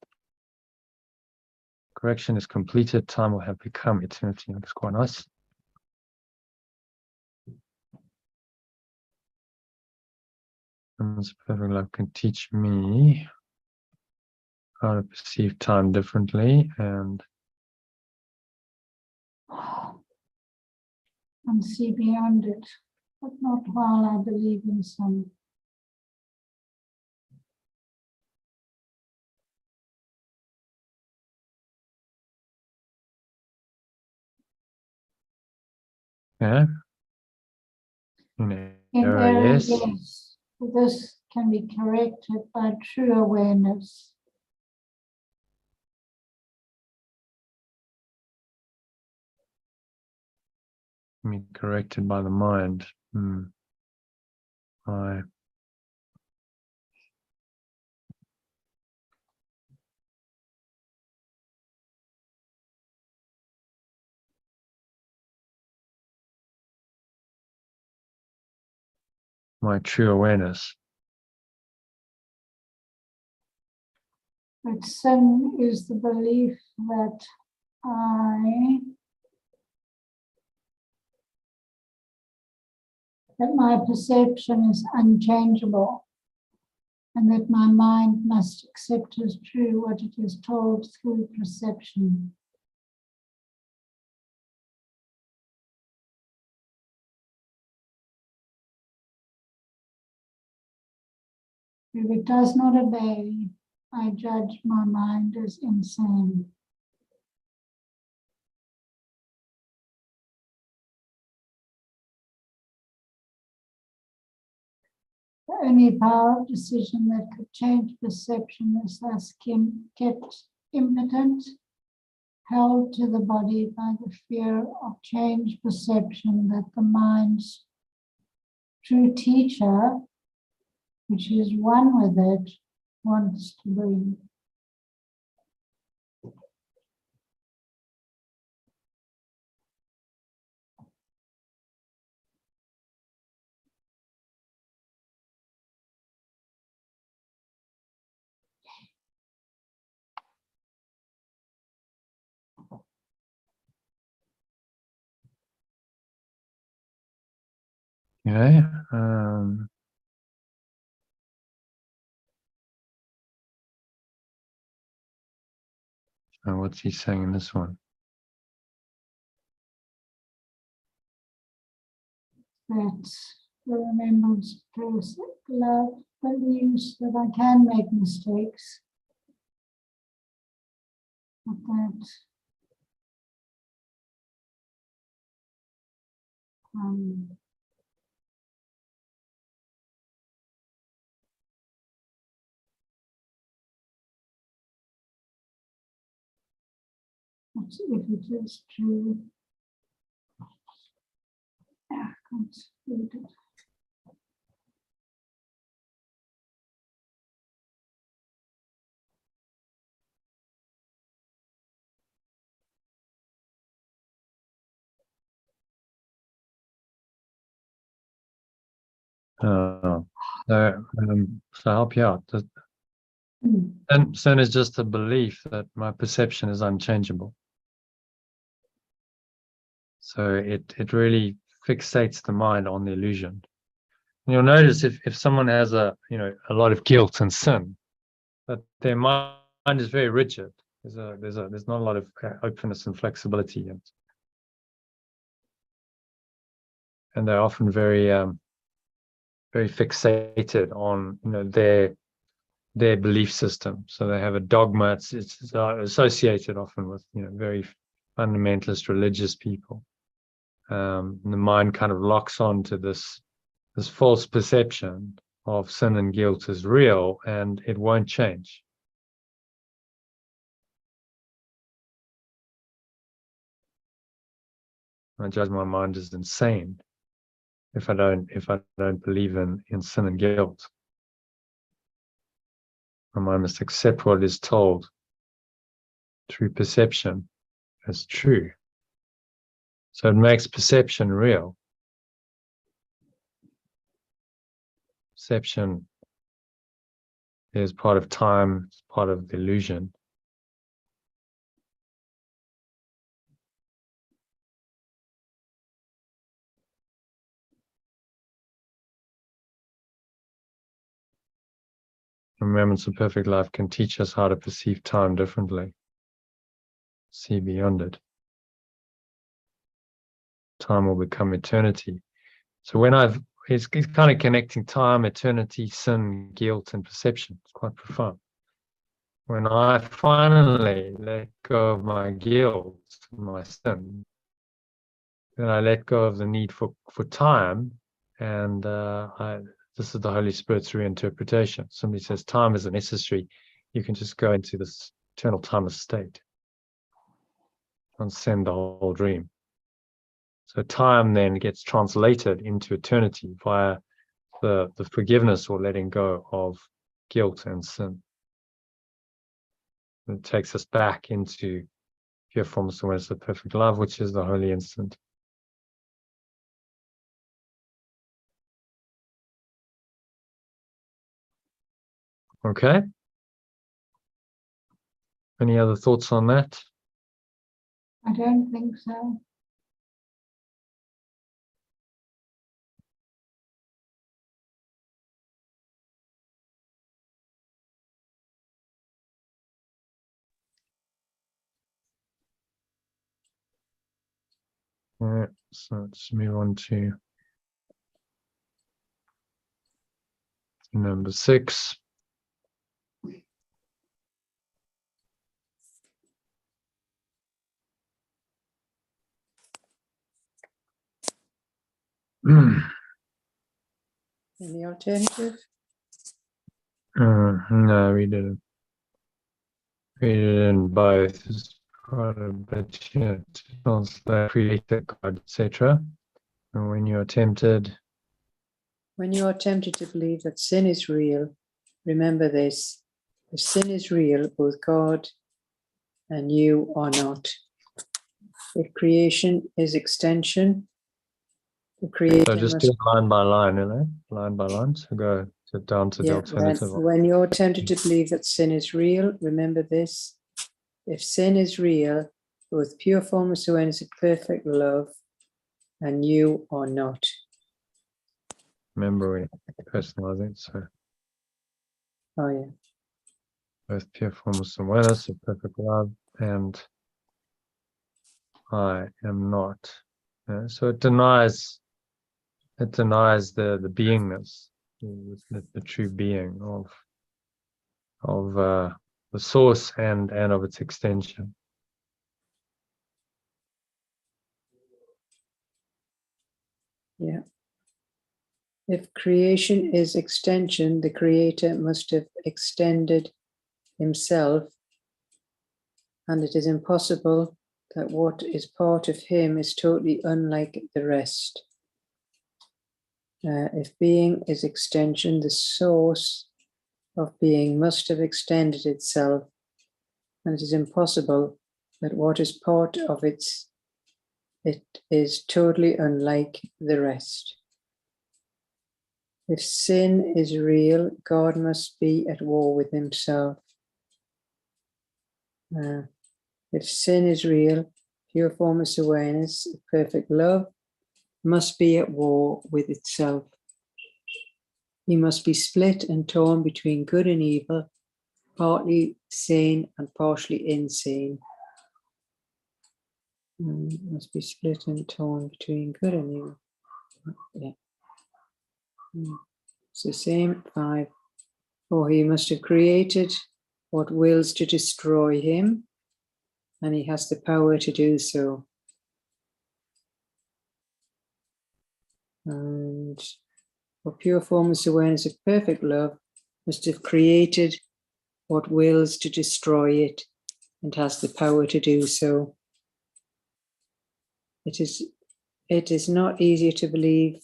Speaker 1: Correction is completed. Time will have become eternity. That's quite nice. Perfect love can teach me how to perceive time differently and
Speaker 3: see beyond it, but not while I believe in sin.
Speaker 1: yeah.
Speaker 3: In
Speaker 1: Error,
Speaker 3: error,
Speaker 1: yes.
Speaker 3: yes. This can be corrected by true awareness.
Speaker 1: Be corrected by the mind. I my true awareness.
Speaker 3: But sin is the belief that my perception is unchangeable and that my mind must accept as true what it is told through perception. If it does not obey, I judge my mind as insane. The only power of decision that could change perception is thus kept impotent, held to the body by the fear of change perception that the mind's true teacher, which is one with it, wants to bring.
Speaker 1: Okay. So what's he saying in this one?
Speaker 3: That the remembrance of love believes that I can make mistakes, but that if it is true, I can't read it.
Speaker 1: So help you out.
Speaker 3: Mm.
Speaker 1: And sin is just a belief that my perception is unchangeable. So it really fixates the mind on the illusion. And you'll notice if someone has a lot of guilt and sin, that their mind is very rigid. There's not a lot of openness and flexibility in it. And they're often very very fixated on their belief system. So they have a dogma. It's associated often with very fundamentalist religious people. The mind kind of locks on to this false perception of sin and guilt is real, and it won't change. I judge my mind as insane. if I don't believe in sin and guilt. My mind must accept what is told through perception as true. So it makes perception real. Perception is part of time, it's part of the illusion. Moments of perfect life can teach us how to perceive time differently, see beyond it. Time will become eternity. So when it's kind of connecting time, eternity, sin, guilt, and perception. It's quite profound. When I finally let go of my guilt, my sin, then I let go of the need for time, and this is the Holy Spirit's reinterpretation. Somebody says time isn't necessary. You can just go into this eternal timeless state. Transcend the whole dream. So time then gets translated into eternity via the forgiveness or letting go of guilt and sin. It takes us back into pure formless awareness of perfect love, which is the holy instant. Okay. Any other thoughts on that?
Speaker 3: I don't think so.
Speaker 1: All right, so let's move on to number 6.
Speaker 2: Any alternative?
Speaker 1: No, we didn't. We didn't both. It's quite a bit translate, creator God, etc. And when you're tempted.
Speaker 2: When you are tempted to believe that sin is real, remember this. If sin is real, both God and you are not. If creation is extension, the creator
Speaker 1: So just
Speaker 2: must...
Speaker 1: do it line by line, line by line. So go down to the alternative.
Speaker 2: When you're tempted to believe that sin is real, remember this. If sin is real, both pure formless awareness of perfect love and you are not.
Speaker 1: Remember, we personalize it. So
Speaker 2: Oh, yeah.
Speaker 1: both pure formless awareness of perfect love and I am not. So it denies the beingness, the true being of the source and of its extension.
Speaker 2: Yeah. If creation is extension, the creator must have extended himself, and it is impossible that what is part of him is totally unlike the rest. If being is extension, the source of being must have extended itself, and it is impossible that what is part of it is totally unlike the rest. If sin is real, God must be at war with himself. If sin is real, pure formless awareness, perfect love, must be at war with itself. He must be split and torn between good and evil, partly sane and partially insane. Must be split and torn between good and evil. Yeah. It's the same 5. For he must have created what wills to destroy him, and he has the power to do so. And for pure formless awareness of perfect love, must have created what wills to destroy it, and has the power to do so. It is not easier to believe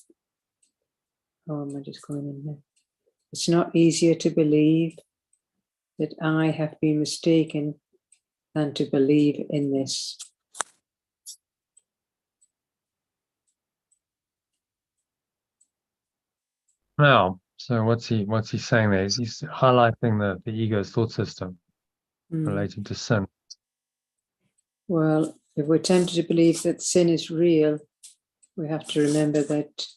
Speaker 2: Oh, am I just going in here? It's not easier to believe that I have been mistaken than to believe in this.
Speaker 1: Now, so what's he saying there? He's highlighting the ego's thought system related to sin.
Speaker 2: Well, if we're tempted to believe that sin is real, we have to remember that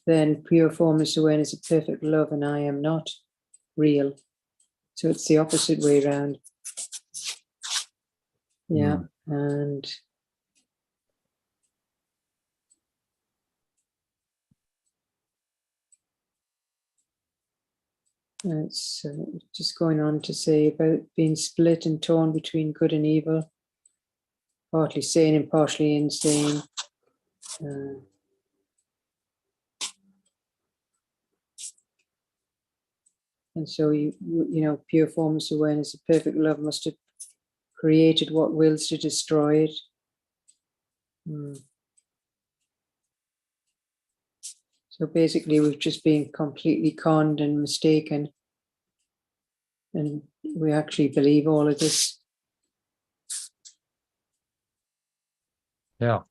Speaker 2: then pure formless awareness of perfect love and I am not real. So it's the opposite way around. Yeah, and it's just going on to say about being split and torn between good and evil, partly sane and partially insane. And so you know, pure formless awareness of perfect love must have created what wills to destroy it. So basically, we've just been completely conned and mistaken, and we actually believe all of this.
Speaker 1: Yeah.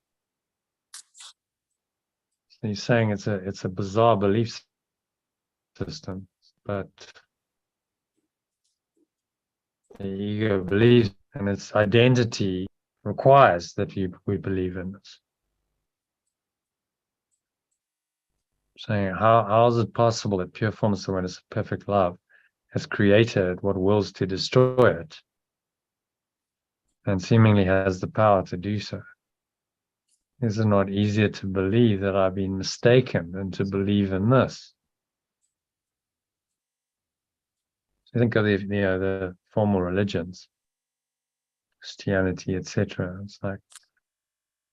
Speaker 1: So he's saying it's a bizarre belief system, but the ego believes, and its identity requires that we believe in this. Saying how is it possible that pure formless awareness of perfect love has created what wills to destroy it, and seemingly has the power to do so? Is it not easier to believe that I've been mistaken than to believe in this? So think of the formal religions, Christianity, etc. It's like,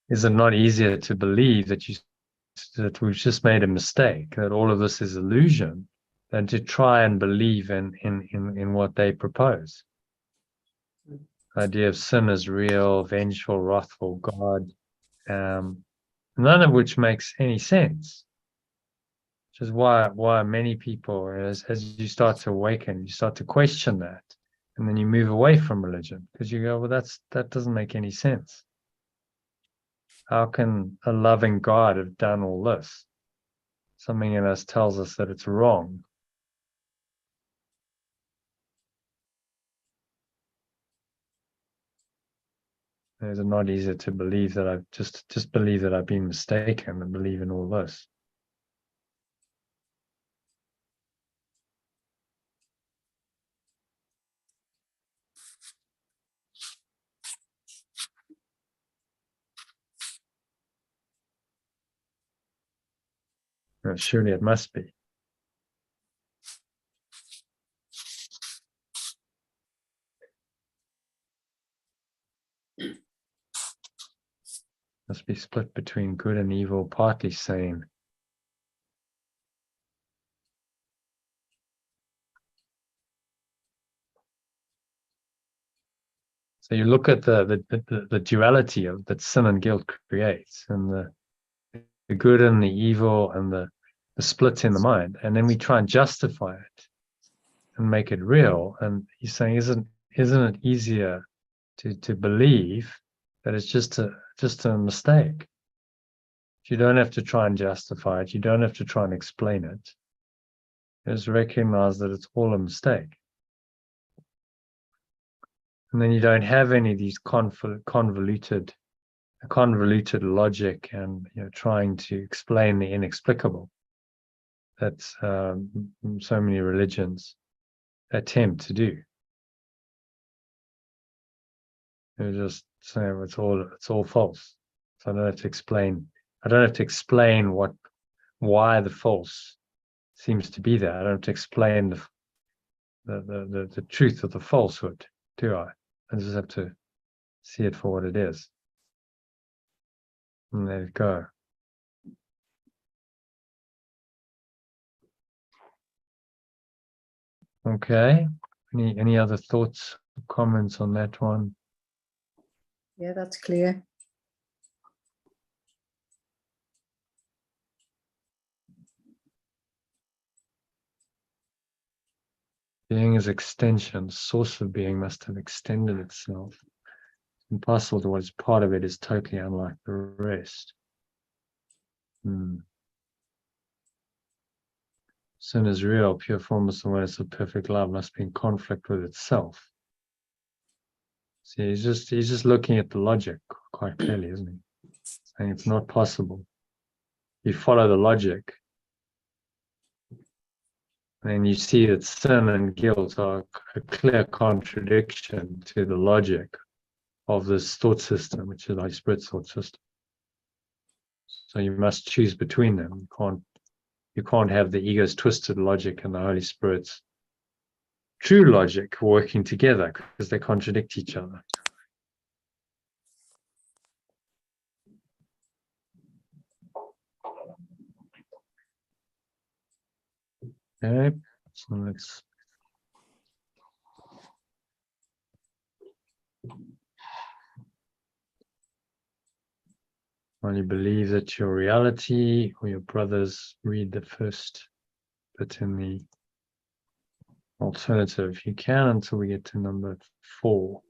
Speaker 1: is it not easier to believe that we've just made a mistake, that all of this is illusion, than to try and believe in what they propose? The idea of sin as real, vengeful, wrathful God, none of which makes any sense. Which is why many people, as you start to awaken, you start to question that, and then you move away from religion because you go, well, that doesn't make any sense. How can a loving God have done all this? Something in us tells us that it's wrong. Is it not easier to believe that I've just believe that I've been mistaken and believe in all this? Well, surely it must be. Must be split between good and evil, partly sane. So you look at the duality of that sin and guilt creates, and the good and the evil, and the split in the mind, and then we try and justify it and make it real. And he's saying, isn't it easier to believe that it's just a mistake? You don't have to try and justify it. You don't have to try and explain it. Just recognize that it's all a mistake. And then you don't have any of these convoluted logic and trying to explain the inexplicable that so many religions attempt to do. They're just saying it's all false. So I don't have to explain why the false seems to be there. I don't have to explain the truth of the falsehood, do I? I just have to see it for what it is. And let it go. Okay. Any other thoughts or comments on that one?
Speaker 2: Yeah, that's clear.
Speaker 1: Being is extension. The source of being must have extended itself. It's impossible to what is part of it is totally unlike the rest. Sin is real. Pure formless awareness of perfect love must be in conflict with itself. See, he's just looking at the logic quite clearly, isn't he? Saying it's not possible. You follow the logic, and you see that sin and guilt are a clear contradiction to the logic of this thought system, which is the Holy Spirit's thought system. So you must choose between them. You can't have the ego's twisted logic and the Holy Spirit's true logic working together, because they contradict each other. Okay, so let's while you believe that your reality, or your brothers read the first bit in the alternative. You can until we get to number 4.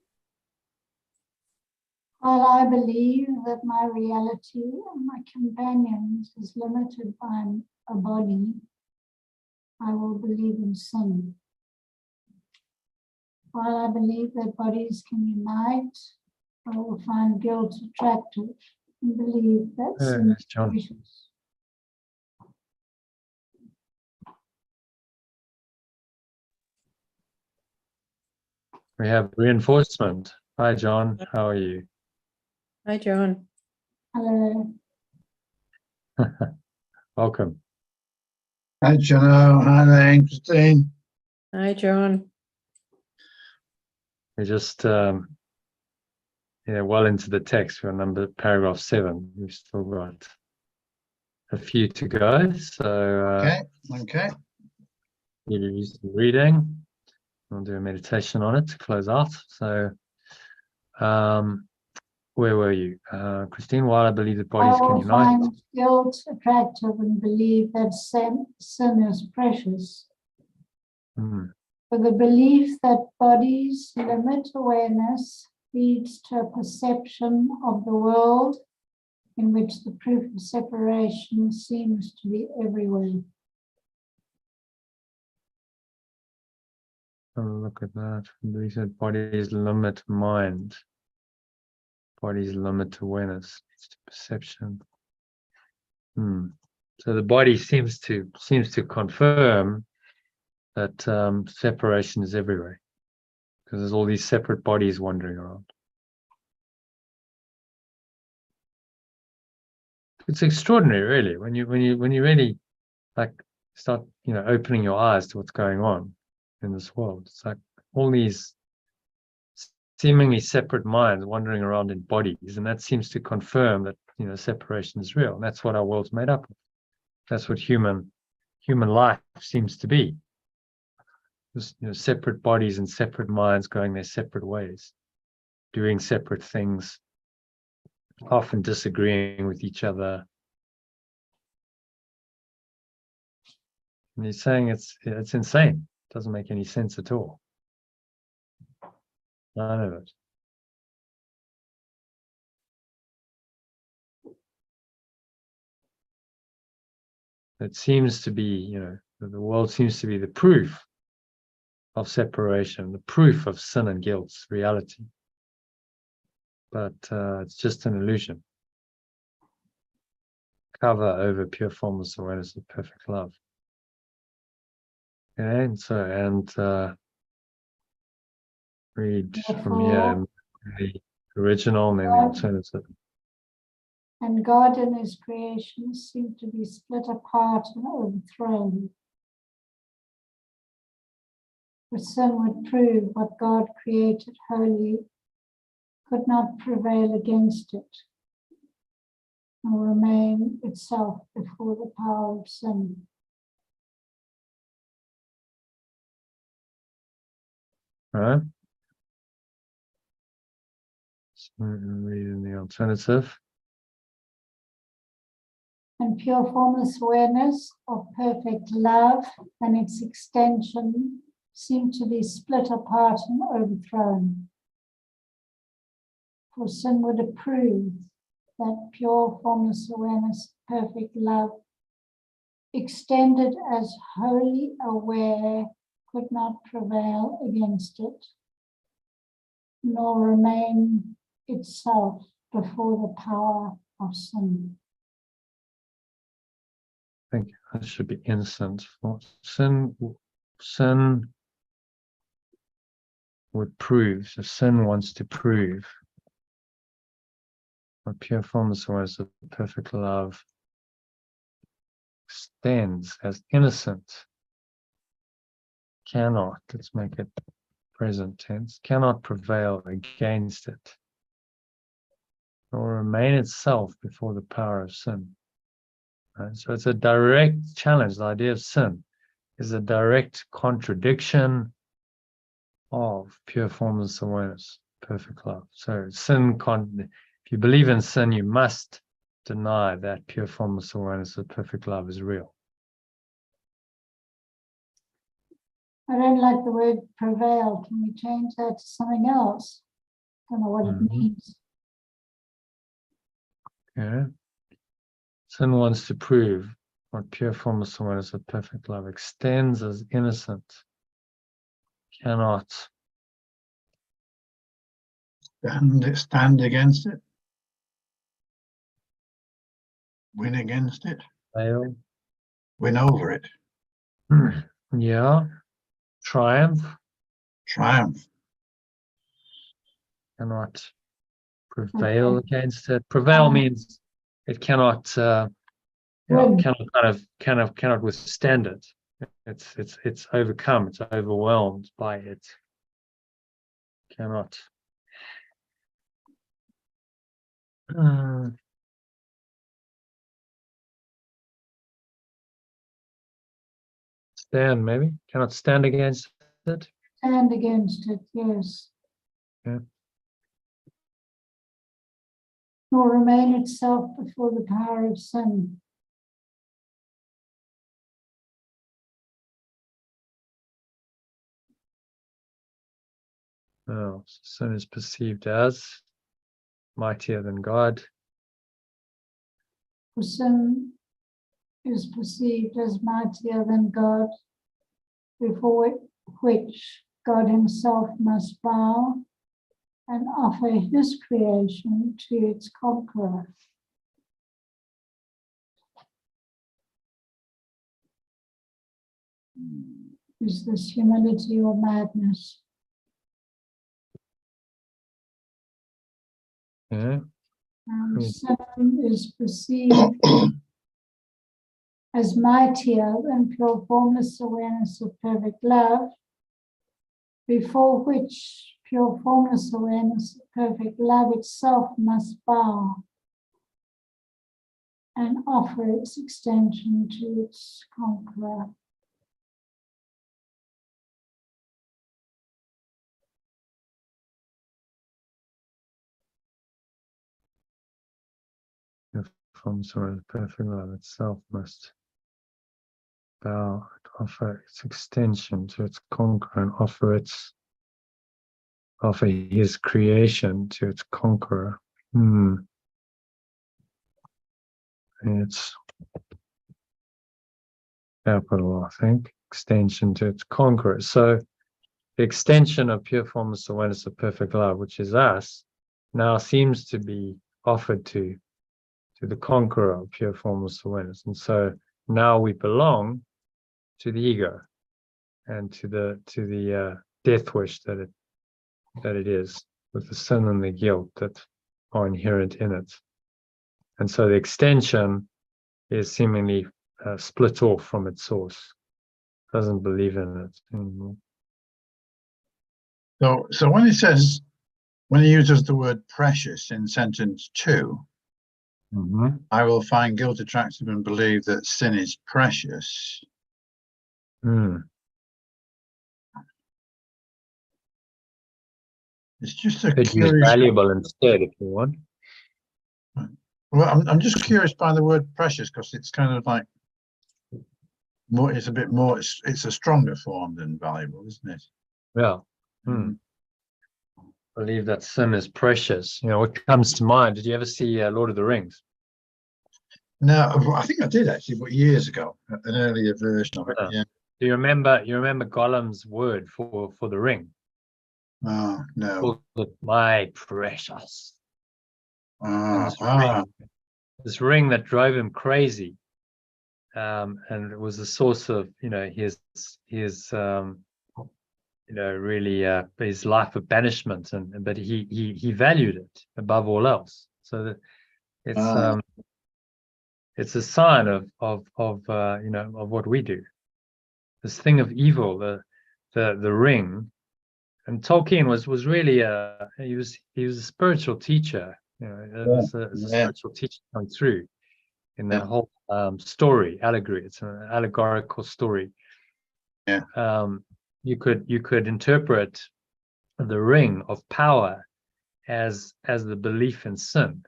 Speaker 3: While I believe that my reality and my companions is limited by a body, I will believe in sin. While I believe that bodies can unite, I will find guilt attractive and believe that sin is precious.
Speaker 1: We have reinforcement. Hi, John. How are you?
Speaker 2: Hi, John.
Speaker 3: Hello.
Speaker 1: Welcome.
Speaker 4: Hi, Jono. Hi there, Christine.
Speaker 2: Hi, John.
Speaker 1: We're just well into the text. We're on paragraph 7. We've still got a few to go. So
Speaker 4: Okay.
Speaker 1: you do some reading. We'll do a meditation on it to close out. So where were you? Christine, while I believe that bodies can unite.
Speaker 3: I will find guilt attractive and believe that sin is precious. For the belief that bodies limit awareness leads to a perception of the world in which the proof of separation seems to be everywhere.
Speaker 1: Have a look at that. We said bodies limit mind. Bodies limit awareness. It's perception. So the body seems to confirm that separation is everywhere, because there's all these separate bodies wandering around. It's extraordinary, really, when you really start opening your eyes to what's going on in this world. It's like all these seemingly separate minds wandering around in bodies, and that seems to confirm that separation is real. And that's what our world's made up of. That's what human life seems to be. Just, separate bodies and separate minds going their separate ways, doing separate things, often disagreeing with each other. And he's saying it's insane. It doesn't make any sense at all. None of it. It seems to be, the world seems to be the proof of separation, the proof of sin and guilt's reality. But it's just an illusion. Cover over pure formless awareness of perfect love. Okay, and read from here the original and then the alternative.
Speaker 3: And God and his creation seem to be split apart and overthrown. For sin would prove what God created holy could not prevail against it, and remain itself before the power of sin.
Speaker 1: All right. So reading the alternative.
Speaker 3: And pure formless awareness of perfect love and its extension seem to be split apart and overthrown. For sin would approve that pure formless awareness, perfect love, extended as wholly aware, could not prevail against it, nor remain itself before the power of sin.
Speaker 1: I think that should be innocent. Sin would prove, so sin wants to prove what pure formless awareness of perfect love extends as innocent. Cannot, let's make it present tense, cannot prevail against it, nor remain itself before the power of sin. Right? So it's a direct challenge. The idea of sin is a direct contradiction of pure formless awareness, perfect love. So sin, if you believe in sin, you must deny that pure formless awareness of perfect love is real.
Speaker 3: I don't like the word prevail. Can we change that to something else? Don't know what it means.
Speaker 1: Okay. Sin wants to prove what pure formless awareness of perfect love extends as innocent, cannot
Speaker 4: stand against it, win against it,
Speaker 1: fail.
Speaker 4: win over it,
Speaker 1: Yeah. Triumph.
Speaker 4: triumph.
Speaker 1: Cannot prevail against it. Prevail means it cannot cannot withstand it. It's overcome, it's overwhelmed by it. Cannot stand, maybe. Cannot stand against it.
Speaker 3: Stand against it, yes.
Speaker 1: Yeah.
Speaker 3: Nor remain itself before the power of sin.
Speaker 1: Oh, sin is perceived as mightier than God.
Speaker 3: For sin is perceived as mightier than God, before which God himself must bow and offer his creation to its conqueror. Is this humility or madness?
Speaker 1: Yeah.
Speaker 3: Sin is perceived as mightier than pure formless awareness of perfect love, before which pure formless awareness of perfect love itself must bow and offer its extension to its conqueror.
Speaker 1: From the perfect love itself must bow and offer its extension to its conqueror and offer his creation to its conqueror. It's capital, I think. Extension to its conqueror. So the extension of pure formless awareness of perfect love, which is us, now seems to be offered to the conqueror of pure formless awareness. And so now we belong to the ego and to the death wish that it is, with the sin and the guilt that are inherent in it. And so the extension is seemingly split off from its source, doesn't believe in it anymore.
Speaker 4: So when he uses the word precious in sentence 2, I will find guilt attractive and believe that sin is precious. It's just a curious.
Speaker 1: Valuable instead, if you want.
Speaker 4: Well, I'm just curious by the word precious, because it's kind of like more. It's a bit more. It's a stronger form than valuable, isn't it?
Speaker 1: Yeah. Believe that sin is precious. You know, what comes to mind? Did you ever see Lord of the Rings?
Speaker 4: No, I think I did actually, but years ago, an earlier version of it. Yeah.
Speaker 1: Do you remember? You remember Gollum's word for the ring?
Speaker 4: Oh no.
Speaker 1: My precious.
Speaker 4: Ah.
Speaker 1: This ring that drove him crazy, and it was the source of his really his life of banishment, but he valued it above all else. So that it's a sign of what we do. This thing of evil, the ring. And Tolkien was really he was a spiritual teacher. It was a spiritual teacher coming through in that whole story allegory. It's an allegorical story.
Speaker 4: Yeah.
Speaker 1: You could interpret the ring of power as the belief in sin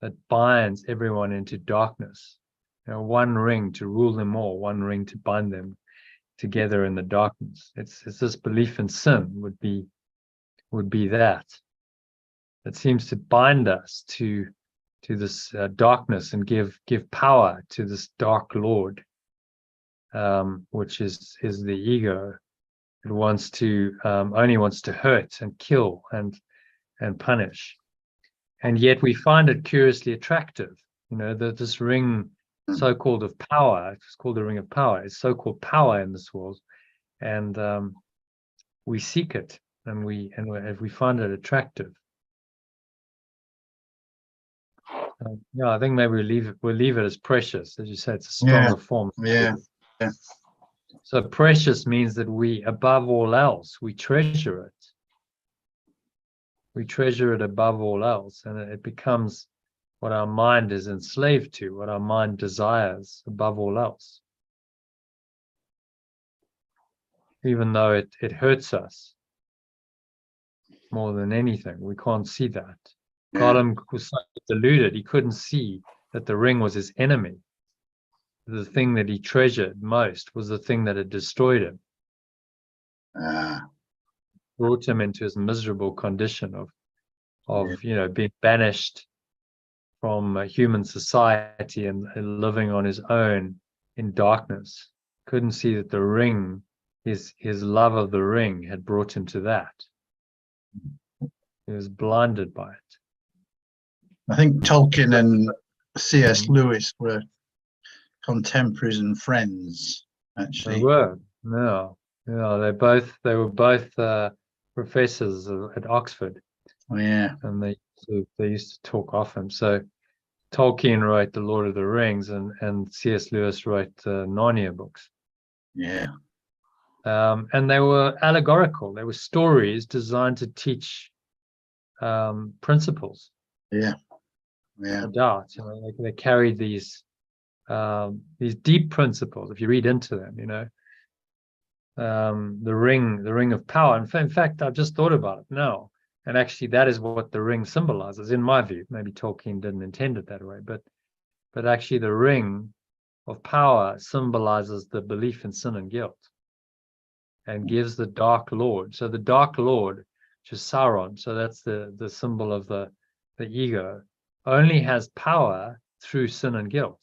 Speaker 1: that binds everyone into darkness. One ring to rule them all, one ring to bind them together in the darkness. It's this belief in sin would be that seems to bind us to this darkness and give power to this dark lord, which is the ego. It wants to only wants to hurt and kill and punish, and yet we find it curiously attractive. This ring, so-called of power, it's called the ring of power. It's so-called power in this world, and we seek it, and we find it attractive. I think maybe we'll leave it as precious, as you said. It's a stronger form.
Speaker 4: Yeah.
Speaker 1: So precious means that we, above all else, we treasure it. We treasure it above all else, and it becomes what our mind is enslaved to, what our mind desires above all else. Even though it hurts us more than anything, we can't see that. Gollum was so deluded, he couldn't see that the ring was his enemy. The thing that he treasured most was the thing that had destroyed him. Brought him into his miserable condition of being banished from human society and living on his own in darkness. Couldn't see that the ring, his love of the ring, had brought him to that. He was blinded by it.
Speaker 4: I think Tolkien and C.S. Lewis were contemporaries and friends, actually.
Speaker 1: They were. No. They were both professors at Oxford.
Speaker 4: Oh, yeah.
Speaker 1: And they used to talk often. So Tolkien wrote The Lord of the Rings, and C.S. Lewis wrote Narnia books.
Speaker 4: Yeah.
Speaker 1: And they were allegorical. They were stories designed to teach principles.
Speaker 4: Yeah. Yeah.
Speaker 1: No doubt. They carried these deep principles. If you read into them, the ring of power. In fact, I've just thought about it now, and actually, that is what the ring symbolizes, in my view. Maybe Tolkien didn't intend it that way, but actually, the ring of power symbolizes the belief in sin and guilt, and gives the Dark Lord. So the Dark Lord, which is Sauron, so that's the symbol of the ego, only has power through sin and guilt.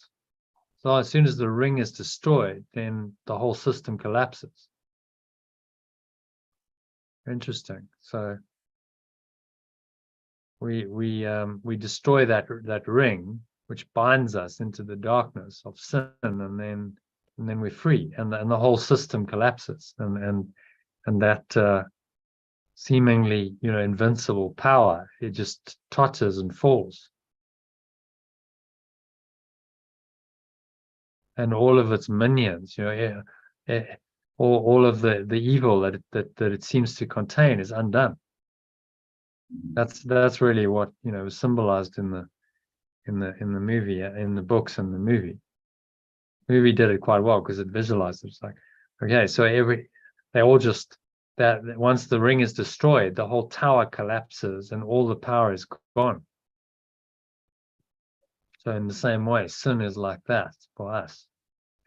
Speaker 1: So as soon as the ring is destroyed, then the whole system collapses. Interesting. So we destroy that ring, which binds us into the darkness of sin, and then we're free, and the whole system collapses, and that seemingly invincible power, it just totters and falls. And all of its minions, all of the evil that it seems to contain is undone. That's really what was symbolized in the movie, in the books and the movie. The movie did it quite well because it visualized it. It's like, okay, so they all just that once the ring is destroyed, the whole tower collapses and all the power is gone. So in the same way, sin is like that for us.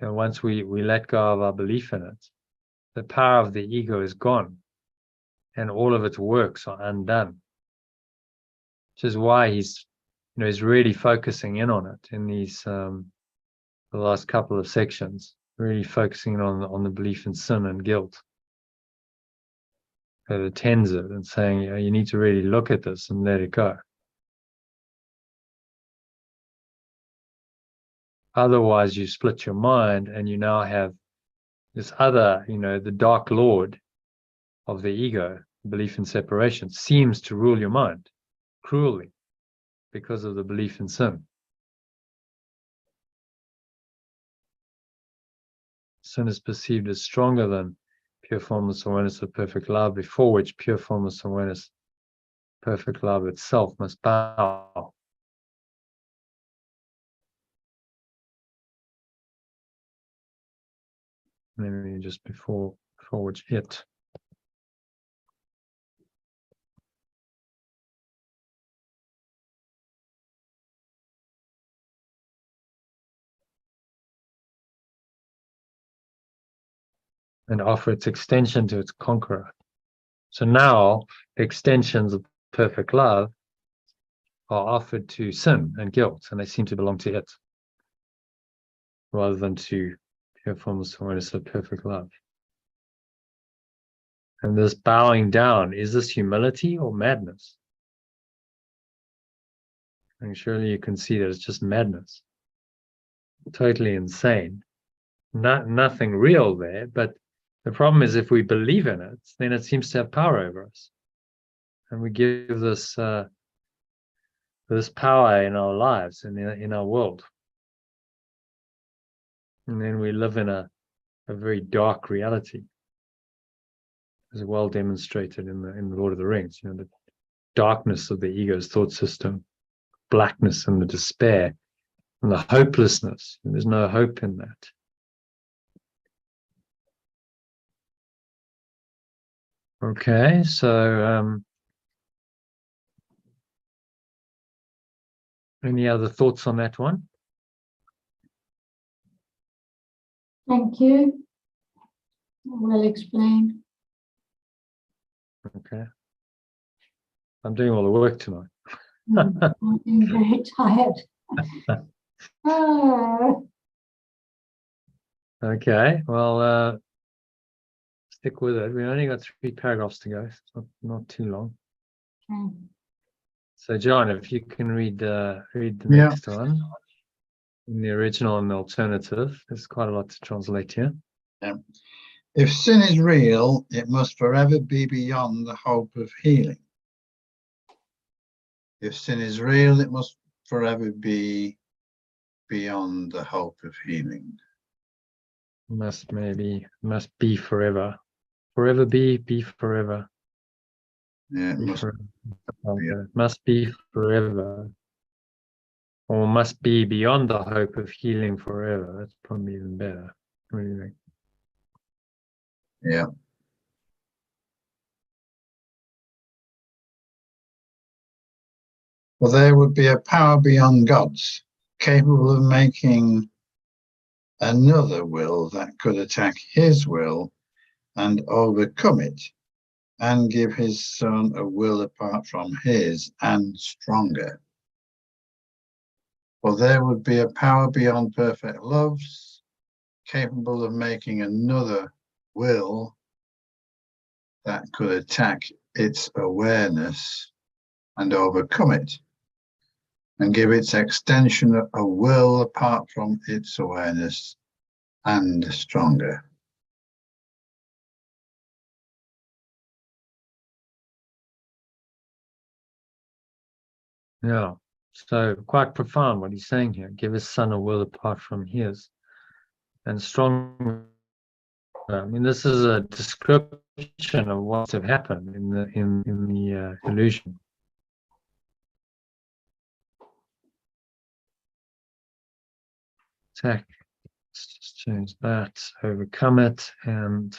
Speaker 1: And once we let go of our belief in it, the power of the ego is gone, and all of its works are undone. Which is why he's really focusing in on it in these the last couple of sections, really focusing on the belief in sin and guilt. It attends it and saying, you need to really look at this and let it go. Otherwise, you split your mind, and you now have this other, the dark lord of the ego, belief in separation, seems to rule your mind cruelly because of the belief in sin. Sin is perceived as stronger than pure formless awareness of perfect love, before which pure formless awareness, perfect love itself must bow. Maybe just before which it. And offer its extension to its conqueror. So now extensions of perfect love are offered to sin and guilt, and they seem to belong to it, rather than to pure formless awareness of perfect love. And this bowing down, is this humility or madness? And surely you can see that it's just madness. Totally insane. Nothing real there, but the problem is if we believe in it, then it seems to have power over us. And we give this this power in our lives and in our world. And then we live in a very dark reality, as well demonstrated in the Lord of the Rings. The darkness of the ego's thought system, blackness and the despair, and the hopelessness. And there's no hope in that. Okay, so any other thoughts on that one?
Speaker 3: Thank you. Well explained.
Speaker 1: Okay. I'm doing all the work tonight.
Speaker 3: I'm feeling very tired.
Speaker 1: Okay, well, stick with it. We only got 3 paragraphs to go. It's not too long.
Speaker 3: Okay.
Speaker 1: So, John, if you can read the next one in the original and the alternative. There's quite a lot to translate here.
Speaker 4: Yeah. If sin is real, it must forever be beyond the hope of healing. If sin is real, it must forever be beyond the hope of healing.
Speaker 1: Must be forever. Forever be forever.
Speaker 4: Yeah,
Speaker 1: Must be forever. Or must be beyond the hope of healing forever. That's probably even better. What do you think?
Speaker 4: Yeah. Well, there would be a power beyond God's, capable of making another will that could attack his will and overcome it, and give his son a will apart from his and stronger. For there would be a power beyond perfect love's, capable of making another will that could attack its awareness and overcome it, and give its extension a will apart from its awareness and stronger.
Speaker 1: Yeah. So quite profound what he's saying here. Give his son a will apart from his and stronger. I mean, this is a description of what's have happened in the illusion. Attack. Let's just change that. Overcome it and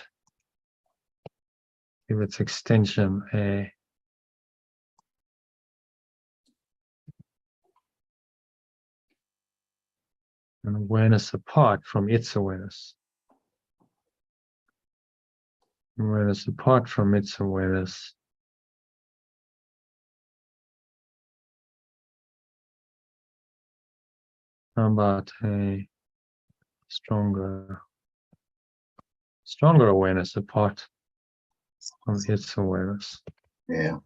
Speaker 1: give its extension a An awareness apart from its awareness. Awareness apart from its awareness. How about a stronger awareness apart from its awareness?
Speaker 4: Yeah.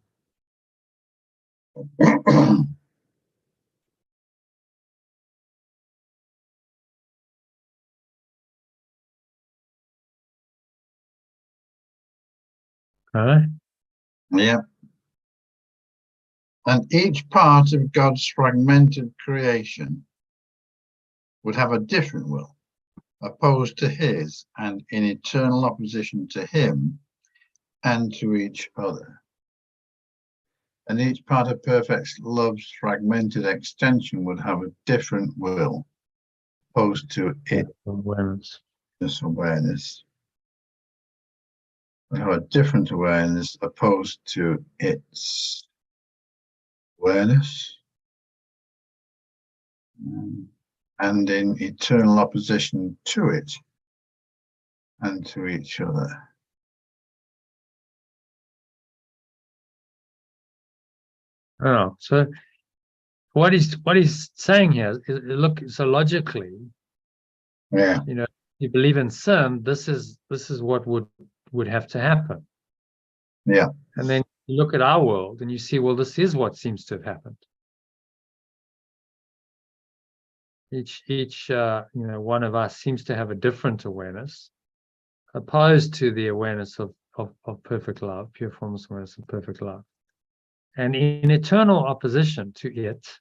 Speaker 1: Okay.
Speaker 4: Yeah. And each part of God's fragmented creation would have a different will, opposed to his and in eternal opposition to him and to each other. And each part of perfect love's fragmented extension would have a different will, opposed to its
Speaker 1: Awareness.
Speaker 4: awareness. Would have a different awareness opposed to its awareness. And in eternal opposition to it and to each other.
Speaker 1: Oh, so what he's saying here is, look, so logically,
Speaker 4: Yeah.
Speaker 1: you know, you believe in sin, this is what would have to happen.
Speaker 4: Yeah.
Speaker 1: And then you look at our world and you see, well, this is what seems to have happened. Each one of us seems to have a different awareness, opposed to the awareness of perfect love, pure formless awareness of perfect love, and in eternal opposition to it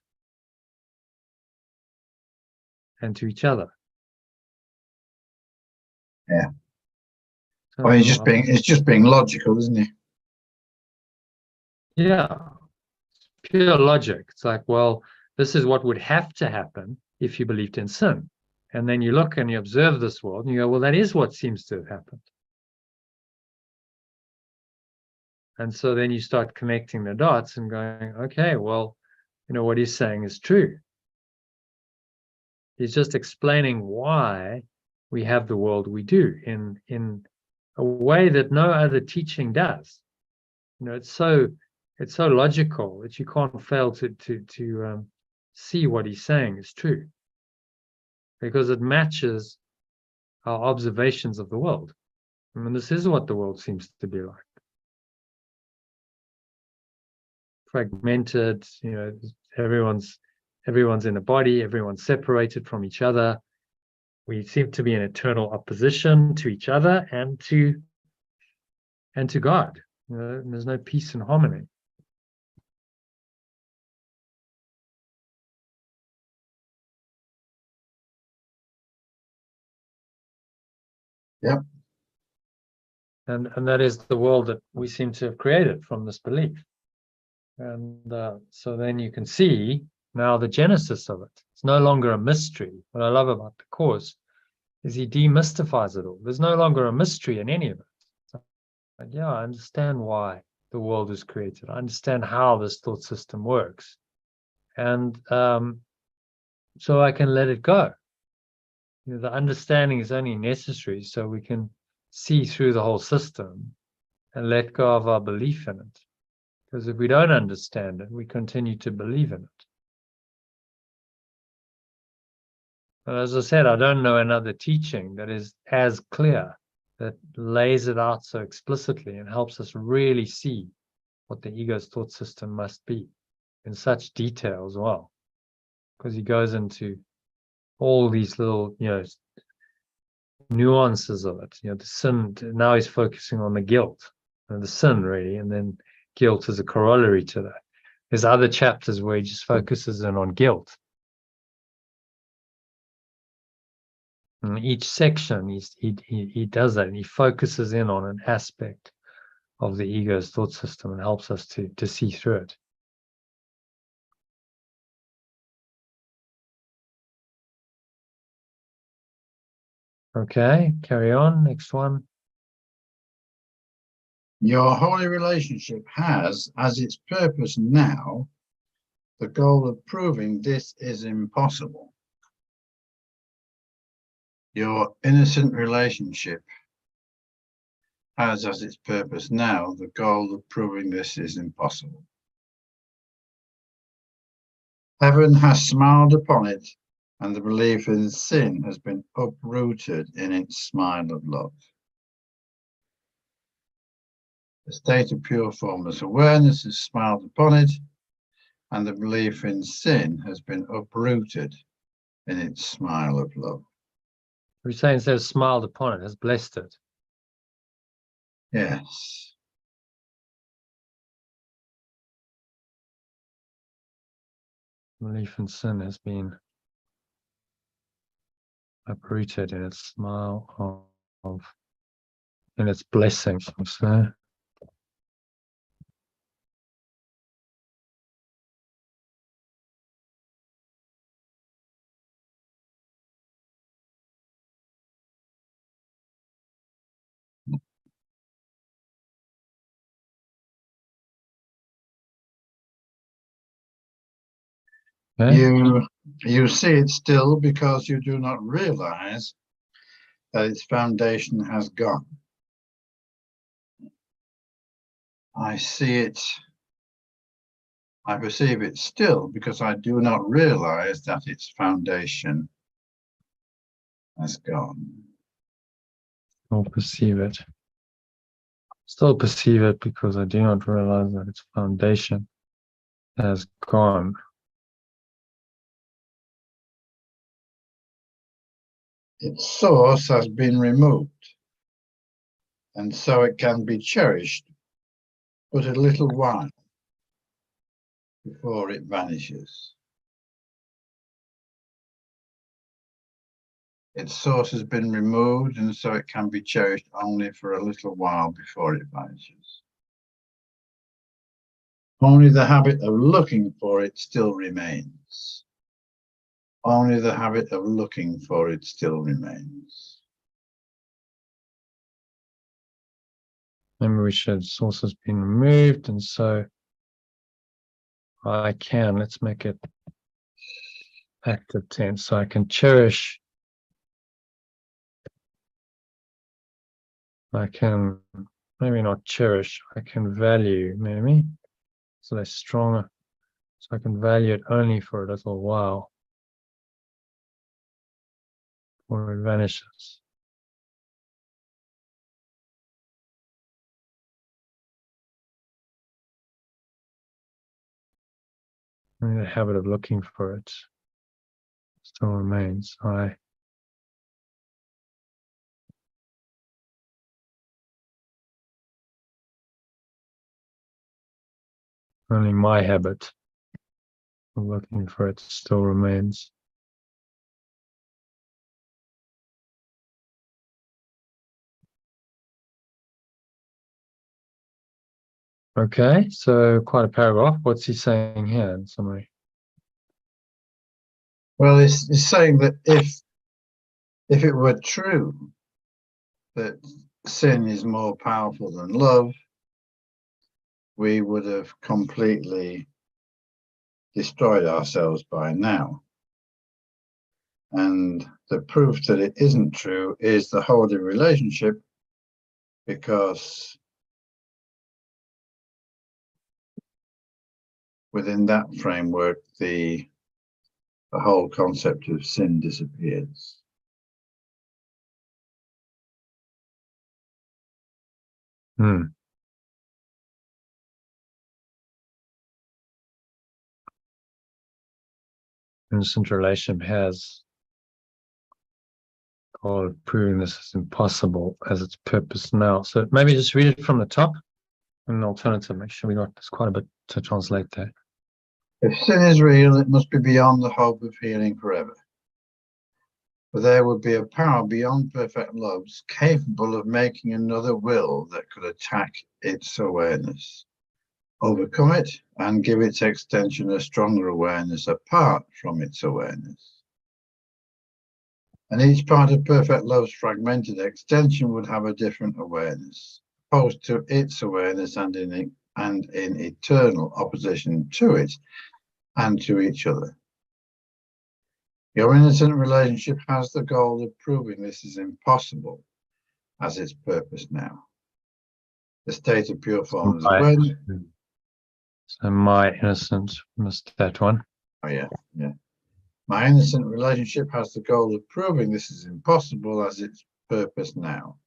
Speaker 1: and to each other.
Speaker 4: Yeah. Well, it's just being logical, isn't he?
Speaker 1: Yeah, pure logic. It's like, well, this is what would have to happen if you believed in sin. And then you look and you observe this world and you go, well, that is what seems to have happened. And so then you start connecting the dots and going, okay, well, what he's saying is true. He's just explaining why we have the world we do in a way that no other teaching does. It's so logical that you can't fail to see what he's saying is true, because it matches our observations of the world. I mean, this is what the world seems to be like. Fragmented, everyone's in a body, everyone's separated from each other. We seem to be in eternal opposition to each other and to God. There's no peace and harmony.
Speaker 4: Yep.
Speaker 1: And that is the world that we seem to have created from this belief. And so then you can see now the genesis of it. It's no longer a mystery. What I love about the Course is he demystifies it all. There's no longer a mystery in any of it. Like, yeah, I understand why the world was created. I understand how this thought system works. And so I can let it go. The understanding is only necessary so we can see through the whole system and let go of our belief in it. Because if we don't understand it, we continue to believe in it. But as I said, I don't know another teaching that is as clear, that lays it out so explicitly and helps us really see what the ego's thought system must be in such detail as well. Because he goes into all these little, nuances of it. The sin, now he's focusing on the guilt, the sin really, and then guilt is a corollary to that. There's other chapters where he just focuses in on guilt. And each section, he does that, and he focuses in on an aspect of the ego's thought system and helps us to see through it. Okay, carry on. Next one.
Speaker 4: Your holy relationship has, as its purpose now, the goal of proving this is impossible. Your innocent relationship has as its purpose now the goal of proving this is impossible. Heaven has smiled upon it, and the belief in sin has been uprooted in its smile of love. The state of pure formless awareness has smiled upon it, and the belief in sin has been uprooted in its smile of love.
Speaker 1: We're saying instead of smiled upon it, has blessed it.
Speaker 4: Yes.
Speaker 1: Belief in sin has been uprooted in its smile of in its blessing. So okay.
Speaker 4: You see it still because you do not realize that its foundation has gone. I perceive it still because I do not realize that its foundation has gone.
Speaker 1: Still perceive it. Still perceive it because I do not realize that its foundation has gone.
Speaker 4: Its source has been removed, and so it can be cherished but a little while before it vanishes. Its source has been removed, and so it can be cherished only for a little while before it vanishes. Only the habit of looking for it still remains. Only the habit of looking for it still remains.
Speaker 1: Remember, we said source has been removed, and so I can, let's make it active tense, so I can cherish, I can, maybe not cherish, I can value, maybe, so they're stronger, so I can value it only for a little while, before it vanishes. And the habit of looking for it still remains. Only my habit of looking for it still remains. Okay, so quite a paragraph. What's he saying here in summary?
Speaker 4: Well, it's saying that if it were true that sin is more powerful than love, we would have completely destroyed ourselves by now. And the proof that it isn't true is the holy relationship, because within that framework, the whole concept of sin disappears.
Speaker 1: Innocent relationship has goal of proving this is impossible as its purpose now. So maybe just read it from the top, and an alternative. Make sure we got there's quite a bit to translate there.
Speaker 4: If sin is real, it must be beyond the hope of healing forever. For there would be a power beyond perfect loves capable of making another will that could attack its awareness, overcome it, and give its extension a stronger awareness apart from its awareness. And each part of perfect love's fragmented extension would have a different awareness, opposed to its awareness and in eternal opposition to it and to each other. Your innocent relationship has the goal of proving this is impossible as its purpose now. The state of pure formless awareness.
Speaker 1: So my innocent, missed that one.
Speaker 4: Oh yeah, yeah. My innocent relationship has the goal of proving this is impossible as its purpose now.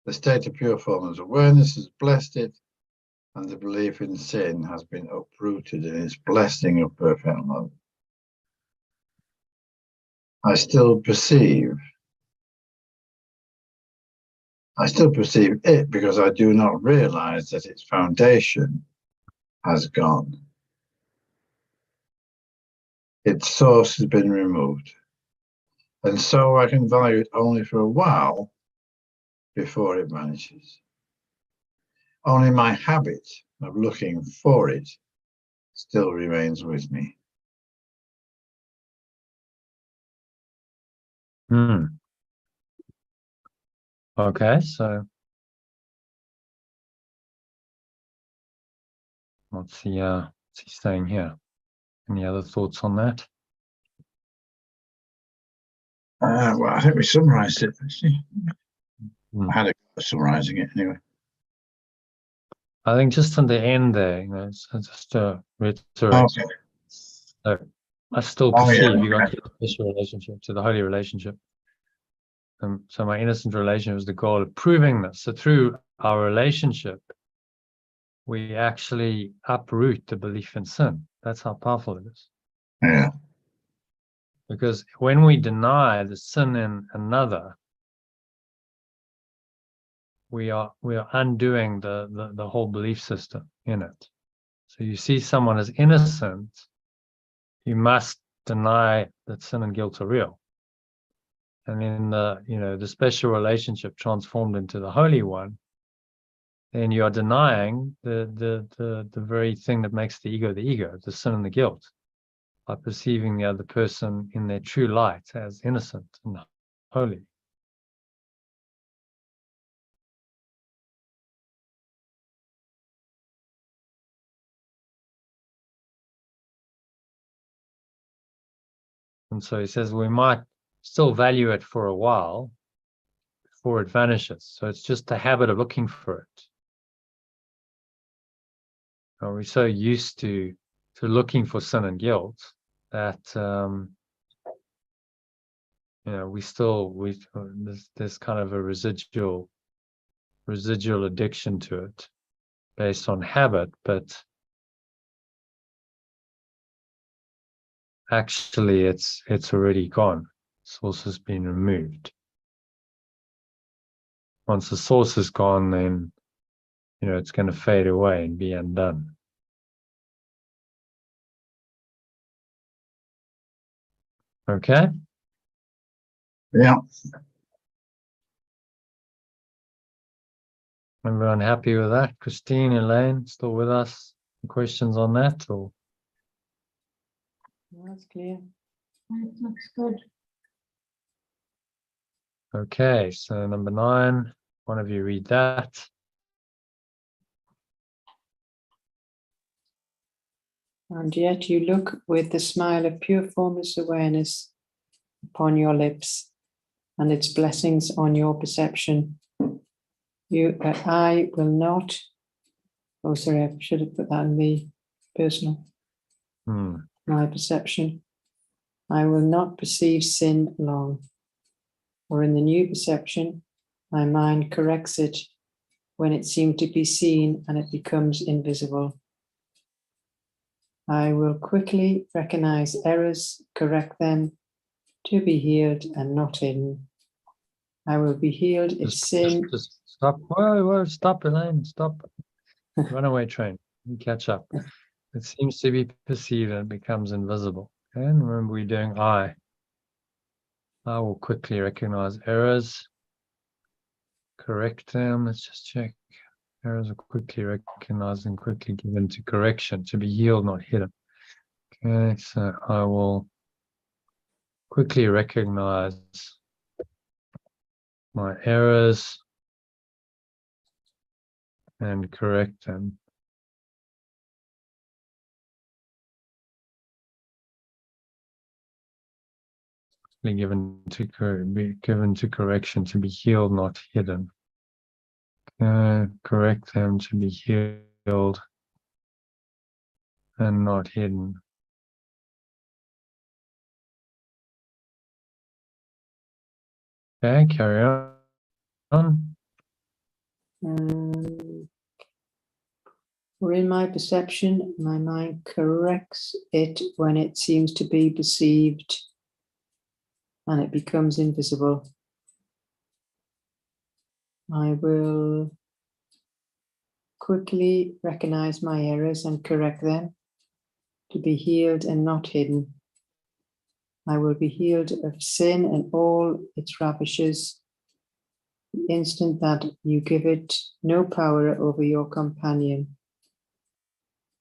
Speaker 4: The state of pure formless awareness has blessed it, and the belief in sin has been uprooted in its blessing of perfect love. I still perceive it because I do not realize that its foundation has gone. Its source has been removed, and so I can value it only for a while before it vanishes. Only my habit of looking for it still remains with me.
Speaker 1: Okay, so what's he saying here? Any other thoughts on that?
Speaker 4: Well, I think we summarised it, actually. I had a go at summarising it anyway.
Speaker 1: I think just in the end there, it's just to reiterate.
Speaker 4: Okay.
Speaker 1: So I still perceive you got to the special relationship, to the holy relationship. So my innocent relationship is the goal of proving this. So through our relationship, we actually uproot the belief in sin. That's how powerful it is.
Speaker 4: Yeah.
Speaker 1: Because when we deny the sin in another, we are undoing the whole belief system in it. So you see someone as innocent, you must deny that sin and guilt are real. And in the special relationship transformed into the holy one, then you are denying the very thing that makes the ego, the sin and the guilt, by perceiving the other person in their true light as innocent and holy. And so he says we might still value it for a while before it vanishes. So it's just a habit of looking for it. We're so used to looking for sin and guilt that there's kind of a residual addiction to it based on habit, but actually it's already gone. Source has been removed. Once the source is gone, then it's going to fade away and be undone. Okay.
Speaker 4: Yeah.
Speaker 1: Everyone happy with that? Christine, Elaine, still with us? Questions on that? Or
Speaker 2: That's clear.
Speaker 3: That looks good.
Speaker 1: okay, so number 9, one of you read that.
Speaker 2: And yet you look with the smile of pure formless awareness upon your lips and its blessings on your perception. I will not, oh sorry, I should have put that in the personal. My perception. I will not perceive sin long. Or in the new perception, my mind corrects it when it seemed to be seen and it becomes invisible. I will quickly recognize errors, correct them, to be healed and not hidden. I will be healed if sin...
Speaker 1: Just stop. Whoa, stop, Elaine, stop. Runaway train, you catch up. It seems to be perceived and becomes invisible. Okay, and remember we're doing I will quickly recognize errors, correct them. Let's just check. Errors are quickly recognized and quickly given to correction, to be healed, not hidden. Okay, so I will quickly recognize my errors and correct them. given to correction, to be healed, not hidden. Correct them to be healed and not hidden. Okay, carry on.
Speaker 2: Or in my perception, my mind corrects it when it seems to be perceived and it becomes invisible. I will quickly recognize my errors and correct them to be healed and not hidden. I will be healed of sin and all its ravishes the instant that you give it no power over your companion,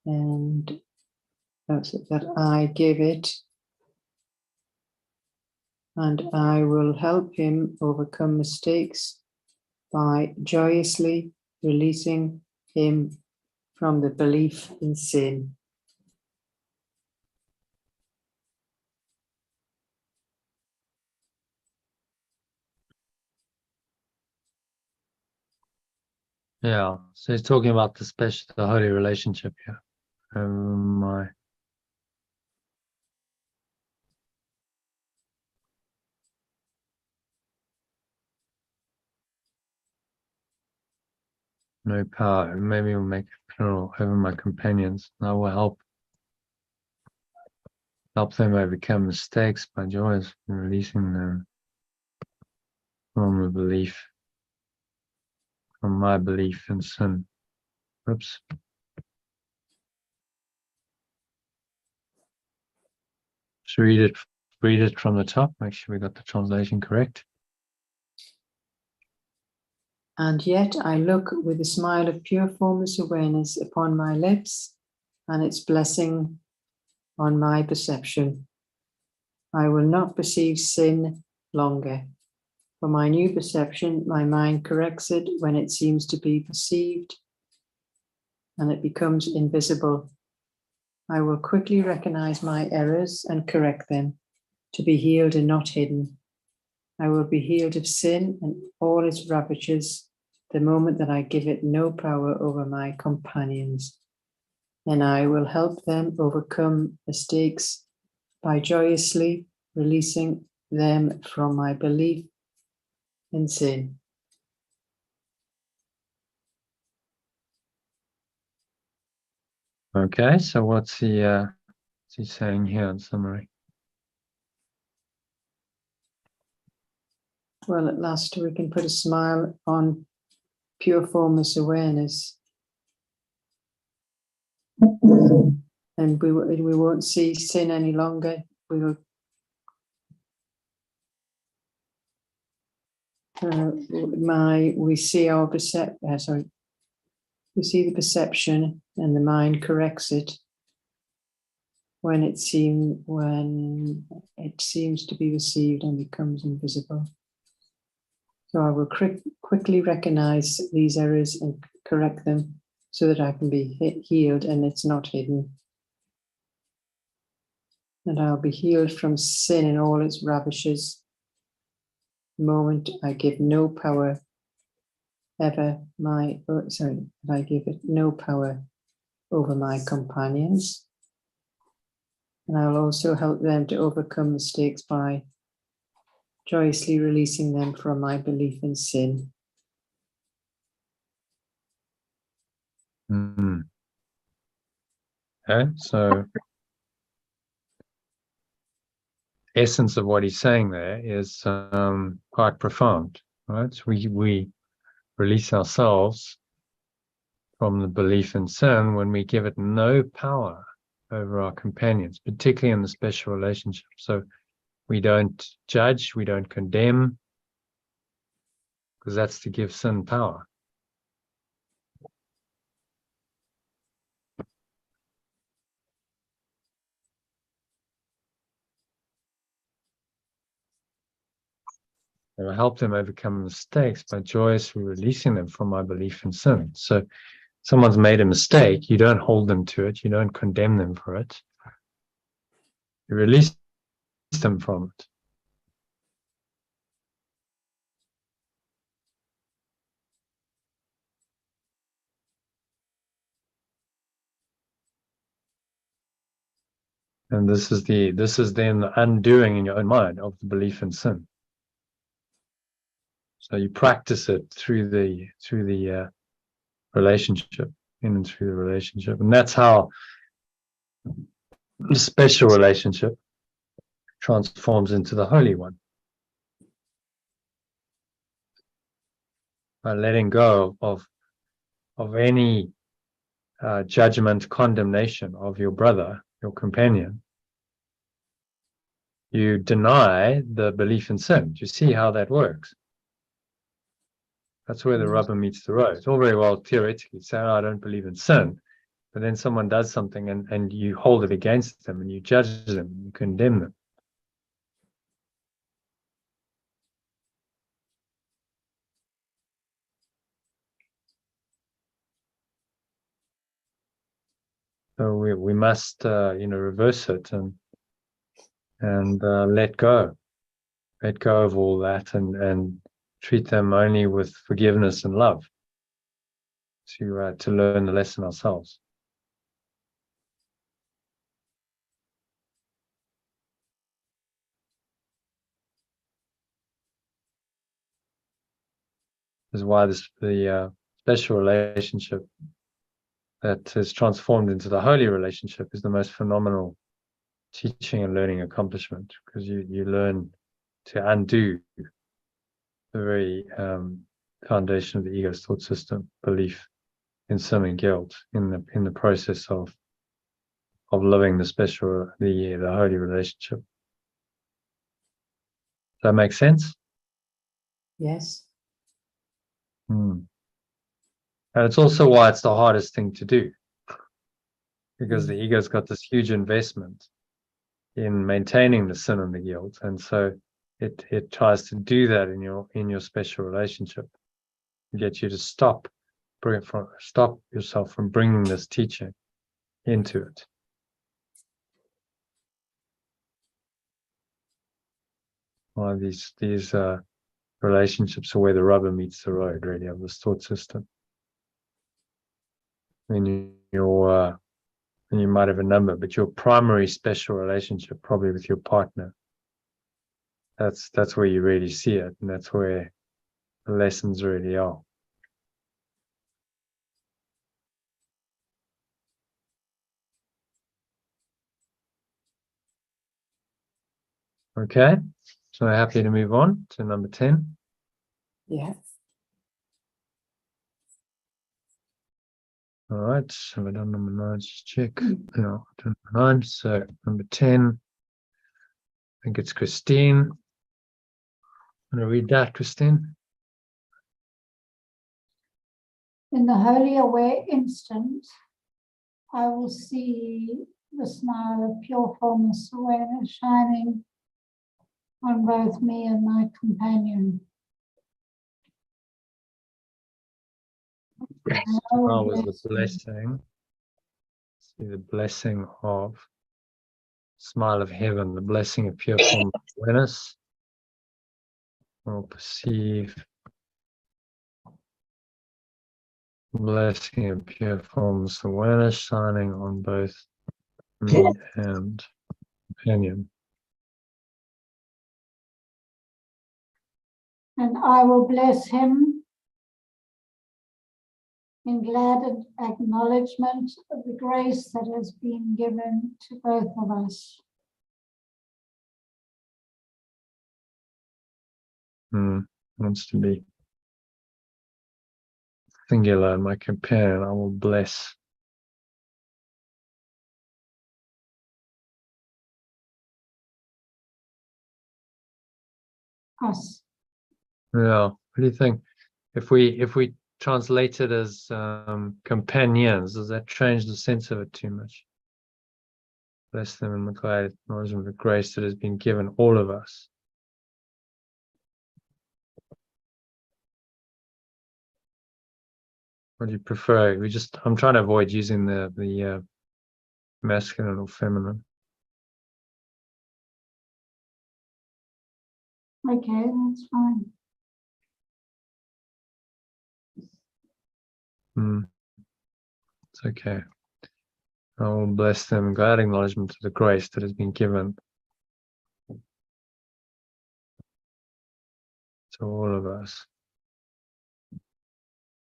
Speaker 2: and that I give it, and I will help him overcome mistakes by joyously releasing him from the belief in sin.
Speaker 1: Yeah, so he's talking about the holy relationship here. My no power. Maybe we'll make it plural over my companions. I will help them overcome mistakes by joys and releasing them from the belief, from my belief in sin. Oops. Should we read it from the top? Make sure we got the translation correct.
Speaker 2: And yet I look with a smile of pure formless awareness upon my lips and its blessing on my perception. I will not perceive sin longer. For my new perception, my mind corrects it when it seems to be perceived and it becomes invisible. I will quickly recognize my errors and correct them to be healed and not hidden. I will be healed of sin and all its ravages the moment that I give it no power over my companions. And I will help them overcome mistakes by joyously releasing them from my belief in sin.
Speaker 1: Okay, so what's he saying here in summary?
Speaker 2: Well, at last we can put a smile on pure formless awareness. And we won't see sin any longer. We will we see our we see the perception and the mind corrects it when it seems to be received and becomes invisible. So I will quickly recognize these errors and correct them so that I can be healed and it's not hidden. And I'll be healed from sin and all its ravages the moment I give no power I give it no power over my companions. And I'll also help them to overcome mistakes by joyously releasing them from my belief in sin.
Speaker 1: Mm-hmm. Okay, so essence of what he's saying there is quite profound, right? So we release ourselves from the belief in sin when we give it no power over our companions, particularly in the special relationship. So we don't judge, we don't condemn, because that's to give sin power. And I help them overcome mistakes by joyously releasing them from my belief in sin. So someone's made a mistake, you don't hold them to it, you don't condemn them for it. You release them from it. And this is then the undoing in your own mind of the belief in sin. So you practice it through the relationship, in and through the relationship, and that's how the special relationship transforms into the holy one. By letting go of any judgment, condemnation of your brother, your companion, you deny the belief in sin. Do you see how that works? That's where the rubber meets the road. It's all very well theoretically say, oh, I don't believe in sin, but then someone does something and you hold it against them and you judge them, you condemn them. So we must reverse it and let go of all that and treat them only with forgiveness and love to learn the lesson ourselves. This is why the special relationship that is transformed into the holy relationship is the most phenomenal teaching and learning accomplishment, because you learn to undo the very foundation of the ego's thought system, belief in sin and guilt, in the process of living the holy relationship. Does that make sense?
Speaker 2: Yes.
Speaker 1: And it's also why it's the hardest thing to do, because the ego's got this huge investment in maintaining the sin and the guilt, and so it tries to do that in your special relationship, get you to stop yourself from bringing this teaching into it. Well, these relationships are where the rubber meets the road, really, of this thought system. And you might have a number, but your primary special relationship, probably with your partner, that's where you really see it, and that's where the lessons really are. Okay, so happy to move on to number 10.
Speaker 2: Yeah.
Speaker 1: All right, so we're done number 9, just check. No, number 9, so number 10, I think it's Christine. I'm going to read that, Christine.
Speaker 3: In the holy aware instant, I will see the smile of pure formless awareness shining on both me and my companion.
Speaker 1: Oh, was the blessing. See the blessing of smile of heaven, the blessing of pure formless awareness. Or perceive blessing of pure formless awareness shining on both me and companion.
Speaker 3: And I will bless him in glad acknowledgement of the grace that has been given to both of us.
Speaker 1: Wants to be singular, and my companion I will bless.
Speaker 3: Us.
Speaker 1: Yeah, what do you think? If we translate it as companions, does that change the sense of it too much? Bless them in the glad acknowledgement of the grace that has been given all of us. What do you prefer? I'm trying to avoid using the masculine or feminine.
Speaker 3: Okay, that's fine.
Speaker 1: It's okay. I will bless them, glad acknowledgement of the grace that has been given to all of us.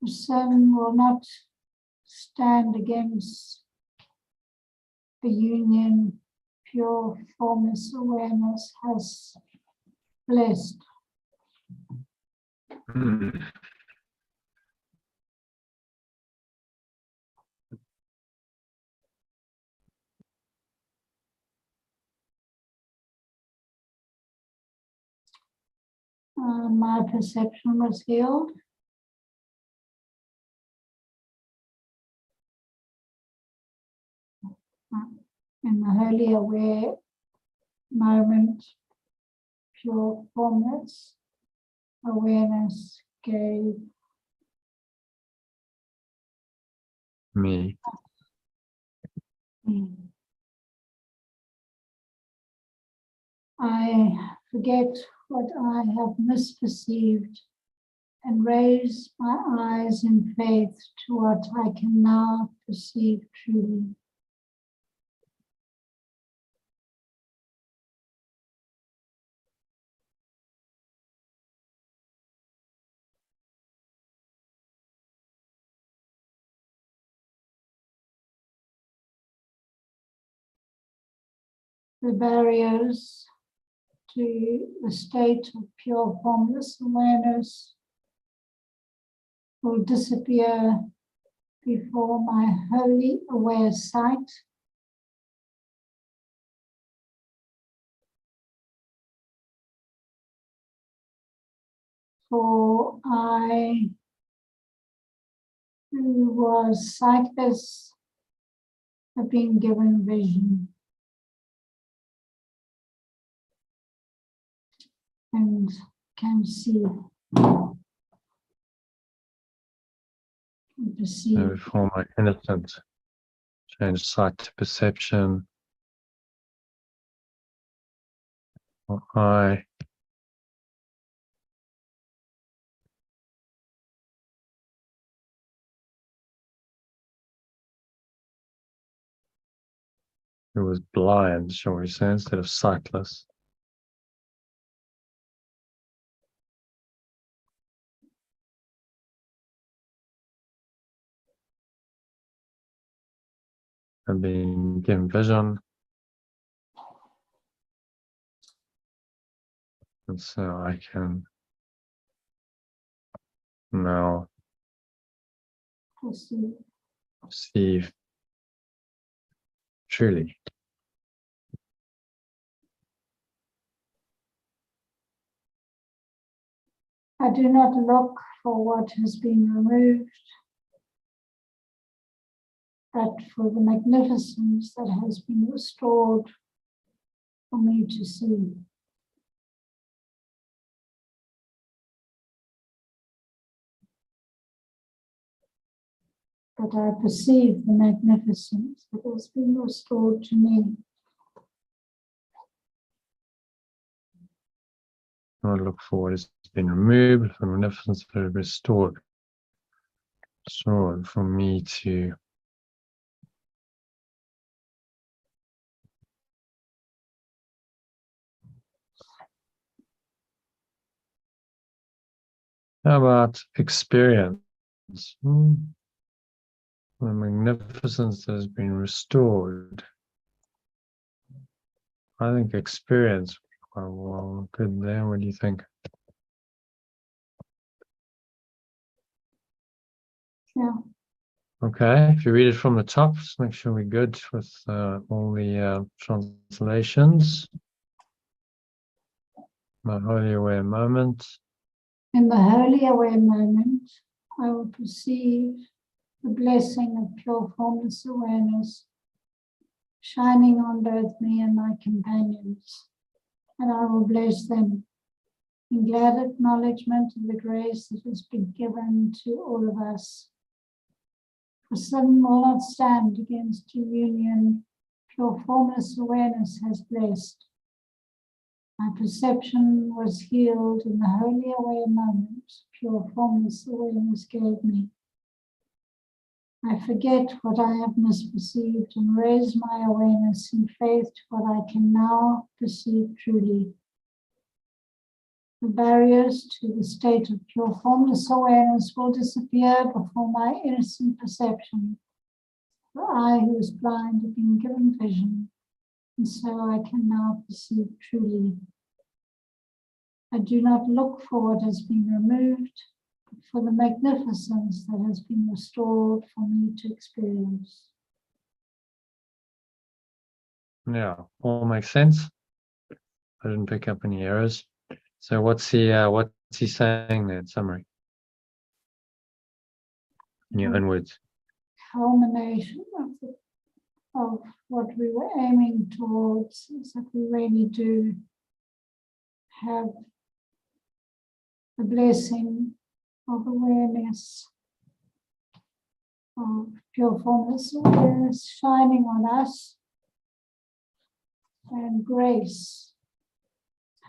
Speaker 3: The sun will not stand against the union pure formless awareness has blessed. My perception was healed. In the holy aware moment, pure formless awareness gave
Speaker 1: Me.
Speaker 3: me. I forget what I have misperceived and raise my eyes in faith to what I can now perceive truly. The barriers to the state of pure formless awareness will disappear before my wholly aware sight. For I, who was sightless, have been given vision. And can see and perceive.
Speaker 1: Before my innocence, change sight to perception. Or I. Who was blind, shall we say, instead of sightless. And being given vision. And so I can now perceive truly.
Speaker 3: I do not look for what has been removed, but for the magnificence that has been restored for me to see. But I perceive the magnificence that has been restored to me.
Speaker 1: I look for what has been removed, the magnificence that is restored. So for me to how about experience? The magnificence that has been restored. I think experience would be quite well good there. What do you think?
Speaker 3: Yeah.
Speaker 1: Okay, if you read it from the top, just make sure we're good with all the translations. My holy aware moment.
Speaker 3: In the holy aware moment, I will perceive the blessing of pure formless awareness shining on both me and my companions, and I will bless them in glad acknowledgement of the grace that has been given to all of us. For sin will not stand against the union pure formless awareness has blessed. My perception was healed in the holy aware moment pure formless awareness gave me. I forget what I have misperceived and raise my awareness in faith to what I can now perceive truly. The barriers to the state of pure formless awareness will disappear before my innocent perception. For I who was blind have been given vision, and so I can now perceive truly. I do not look for what has been removed, but for the magnificence that has been restored for me to experience.
Speaker 1: Yeah, all makes sense. I didn't pick up any errors. So what's he saying there in summary? In your own words.
Speaker 3: Culmination of what we were aiming towards is that we really do have the blessing of awareness, of pure formless awareness shining on us, and grace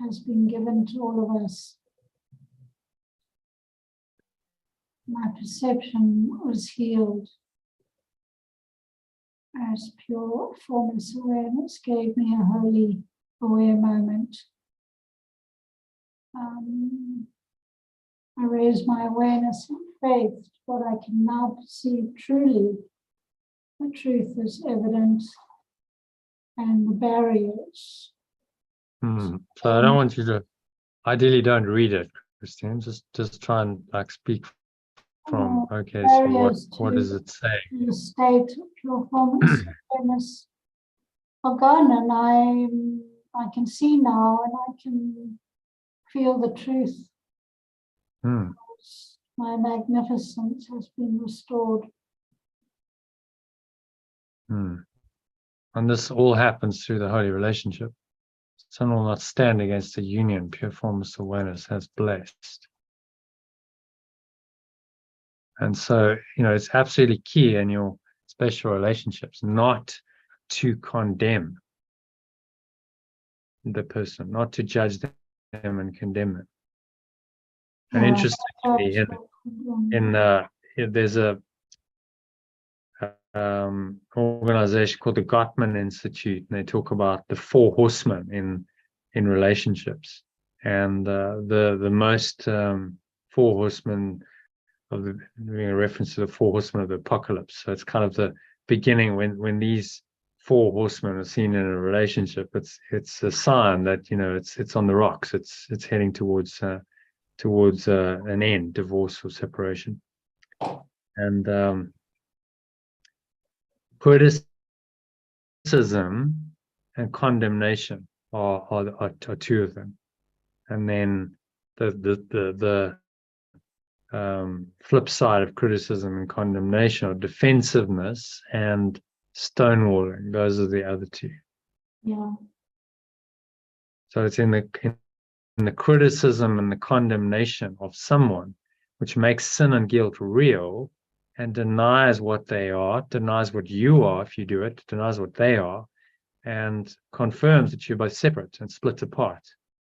Speaker 3: has been given to all of us. My perception was healed as pure formless awareness gave me a wholly aware moment. I raised my awareness and faith to what I can now perceive truly. The truth is evident and the barriers.
Speaker 1: So I don't want you to, ideally don't read it, Christine, just try and like speak from, okay, so what does it say?
Speaker 3: The state of pure formless awareness are gone, and I can see now, and I can feel the truth. My magnificence has been restored.
Speaker 1: And this all happens through the holy relationship. Sun will not stand against the union pure formless awareness has blessed. And so, it's absolutely key in your special relationships not to condemn the person, not to judge them and condemn them. And interestingly, there's a organization called the Gottman Institute, and they talk about the four horsemen in relationships, and the most four horsemen of doing a reference to the four horsemen of the apocalypse. So it's kind of the beginning when these four horsemen are seen in a relationship. It's a sign that it's on the rocks. It's heading towards an end, divorce or separation, and criticism and condemnation are two of them, and then the flip side of criticism and condemnation are defensiveness and stonewalling. Those are the other two.
Speaker 3: Yeah.
Speaker 1: So it's in the criticism and the condemnation of someone, which makes sin and guilt real and denies what they are, denies what you are if you do it, denies what they are, and confirms that you're both separate and split apart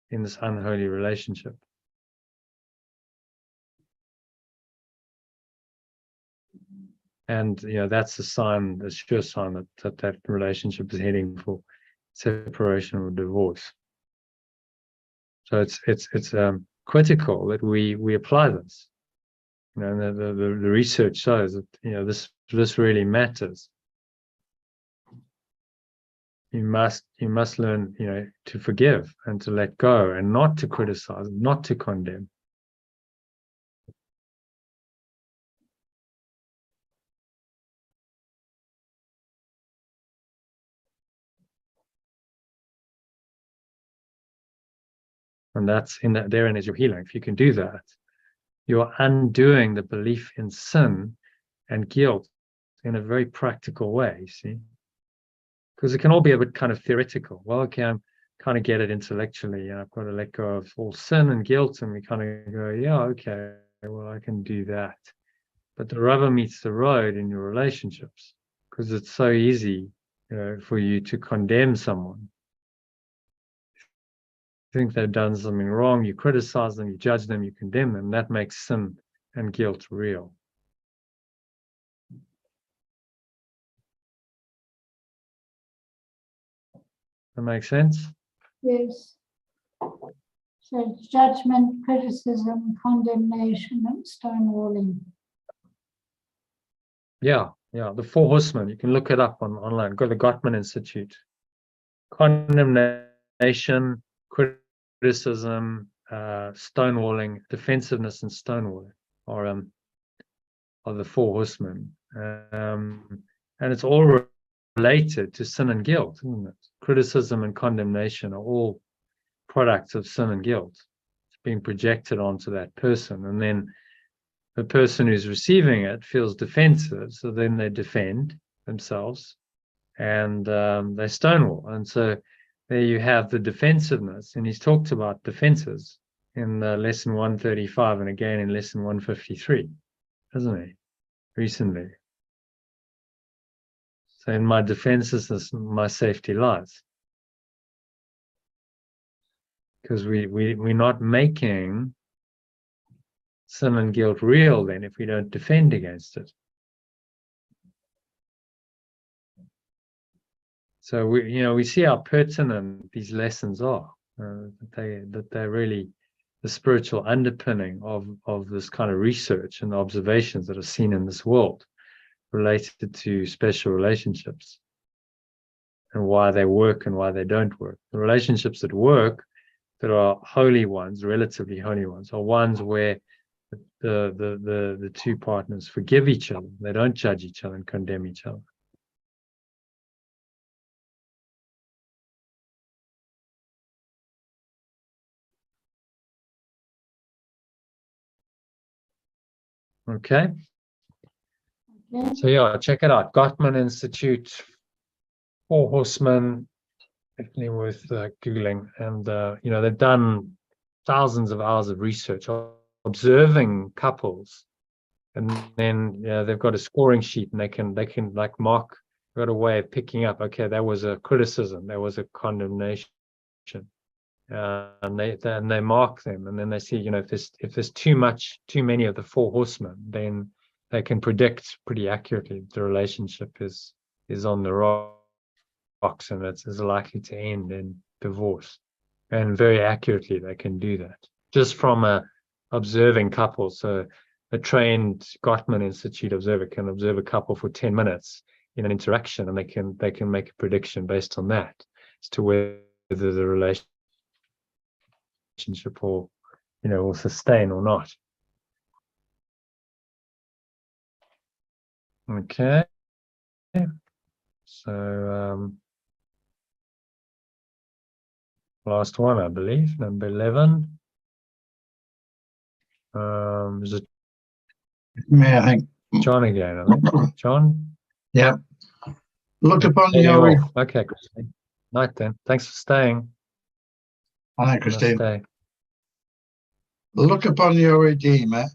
Speaker 1: in this unholy relationship. And that's a sign, the sure sign that relationship is heading for separation or divorce. So it's critical that we apply this. And the research shows that this really matters. You must learn to forgive and to let go and not to criticize, not to condemn. And therein is your healing. If you can do that, you're undoing the belief in sin and guilt in a very practical way, you see? Because it can all be a bit kind of theoretical. Well, okay, I'm kind of get it intellectually, and I've got to let go of all sin and guilt, and we kind of go, yeah, okay, well, I can do that. But the rubber meets the road in your relationships, because it's so easy, for you to condemn someone. Think they've done something wrong, you criticize them, you judge them, you condemn them. That makes sin and guilt real. That makes sense?
Speaker 3: Yes. So judgment, criticism, condemnation, and stonewalling.
Speaker 1: Yeah, the Four Horsemen. You can look it up online. Go to the Gottman Institute. Condemnation, criticism, stonewalling, defensiveness, and stonewalling are the Four Horsemen. And it's all related to sin and guilt, isn't it? Criticism and condemnation are all products of sin and guilt. It's being projected onto that person, and then the person who's receiving it feels defensive, so then they defend themselves and they stonewall. And so there you have the defensiveness, and he's talked about defenses in lesson 135 and again in lesson 153, hasn't he, recently? So in my defensiveness, my safety lies. Because we're not making sin and guilt real then if we don't defend against it. So we see how pertinent these lessons are. That they're really the spiritual underpinning of this kind of research and observations that are seen in this world related to special relationships and why they work and why they don't work. The relationships that work, that are holy ones, relatively holy ones, are ones where the two partners forgive each other. They don't judge each other and condemn each other. Okay.
Speaker 3: Okay.
Speaker 1: So yeah, check it out. Gottman Institute, Four Horsemen, definitely worth Googling. And, they've done thousands of hours of research observing couples. And then they've got a scoring sheet, and they can like mark, got a way of picking up, okay, that was a criticism, that was a condemnation. And they mark them, and then they see, if there's too many of the Four Horsemen, then they can predict pretty accurately the relationship is on the rocks, and it's likely to end in divorce. And very accurately they can do that just from observing couples. So a trained Gottman Institute observer can observe a couple for 10 minutes in an interaction, and they can make a prediction based on that as to whether the relationship will sustain or not. Okay. So last one, I believe, number 11. Is it
Speaker 4: May I think?
Speaker 1: John again, I think. John?
Speaker 4: Yeah. Look upon
Speaker 1: Heading
Speaker 4: your...
Speaker 1: off. Okay, Christine. Night then. Thanks for staying.
Speaker 4: Hi, Christine.
Speaker 1: Namaste.
Speaker 4: Look upon your Redeemer,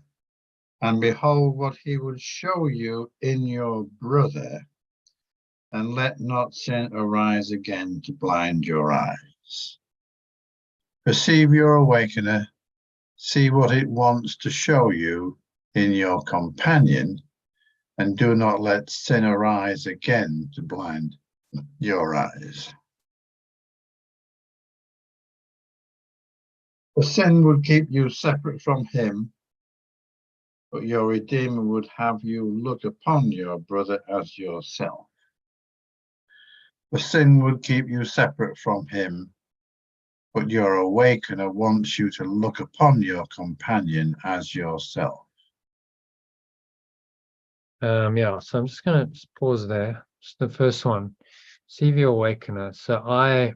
Speaker 4: and behold what he would show you in your brother, and let not sin arise again to blind your eyes. Perceive your awakener, see what it wants to show you in your companion, and do not let sin arise again to blind your eyes. The sin would keep you separate from him, but your Redeemer would have you look upon your brother as yourself. The sin would keep you separate from him, but your awakener wants you to look upon your companion as yourself.
Speaker 1: So I'm just going to pause there. Just the first one. See the awakener. So I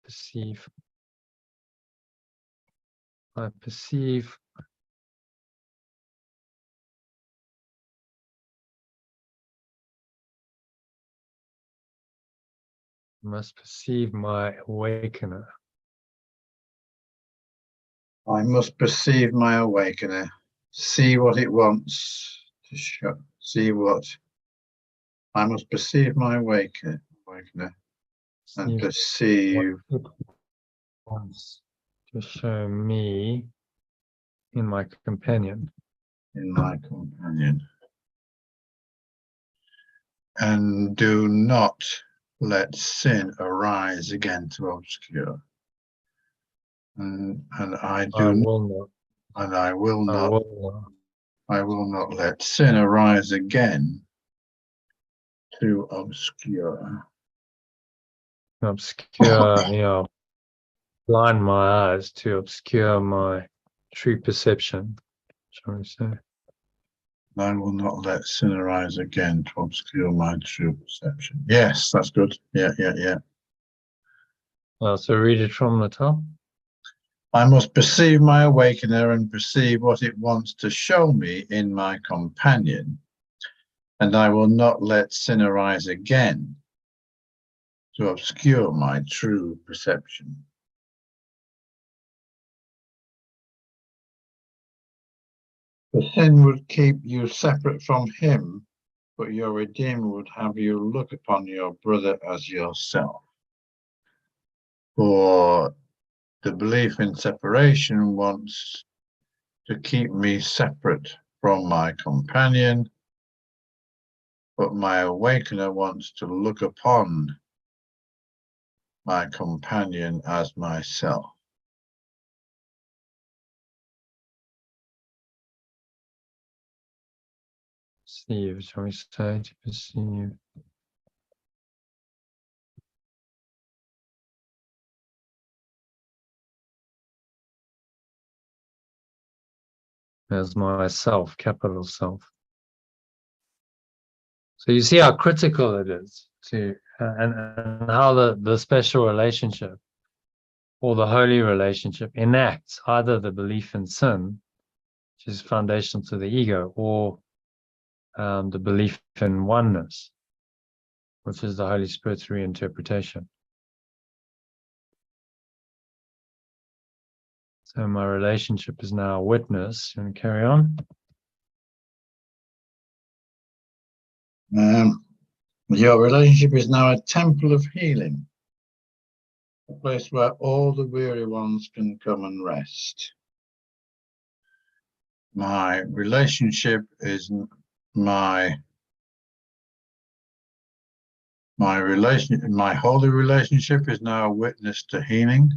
Speaker 1: perceive. I must perceive my awakener.
Speaker 4: I must perceive my awakener, see what it wants to show, I must perceive my awakener and perceive
Speaker 1: what it wants to show me in my companion.
Speaker 4: And do not let sin arise again to obscure. And I
Speaker 1: I
Speaker 4: do not,
Speaker 1: will not.
Speaker 4: and I will
Speaker 1: I
Speaker 4: not,
Speaker 1: will not.
Speaker 4: I will not let sin arise again to obscure.
Speaker 1: Obscure, blind my eyes to obscure my true perception, shall we say.
Speaker 4: I will not let sin arise again to obscure my true perception. Yes, that's good. Yeah.
Speaker 1: So read it from the top.
Speaker 4: I must perceive my awakener and perceive what it wants to show me in my companion, and I will not let sin arise again to obscure my true perception. The sin would keep you separate from him, but your Redeemer would have you look upon your brother as yourself. For the belief in separation wants to keep me separate from my companion, but my awakener wants to look upon my companion as myself.
Speaker 1: Perceive, shall we say, to perceive. As myself, capital self. So you see how critical it is to, and how the special relationship or the holy relationship enacts either the belief in sin, which is foundational to the ego, or the belief in oneness, which is the Holy Spirit's reinterpretation. So my relationship is now a witness. You want to carry on?
Speaker 4: Your relationship is now a temple of healing, a place where all the weary ones can come and rest. My relationship is my holy relationship is now a witness to healing,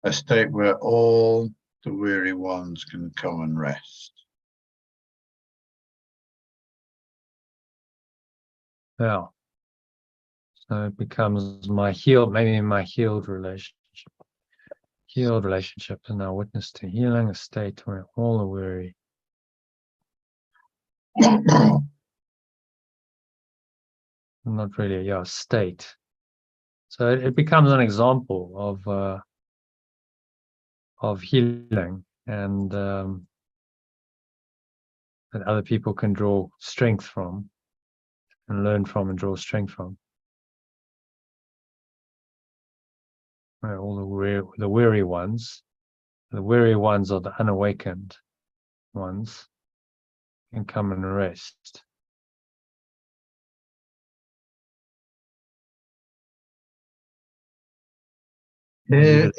Speaker 4: a state where all the weary ones can come and rest.
Speaker 1: Yeah. So it becomes my healed, maybe my healed relationship. Healed relationship is now witness to healing, a state where all the weary. Not really, yeah, state. So it becomes an example of healing, and that other people can draw strength from, and learn from, and draw strength from. Where all the weary ones are the unawakened ones, can come and rest.
Speaker 4: Here,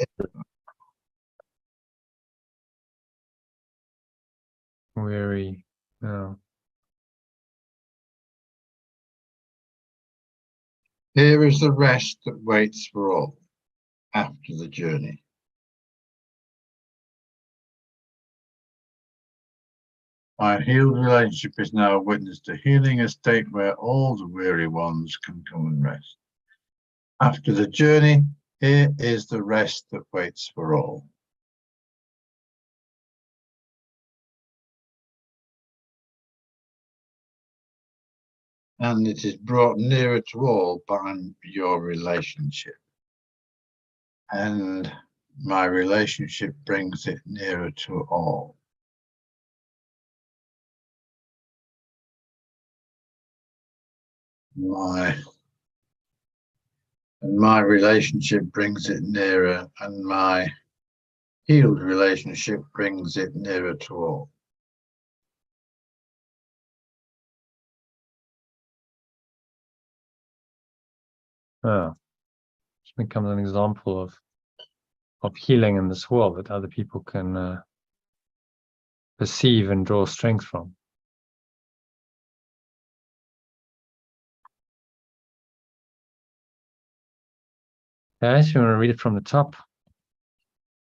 Speaker 1: Weary.
Speaker 4: here is the rest that waits for all after the journey. My healed relationship is now a witness to healing, a state where all the weary ones can come and rest. After the journey, here is the rest that waits for all. And it is brought nearer to all by your relationship. And my relationship brings it nearer to all. My relationship brings it nearer, and my healed relationship brings it nearer to all.
Speaker 1: It becomes an example of healing in this world that other people can perceive and draw strength from. Okay, so you want to read it from the top?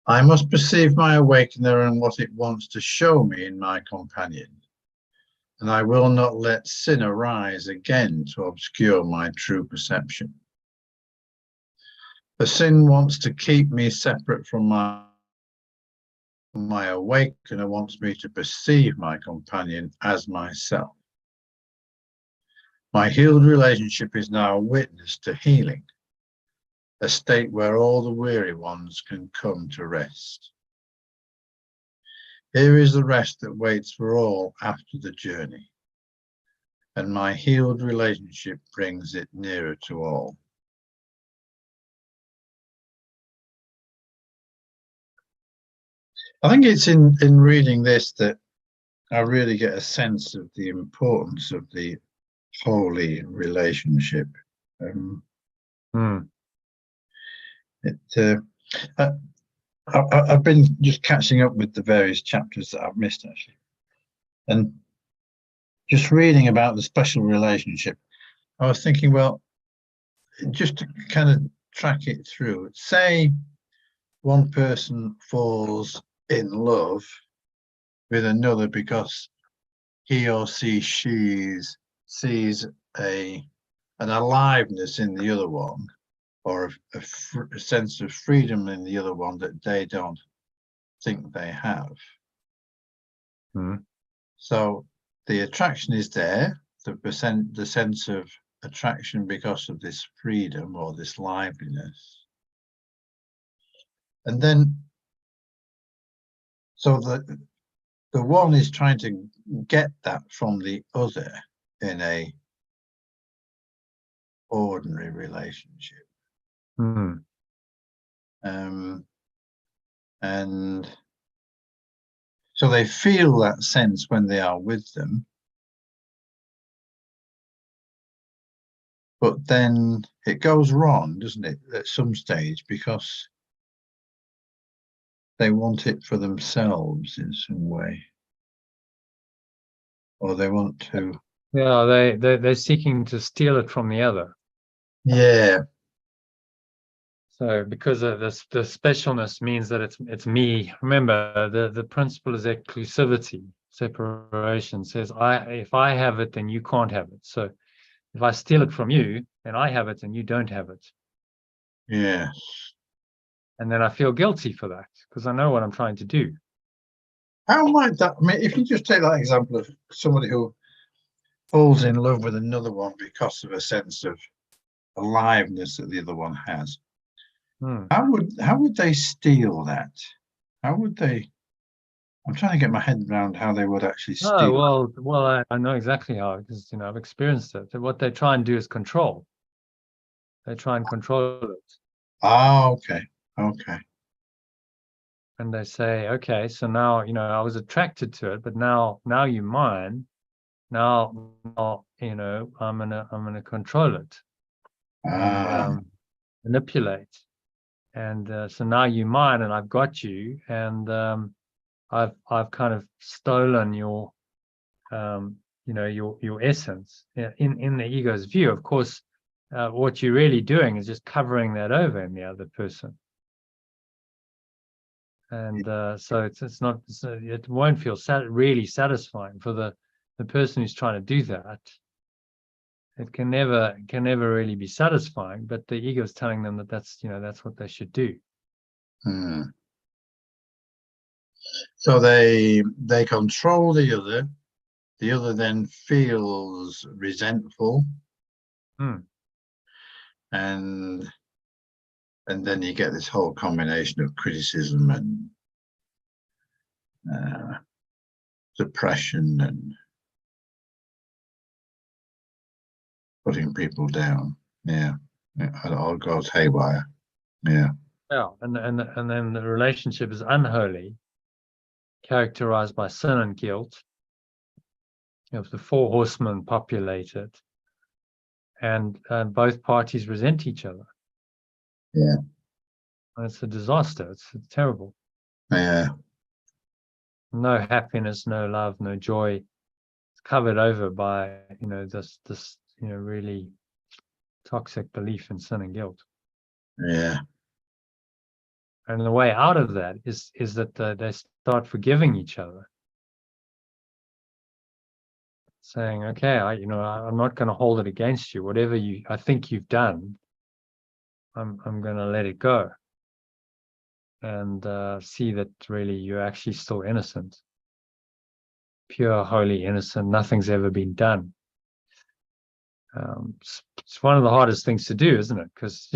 Speaker 4: I must perceive my awakener and what it wants to show me in my companion, and I will not let sin arise again to obscure my true perception. The sin wants to keep me separate from my awakener wants me to perceive my companion as myself. My healed relationship is now a witness to healing, a state where all the weary ones can come to rest. Here is the rest that waits for all after the journey, and my healed relationship brings it nearer to all. I think it's in reading this that I really get a sense of the importance of the holy relationship. I've been just catching up with the various chapters that I've missed, actually, and just reading about the special relationship. I was thinking, well, just to kind of track it through, say one person falls in love with another because he or she sees an aliveness in the other one, or a sense of freedom in the other one that they don't think they have. So the attraction is there, the sense of attraction because of this freedom or this liveliness. And then, so the one is trying to get that from the other in a ordinary relationship. And so they feel that sense when they are with them, but then it goes wrong, doesn't it, at some stage, because they want it for themselves in some way, or they want to.
Speaker 1: Yeah, they're seeking to steal it from the other.
Speaker 4: Yeah.
Speaker 1: So because of this, the specialness means that it's me. Remember, the principle is exclusivity. Separation says if I have it, then you can't have it. So if I steal it from you, then I have it and you don't have it.
Speaker 4: Yeah.
Speaker 1: And then I feel guilty for that because I know what I'm trying to do.
Speaker 4: How might that? I mean, if you just take that example of somebody who falls in love with another one because of a sense of aliveness that the other one has. How would they steal that? How would they? I'm trying to get my head around how they would actually steal.
Speaker 1: Oh, well, I know exactly how, because I've experienced it. What they try and do is control. They try and control it.
Speaker 4: Oh, okay.
Speaker 1: And they say, okay, so now I was attracted to it, but now you're mine. Now I'm gonna control it and manipulate. And so now you're mine, and I've got you, and I've kind of stolen your your essence in the ego's view. Of course, what you're really doing is just covering that over in the other person, and so it won't feel really satisfying for the person who's trying to do that. It can never really be satisfying, but the ego is telling them that that's what they should do.
Speaker 4: So they control the other then feels resentful, and then you get this whole combination of criticism and suppression and putting people down. Yeah, it all goes haywire. Yeah,
Speaker 1: and then the relationship is unholy, characterized by sin and guilt. You have the four horsemen populated, and both parties resent each other.
Speaker 4: Yeah,
Speaker 1: and it's a disaster. It's terrible.
Speaker 4: Yeah,
Speaker 1: No happiness, no love, no joy. It's covered over by this really toxic belief in sin and guilt.
Speaker 4: Yeah.
Speaker 1: And the way out of that is that they start forgiving each other, saying, "Okay, I'm not going to hold it against you. Whatever I think you've done, I'm going to let it go, and see that really you're actually still innocent, pure, holy, innocent. Nothing's ever been done." It's one of the hardest things to do, isn't it? Because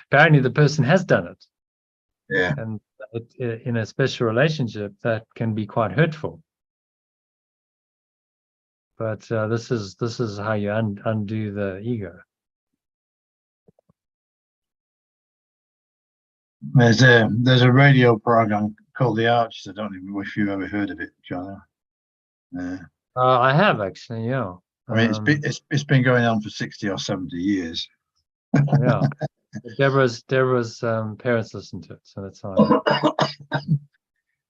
Speaker 1: apparently the person has done it.
Speaker 4: Yeah.
Speaker 1: And in a special relationship, that can be quite hurtful. But this is how you undo the ego.
Speaker 4: There's a radio program called The Archers. I don't know if you've ever heard of it, John.
Speaker 1: I have actually, yeah.
Speaker 4: I mean, it's been going on for 60 or 70 years.
Speaker 1: Yeah. Deborah's parents listen to it, so that's how I know.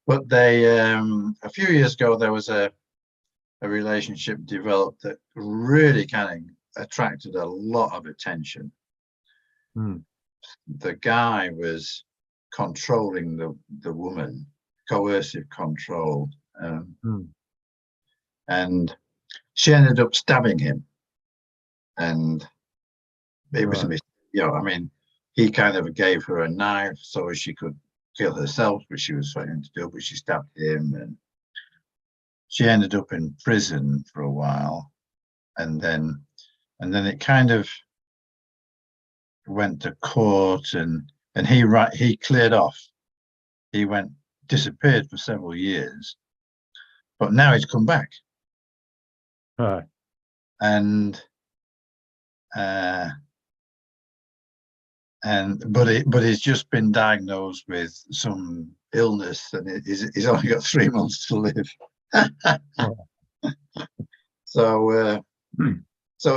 Speaker 4: But they a few years ago there was a relationship developed that really kind of attracted a lot of attention. The guy was controlling the woman, coercive control, and she ended up stabbing him, and it was a mistake. I mean, he kind of gave her a knife so she could kill herself, which she was threatening to do, but she stabbed him, and she ended up in prison for a while, and then it kind of went to court, and he cleared off. He disappeared for several years, but now he's come back.
Speaker 1: Right.
Speaker 4: And but he's just been diagnosed with some illness, and he's only got 3 months to live. So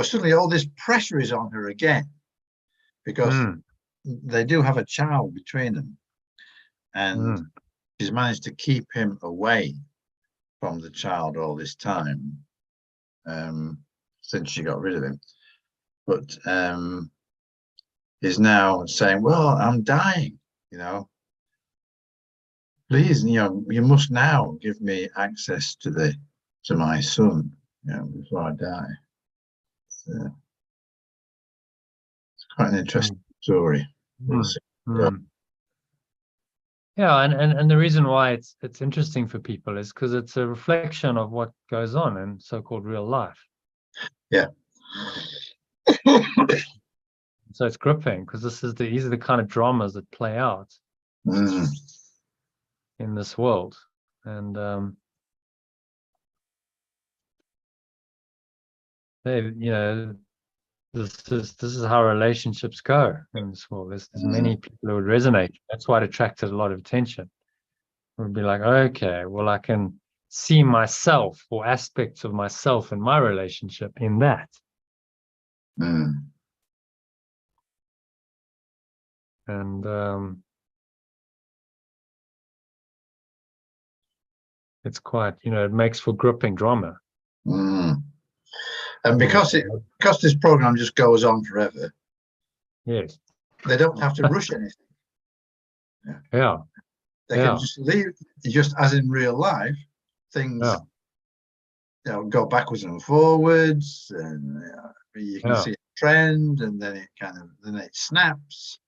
Speaker 4: suddenly all this pressure is on her again, because they do have a child between them, and she's managed to keep him away from the child all this time, since she got rid of him. But is now saying, "Well, I'm dying, please, you must now give me access to my son, before I die." It's quite an interesting story.
Speaker 1: Yeah, and the reason why it's interesting for people is because it's a reflection of what goes on in so-called real life.
Speaker 4: Yeah.
Speaker 1: So it's gripping because these are the kind of dramas that play out in this world, and this is how relationships go in this world. There's many people who would resonate. That's why it attracted a lot of attention. It would be like, okay, well, I can see myself or aspects of myself in my relationship in that. And it's quite, it makes for gripping drama.
Speaker 4: And because this program just goes on forever,
Speaker 1: yes,
Speaker 4: they don't have to rush anything.
Speaker 1: Yeah.
Speaker 4: They can just leave, just as in real life, things go backwards and forwards, and you can see a trend, and then it snaps,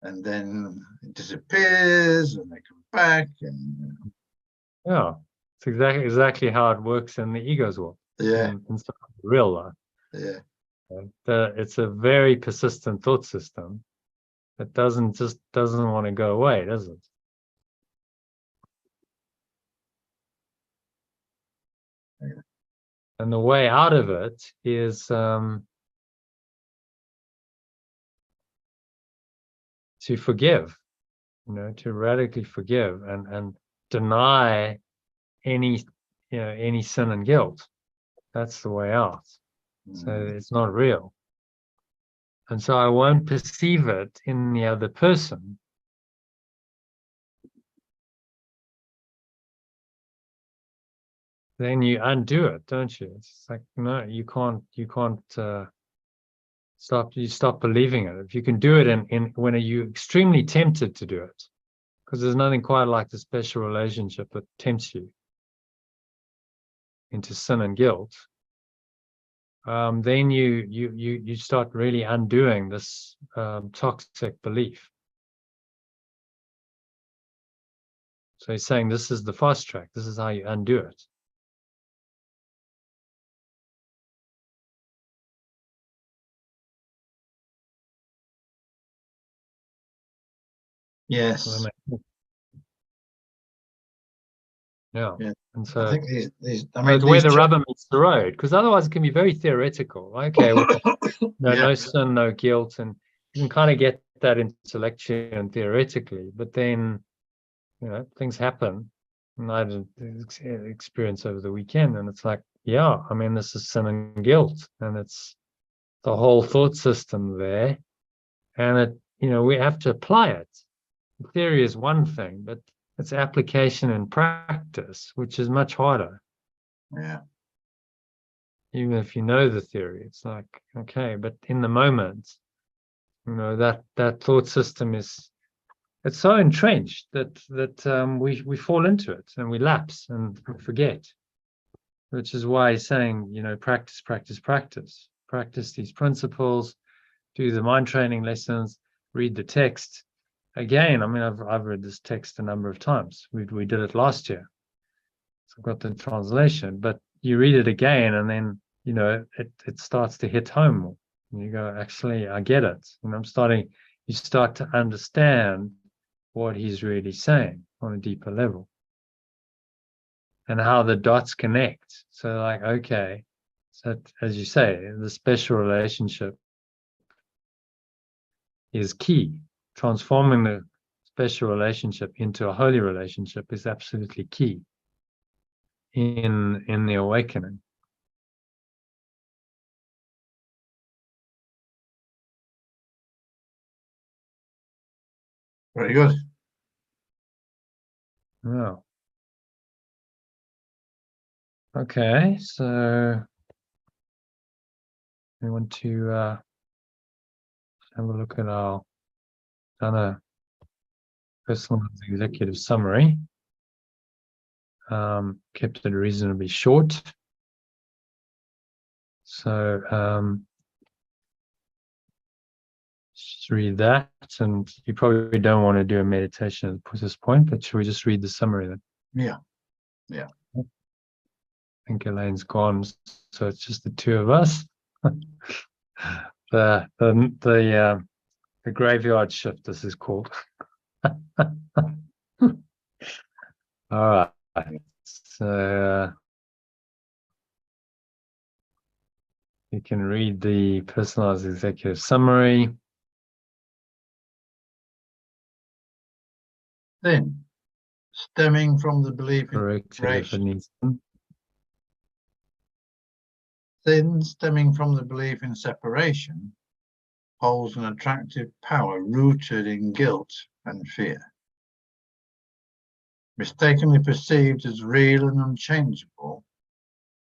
Speaker 4: and then it disappears, and they come back, and
Speaker 1: it's exactly how it works in the ego's world. In real life. It's a very persistent thought system that doesn't want to go away, does it? And the way out of it is to forgive, to radically forgive and deny any sin and guilt. That's the way out. So it's not real. And so I won't perceive it in the other person. Then you undo it, don't you? It's like, no, you can't You stop believing it. If you can do it in when you're extremely tempted to do it, because there's nothing quite like the special relationship that tempts you into sin and guilt, then you start really undoing this toxic belief. So he's saying this is the fast track. This is how you undo it.
Speaker 4: Yes.
Speaker 1: Yeah.
Speaker 4: Yeah.
Speaker 1: And so
Speaker 4: I think these
Speaker 1: it's where the rubber meets the road, because otherwise it can be very theoretical. Okay, well, no sin, no guilt, and you can kind of get that intellectually and theoretically, but then things happen. And I had an experience over the weekend, and it's like, yeah, I mean, this is sin and guilt, and it's the whole thought system there, and we have to apply it. The theory is one thing, but it's application and practice, which is much harder.
Speaker 4: Yeah.
Speaker 1: Even if you know the theory, it's like, okay, but in the moment, that thought system it's so entrenched that we fall into it and we lapse and forget, which is why he's saying, practice these principles, do the mind training lessons, read the text. Again, I mean, I've read this text a number of times. We did it last year, so I've got the translation. But you read it again, and then it starts to hit home. And you go, actually, I get it. And you start to understand what he's really saying on a deeper level, and how the dots connect. So, like, okay, so as you say, the special relationship is key. Transforming the special relationship into a holy relationship is absolutely key in the awakening.
Speaker 4: Very good.
Speaker 1: Yeah. Okay, so we want to have a look at our personalized executive summary. Kept it reasonably short. So just read that, and you probably don't want to do a meditation at this point, but should we just read the summary then?
Speaker 4: Yeah.
Speaker 1: I think Elaine's gone, so it's just the two of us. The graveyard shift, this is called. All right. So you can read the personalized executive summary.
Speaker 4: Then, stemming from the belief in
Speaker 1: Separation.
Speaker 4: Sin, stemming from the belief in separation, holds an attractive power rooted in guilt and fear. Mistakenly perceived as real and unchangeable,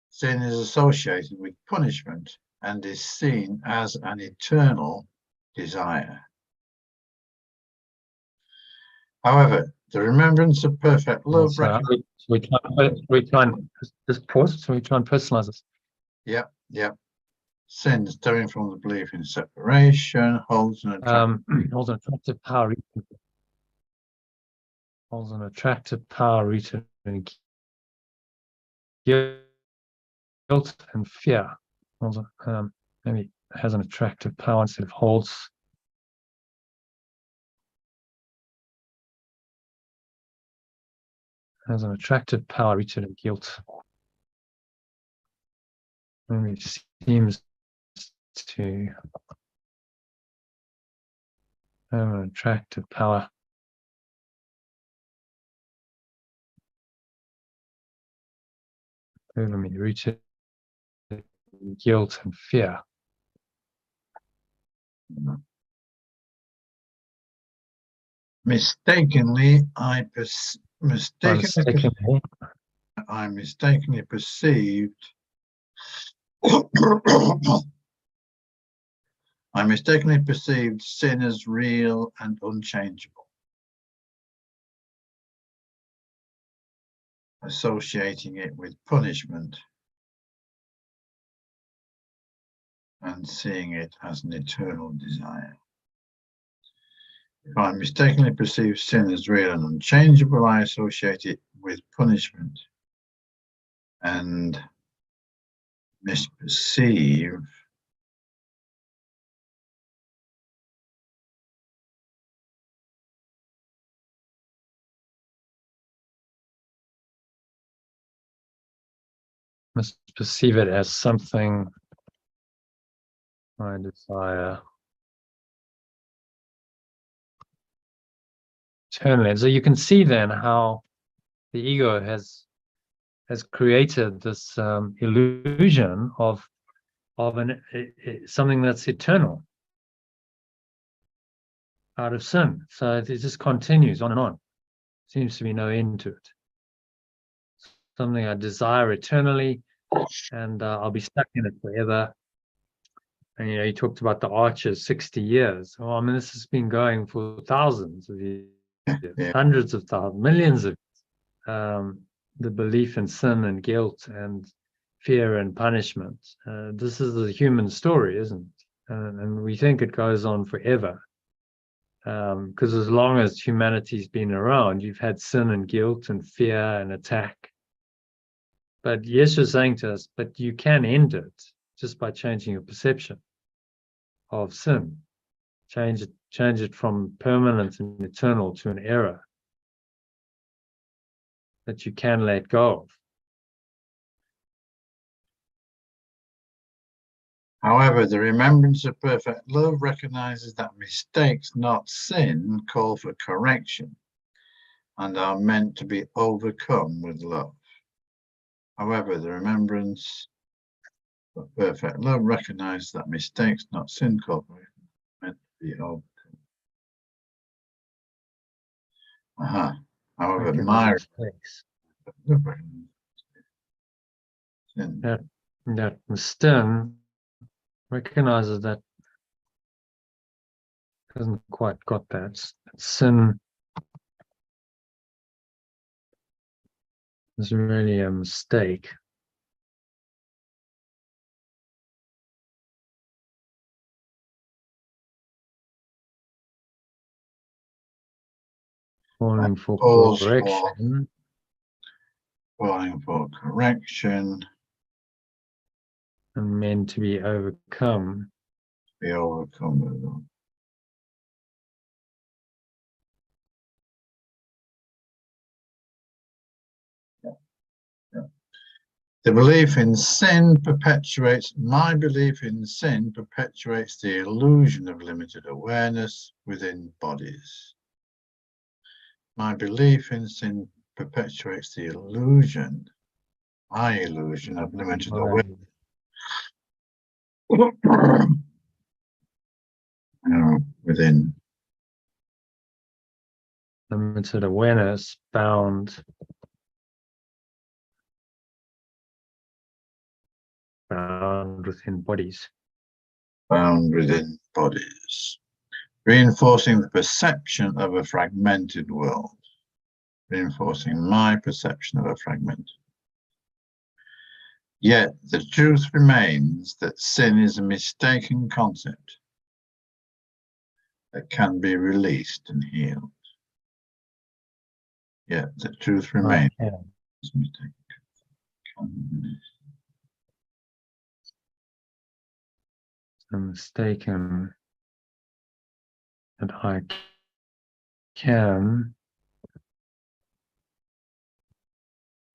Speaker 4: sin is associated with punishment and is seen as an eternal desire. However, the remembrance of perfect love.
Speaker 1: So we try and just pause. So we try and personalize this.
Speaker 4: Yep. Sin, stemming from the belief in separation, holds an attractive
Speaker 1: power. Holds an attractive power rooted in guilt and fear. Maybe has an attractive power instead of holds. Has an attractive power rooted in guilt. Maybe seems to have an attractive power. Rooted in guilt and fear.
Speaker 4: Mistakenly, I mistakenly perceived I mistakenly perceived sin as real and unchangeable, associating it with punishment and seeing it as an eternal desire. If I mistakenly perceive sin as real and unchangeable, I associate it with punishment and misperceive
Speaker 1: Must perceive it as something I desire eternally. And so you can see then how the ego has created this illusion of something that's eternal out of sin. So it just continues on and on. Seems to be no end to it. Something I desire eternally, and I'll be stuck in it forever. And you talked about the arches, 60 years. Well, I mean, this has been going for thousands of years, hundreds of thousands, millions of years. The belief in sin and guilt and fear and punishment. This is the human story, isn't it? And we think it goes on forever. Because as long as humanity's been around, you've had sin and guilt and fear and attack. But Yeshua's saying to us, but you can end it just by changing your perception of sin. Change it from permanent and eternal to an error that you can let go of.
Speaker 4: However, the remembrance of perfect love recognizes that mistakes, not sin, call for correction and are meant to be overcome with love. However, the remembrance of perfect love recognizes that mistakes, not sin, call for correction, meant to be overcome. However, my
Speaker 1: mistakes.
Speaker 4: sin.
Speaker 1: That sin recognizes that hasn't quite got that. Sin is really a mistake. Falling for correction.
Speaker 4: Falling for correction.
Speaker 1: And meant to be overcome.
Speaker 4: Be overcome with love. The belief in sin perpetuates, my belief in sin perpetuates the illusion of limited awareness within bodies. My belief in sin perpetuates the illusion, my illusion of limited awareness. Within
Speaker 1: limited awareness bound within bodies.
Speaker 4: Bound within bodies, reinforcing the perception of a fragmented world, reinforcing my perception of a fragmented. Yet the truth remains that sin is a mistaken concept that can be released and healed. Yet the truth remains. It's mistaken.
Speaker 1: I'm mistaken that I can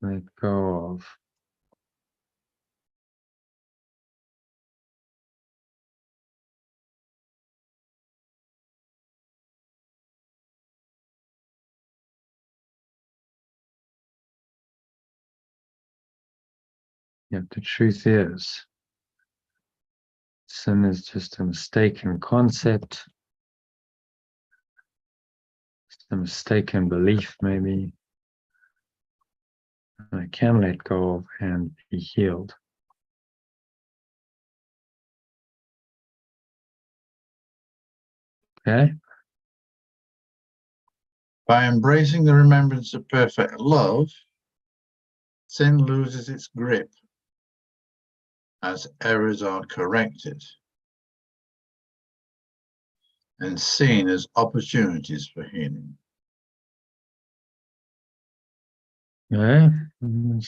Speaker 1: let go of. Yet the truth is, sin is just a mistaken concept. It's a mistaken belief, maybe. I can let go of and be healed. Okay.
Speaker 4: By embracing the remembrance of perfect love, sin loses its grip as errors are corrected and seen as opportunities for healing.
Speaker 1: Okay. Sin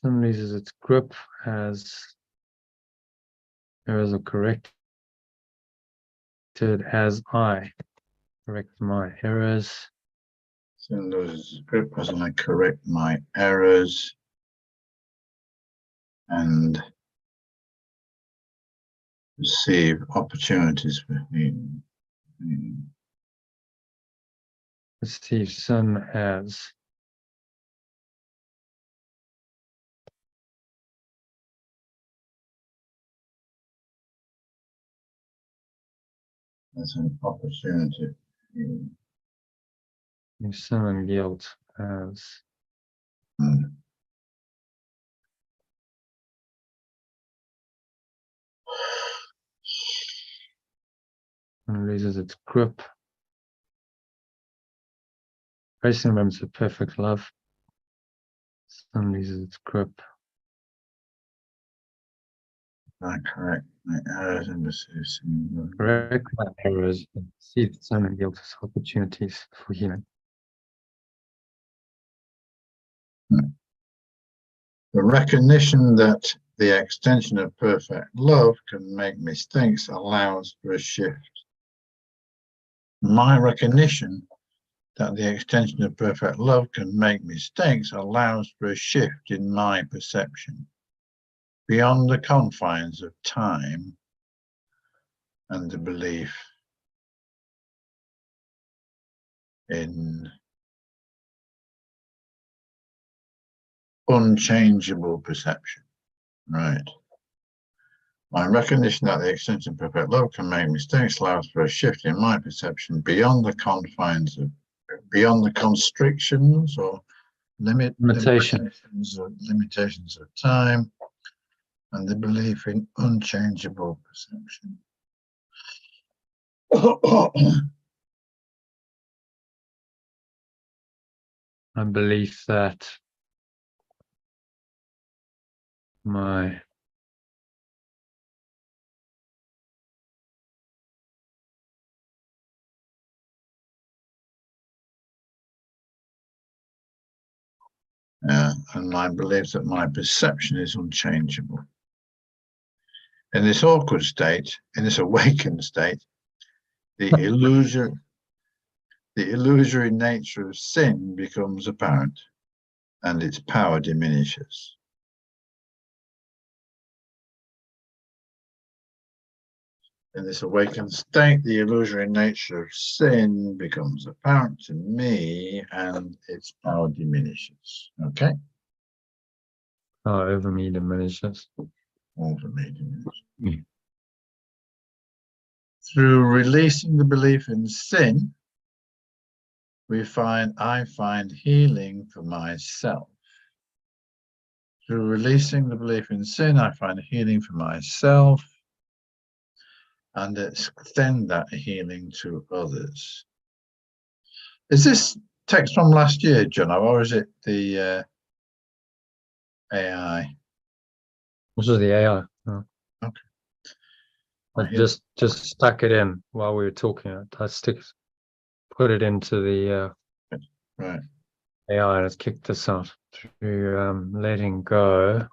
Speaker 1: loses its grip as errors are corrected as I correct my errors.
Speaker 4: Sin loses its grip as I correct my errors and receive opportunities for healing.
Speaker 1: Perceive sin as
Speaker 4: an opportunity for healing.
Speaker 1: sin and guilt as and loses its grip. Embracing remembrance of perfect love. Sin loses its grip.
Speaker 4: I correct my errors and receive sin.
Speaker 1: Correct my errors and see sin and guilt as opportunities for healing.
Speaker 4: The recognition that the extension of perfect love can make mistakes allows for a shift. My recognition that the extension of perfect love can make mistakes allows for a shift in my perception beyond the confines of time and the belief in unchangeable perception. Right. My recognition that the extension of perfect love can make mistakes allows for a shift in my perception beyond the confines of, beyond the constrictions or limitations of time and the belief in unchangeable perception.
Speaker 1: I believe that my
Speaker 4: and my belief that my perception is unchangeable. In this awkward state, in this awakened state, the illusory nature of sin becomes apparent and its power diminishes. In this awakened state, the illusory nature of sin becomes apparent to me and its power diminishes. Okay?
Speaker 1: power over me diminishes.
Speaker 4: Over me diminishes. Through releasing the belief in sin, I find healing for myself. Through releasing the belief in sin, I find healing for myself and extend that healing to others. Is this text from last year, John, or is it the AI?
Speaker 1: This is the AI. Oh.
Speaker 4: Okay.
Speaker 1: I just stuck it in while we were talking. I put it into the
Speaker 4: right.
Speaker 1: AI and it's kicked us out through letting go.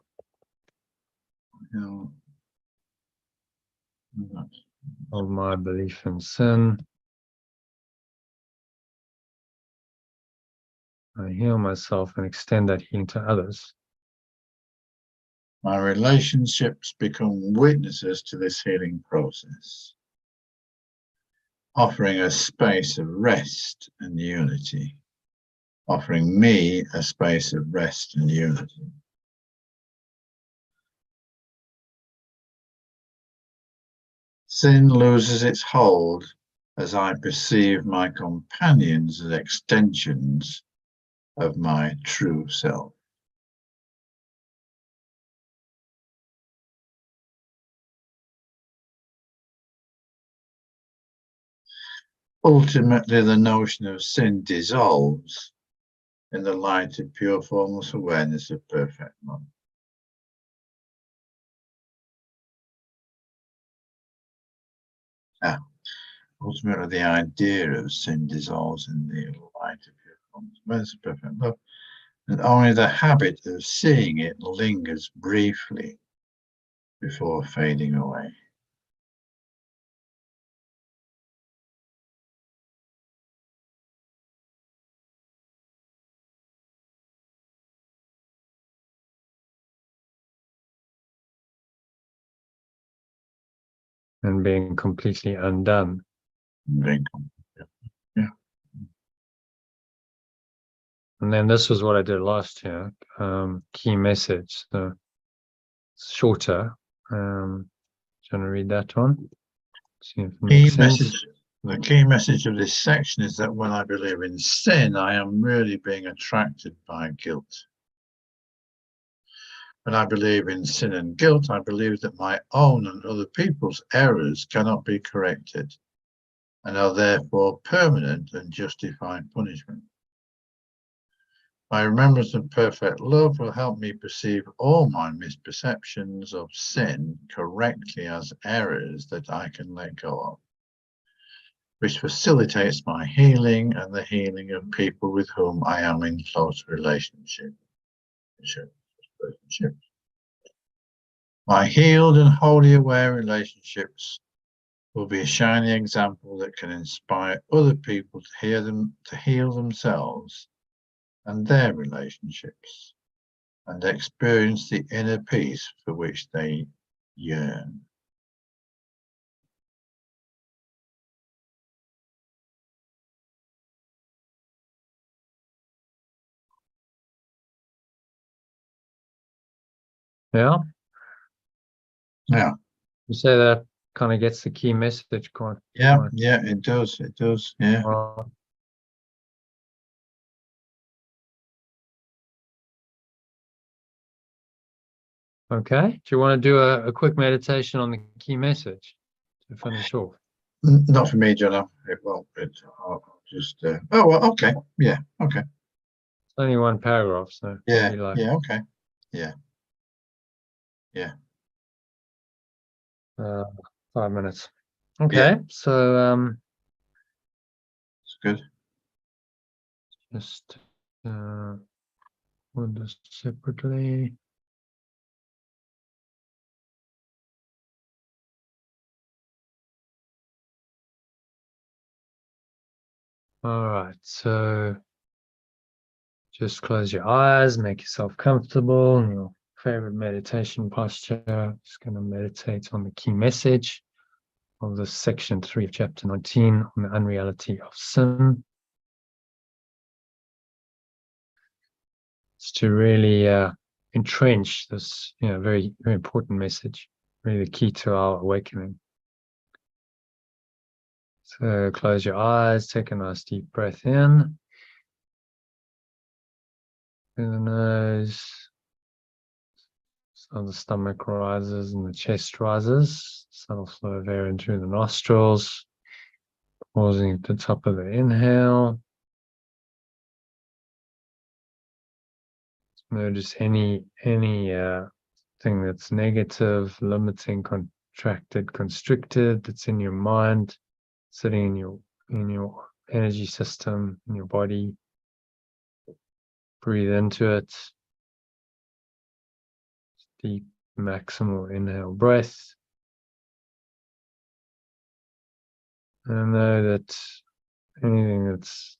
Speaker 1: Of my belief in sin. I heal myself and extend that healing to others.
Speaker 4: My relationships become witnesses to this healing process, offering a space of rest and unity, offering me a space of rest and unity. Sin loses its hold as I perceive my companions as extensions of my true self. ultimately the notion of sin dissolves in the light of pure formless awareness of perfect love. Ultimately, the idea of sin dissolves in the light of pure formless awareness of perfect love, and only the habit of seeing it lingers briefly before fading away.
Speaker 1: And being completely undone.
Speaker 4: Yeah.
Speaker 1: And then this was what I did last year. Key message, so it's shorter. Do you want to read that one? See if it makes sense.
Speaker 4: The key message of this section is that when I believe in sin, I am really being attracted by guilt. When I believe in sin and guilt, I believe that my own and other people's errors cannot be corrected and are therefore permanent and justified punishment. My remembrance of perfect love will help me perceive all my misperceptions of sin correctly as errors that I can let go of, which facilitates my healing and the healing of people with whom I am in close relationship. My healed and wholly aware relationships will be a shining example that can inspire other people to heal themselves and their relationships and experience the inner peace for which they yearn.
Speaker 1: Yeah.
Speaker 4: Yeah.
Speaker 1: You say that kind of gets the key message quite.
Speaker 4: Yeah, it does. It does. Yeah.
Speaker 1: Okay. Do you want to do a quick meditation on the key message to finish off?
Speaker 4: Not for me, John. I'll just. Oh well. Okay. Yeah. Okay.
Speaker 1: It's only one paragraph, so
Speaker 4: Yeah.
Speaker 1: maybe like
Speaker 4: Yeah. Okay. Yeah. Yeah.
Speaker 1: 5 minutes. Okay. So
Speaker 4: It's good.
Speaker 1: just we'll do separately. All right, so just close your eyes, make yourself comfortable in your favorite meditation posture. Just going to meditate on the key message of this section 3 of chapter 19 on the unreality of sin. It's to really entrench this, very, very important message, really the key to our awakening. So close your eyes, take a nice deep breath in through the nose. So the stomach rises and the chest rises. Subtle flow of air in through the nostrils. Pausing at the top of the inhale. Notice any thing that's negative, limiting, contracted, constricted, that's in your mind, sitting in your energy system, in your body. Breathe into it. Deep maximal inhale breath. And know that anything that's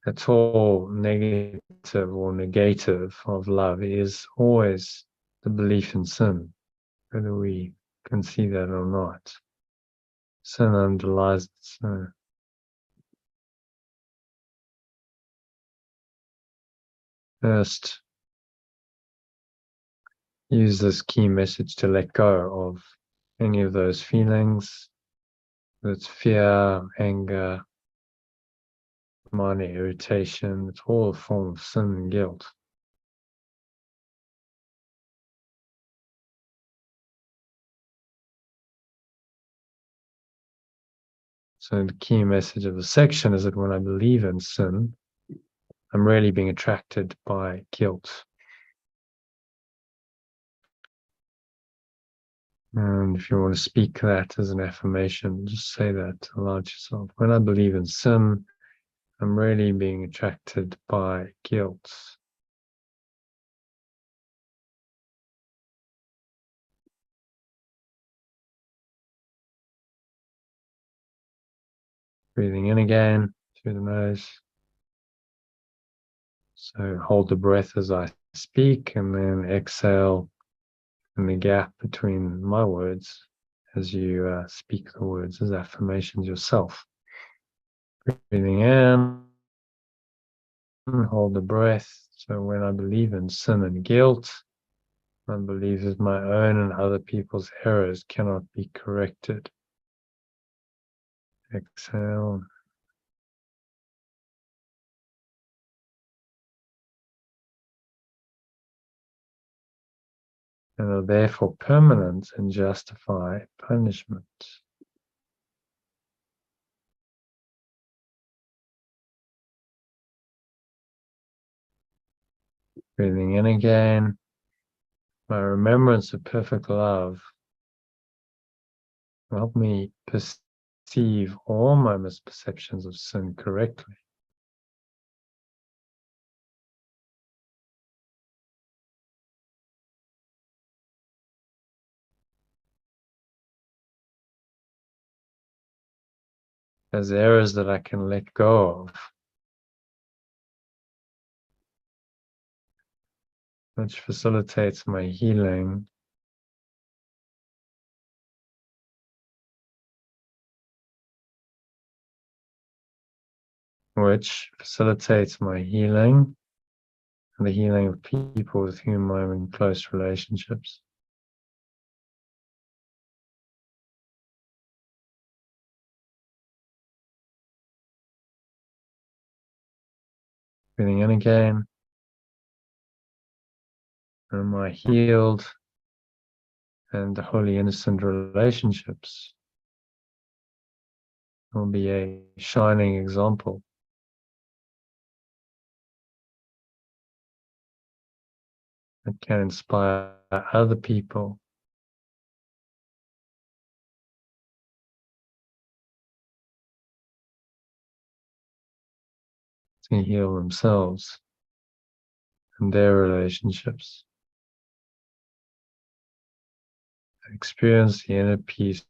Speaker 1: at all negative or negative of love is always the belief in sin, whether we can see that or not. Sin underlies sin. First, use this key message to let go of any of those feelings. That's fear, anger, minor irritation. It's all a form of sin and guilt. So the key message of the section is that when I believe in sin, I'm really being attracted by guilt. And if you want to speak that as an affirmation, just say that aloud to yourself. When I believe in sin, I'm really being attracted by guilt. Breathing in again through the nose. So hold the breath as I speak, and then exhale in the gap between my words as you speak the words as affirmations yourself. Breathing in, hold the breath. So when I believe in sin and guilt, I believe that my own and other people's errors cannot be corrected. Exhale. And are therefore permanent and justify punishment. Breathing in again. My remembrance of perfect love will help me perceive all my misperceptions of sin correctly. As errors that I can let go of, which facilitates my healing, and the healing of people with whom I'm in close relationships. Breathing in again. And my healed and wholly innocent relationships will be a shining example that can inspire other people to heal themselves and their relationships, experience the inner peace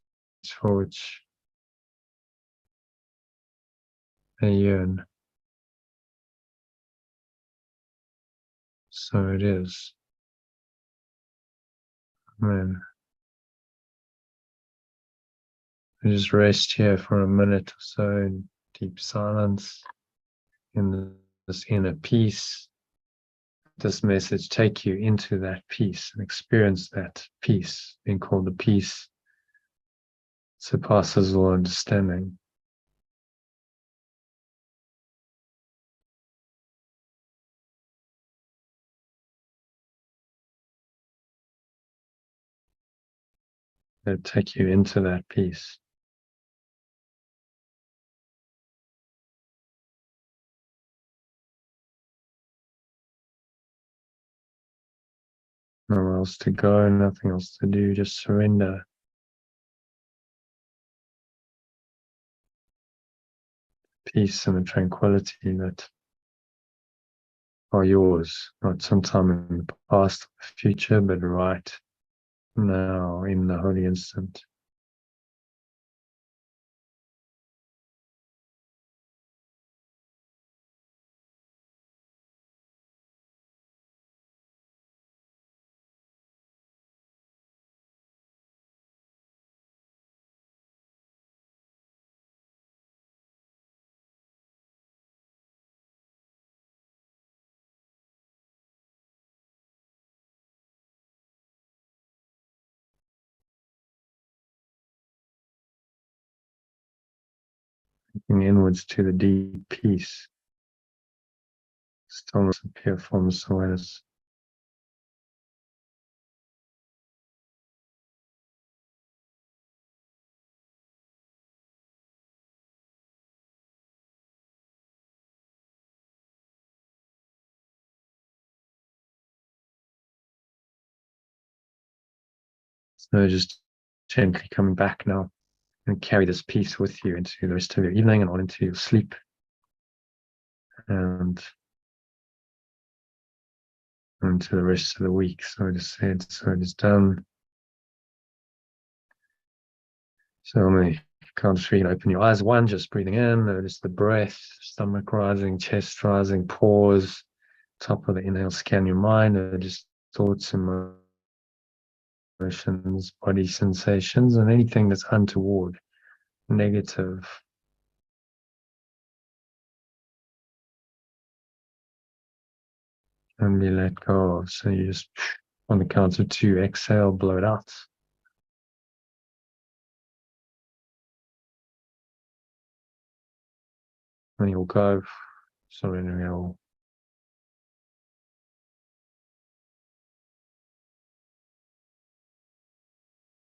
Speaker 1: for which they yearn. So it is. Amen. I just rest here for a minute or so in deep silence, in this inner peace. This message take you into that peace and experience that peace, being called the peace surpasses all understanding. It'll take you into that peace. Nowhere else to go, nothing else to do, just surrender. Peace and the tranquility that are yours, not sometime in the past or the future, but right now in the holy instant. Looking inwards to the deep peace, stillness of pure formless awareness. So just gently coming back now and carry this peace with you into the rest of your evening and on into your sleep. And into the rest of the week. So I just said, so it is done. So on the count of three, open your eyes. 1, just breathing in, notice the breath, stomach rising, chest rising, pause. Top of the inhale, scan your mind, just thoughts and emotions, body sensations, and anything that's untoward, negative. Only let go of. So you just, on the count of 2, exhale, blow it out. And you'll go, surrendering it all.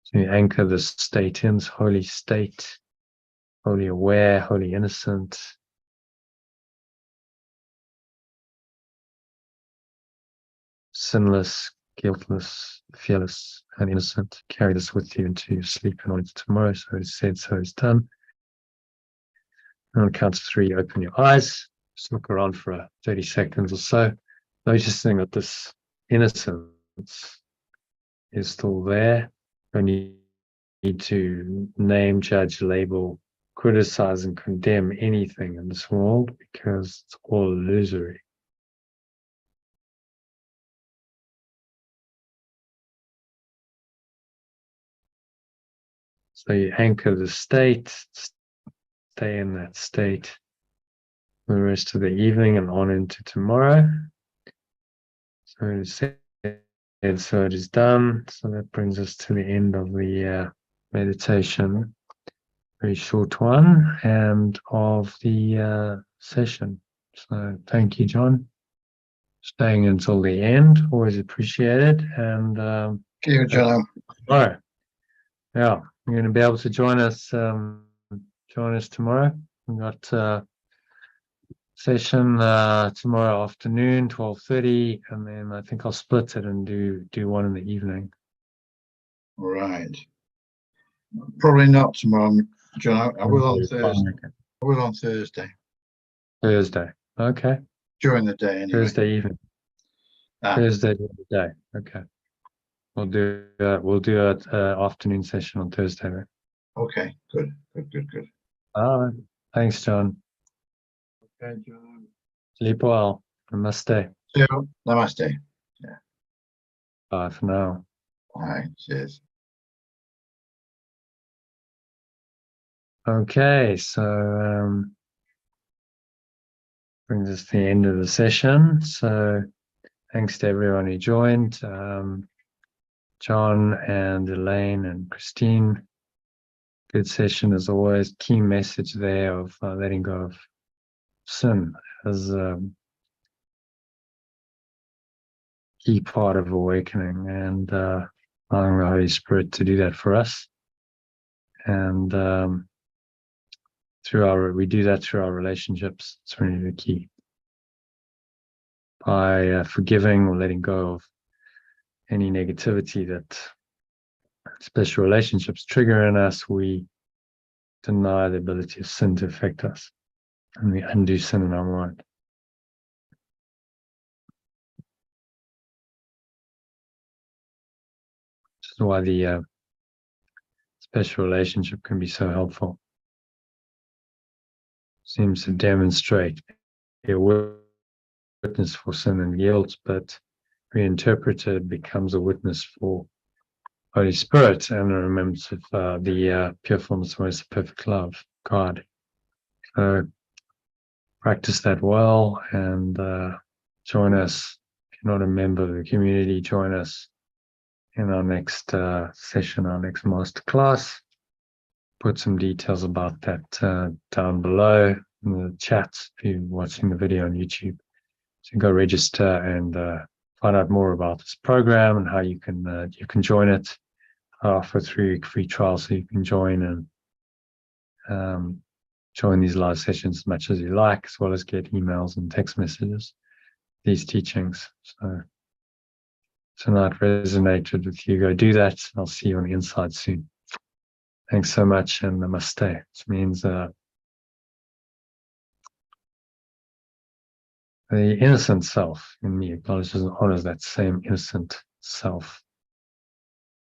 Speaker 1: So you anchor the state in, holy state, wholly aware, wholly innocent. Sinless, guiltless, fearless, and innocent. Carry this with you into your sleep and on into tomorrow. So it's said, so it's done. And on the count of 3, open your eyes. Just look around for 30 seconds or so, noticing that this innocence is still there. Don't need to name, judge, label, criticize, and condemn anything in this world because it's all illusory. So you anchor the state, stay in that state for the rest of the evening and on into tomorrow. So it is said, so it is done. So that brings us to the end of the meditation, very short one, and of the session. So thank you, John, staying until the end, always appreciated. And
Speaker 4: Thank you, John.
Speaker 1: tomorrow, yeah, you're going to be able to join us tomorrow. We've got session tomorrow afternoon, 12:30, and then I think I'll split it and do one in the evening.
Speaker 4: Right. Probably not tomorrow, John. I will on Thursday. I will on Thursday.
Speaker 1: Thursday. Okay.
Speaker 4: During the day, anyway.
Speaker 1: Thursday evening. Thursday during the day. Okay. We'll do an afternoon session on Thursday. Then.
Speaker 4: Okay. Good.
Speaker 1: All right. Thanks, John.
Speaker 4: Okay, John.
Speaker 1: Sleep well. Namaste.
Speaker 4: See you. Namaste. Yeah.
Speaker 1: Bye for now.
Speaker 4: All right. Cheers.
Speaker 1: Okay, so brings us to the end of the session. So thanks to everyone who joined, John and Elaine and Christine. Good session as always. Key message there of letting go of sin as a key part of awakening, and allowing the Holy Spirit to do that for us. And we do that through our relationships. It's really the key. By forgiving or letting go of any negativity that special relationships trigger in us, we deny the ability of sin to affect us, and we undo sin in our mind. This is why the special relationship can be so helpful. Seems to demonstrate a witness for sin and guilt, but reinterpreted becomes a witness for Holy Spirit and a remembrance of the pure formless, most perfect love, God. So practice that well and join us. If you're not a member of the community, join us in our next session, our next masterclass. Put some details about that down below in the chat if you're watching the video on YouTube. So go register and find out more about this program and how you can join it. I offer 3-week free trial, so you can join and join these live sessions as much as you like, as well as get emails and text messages, these teachings. So tonight resonated with you, go do that. I'll see you on the inside soon. Thanks so much, and namaste, which means the innocent self in me acknowledges and honors that same innocent self.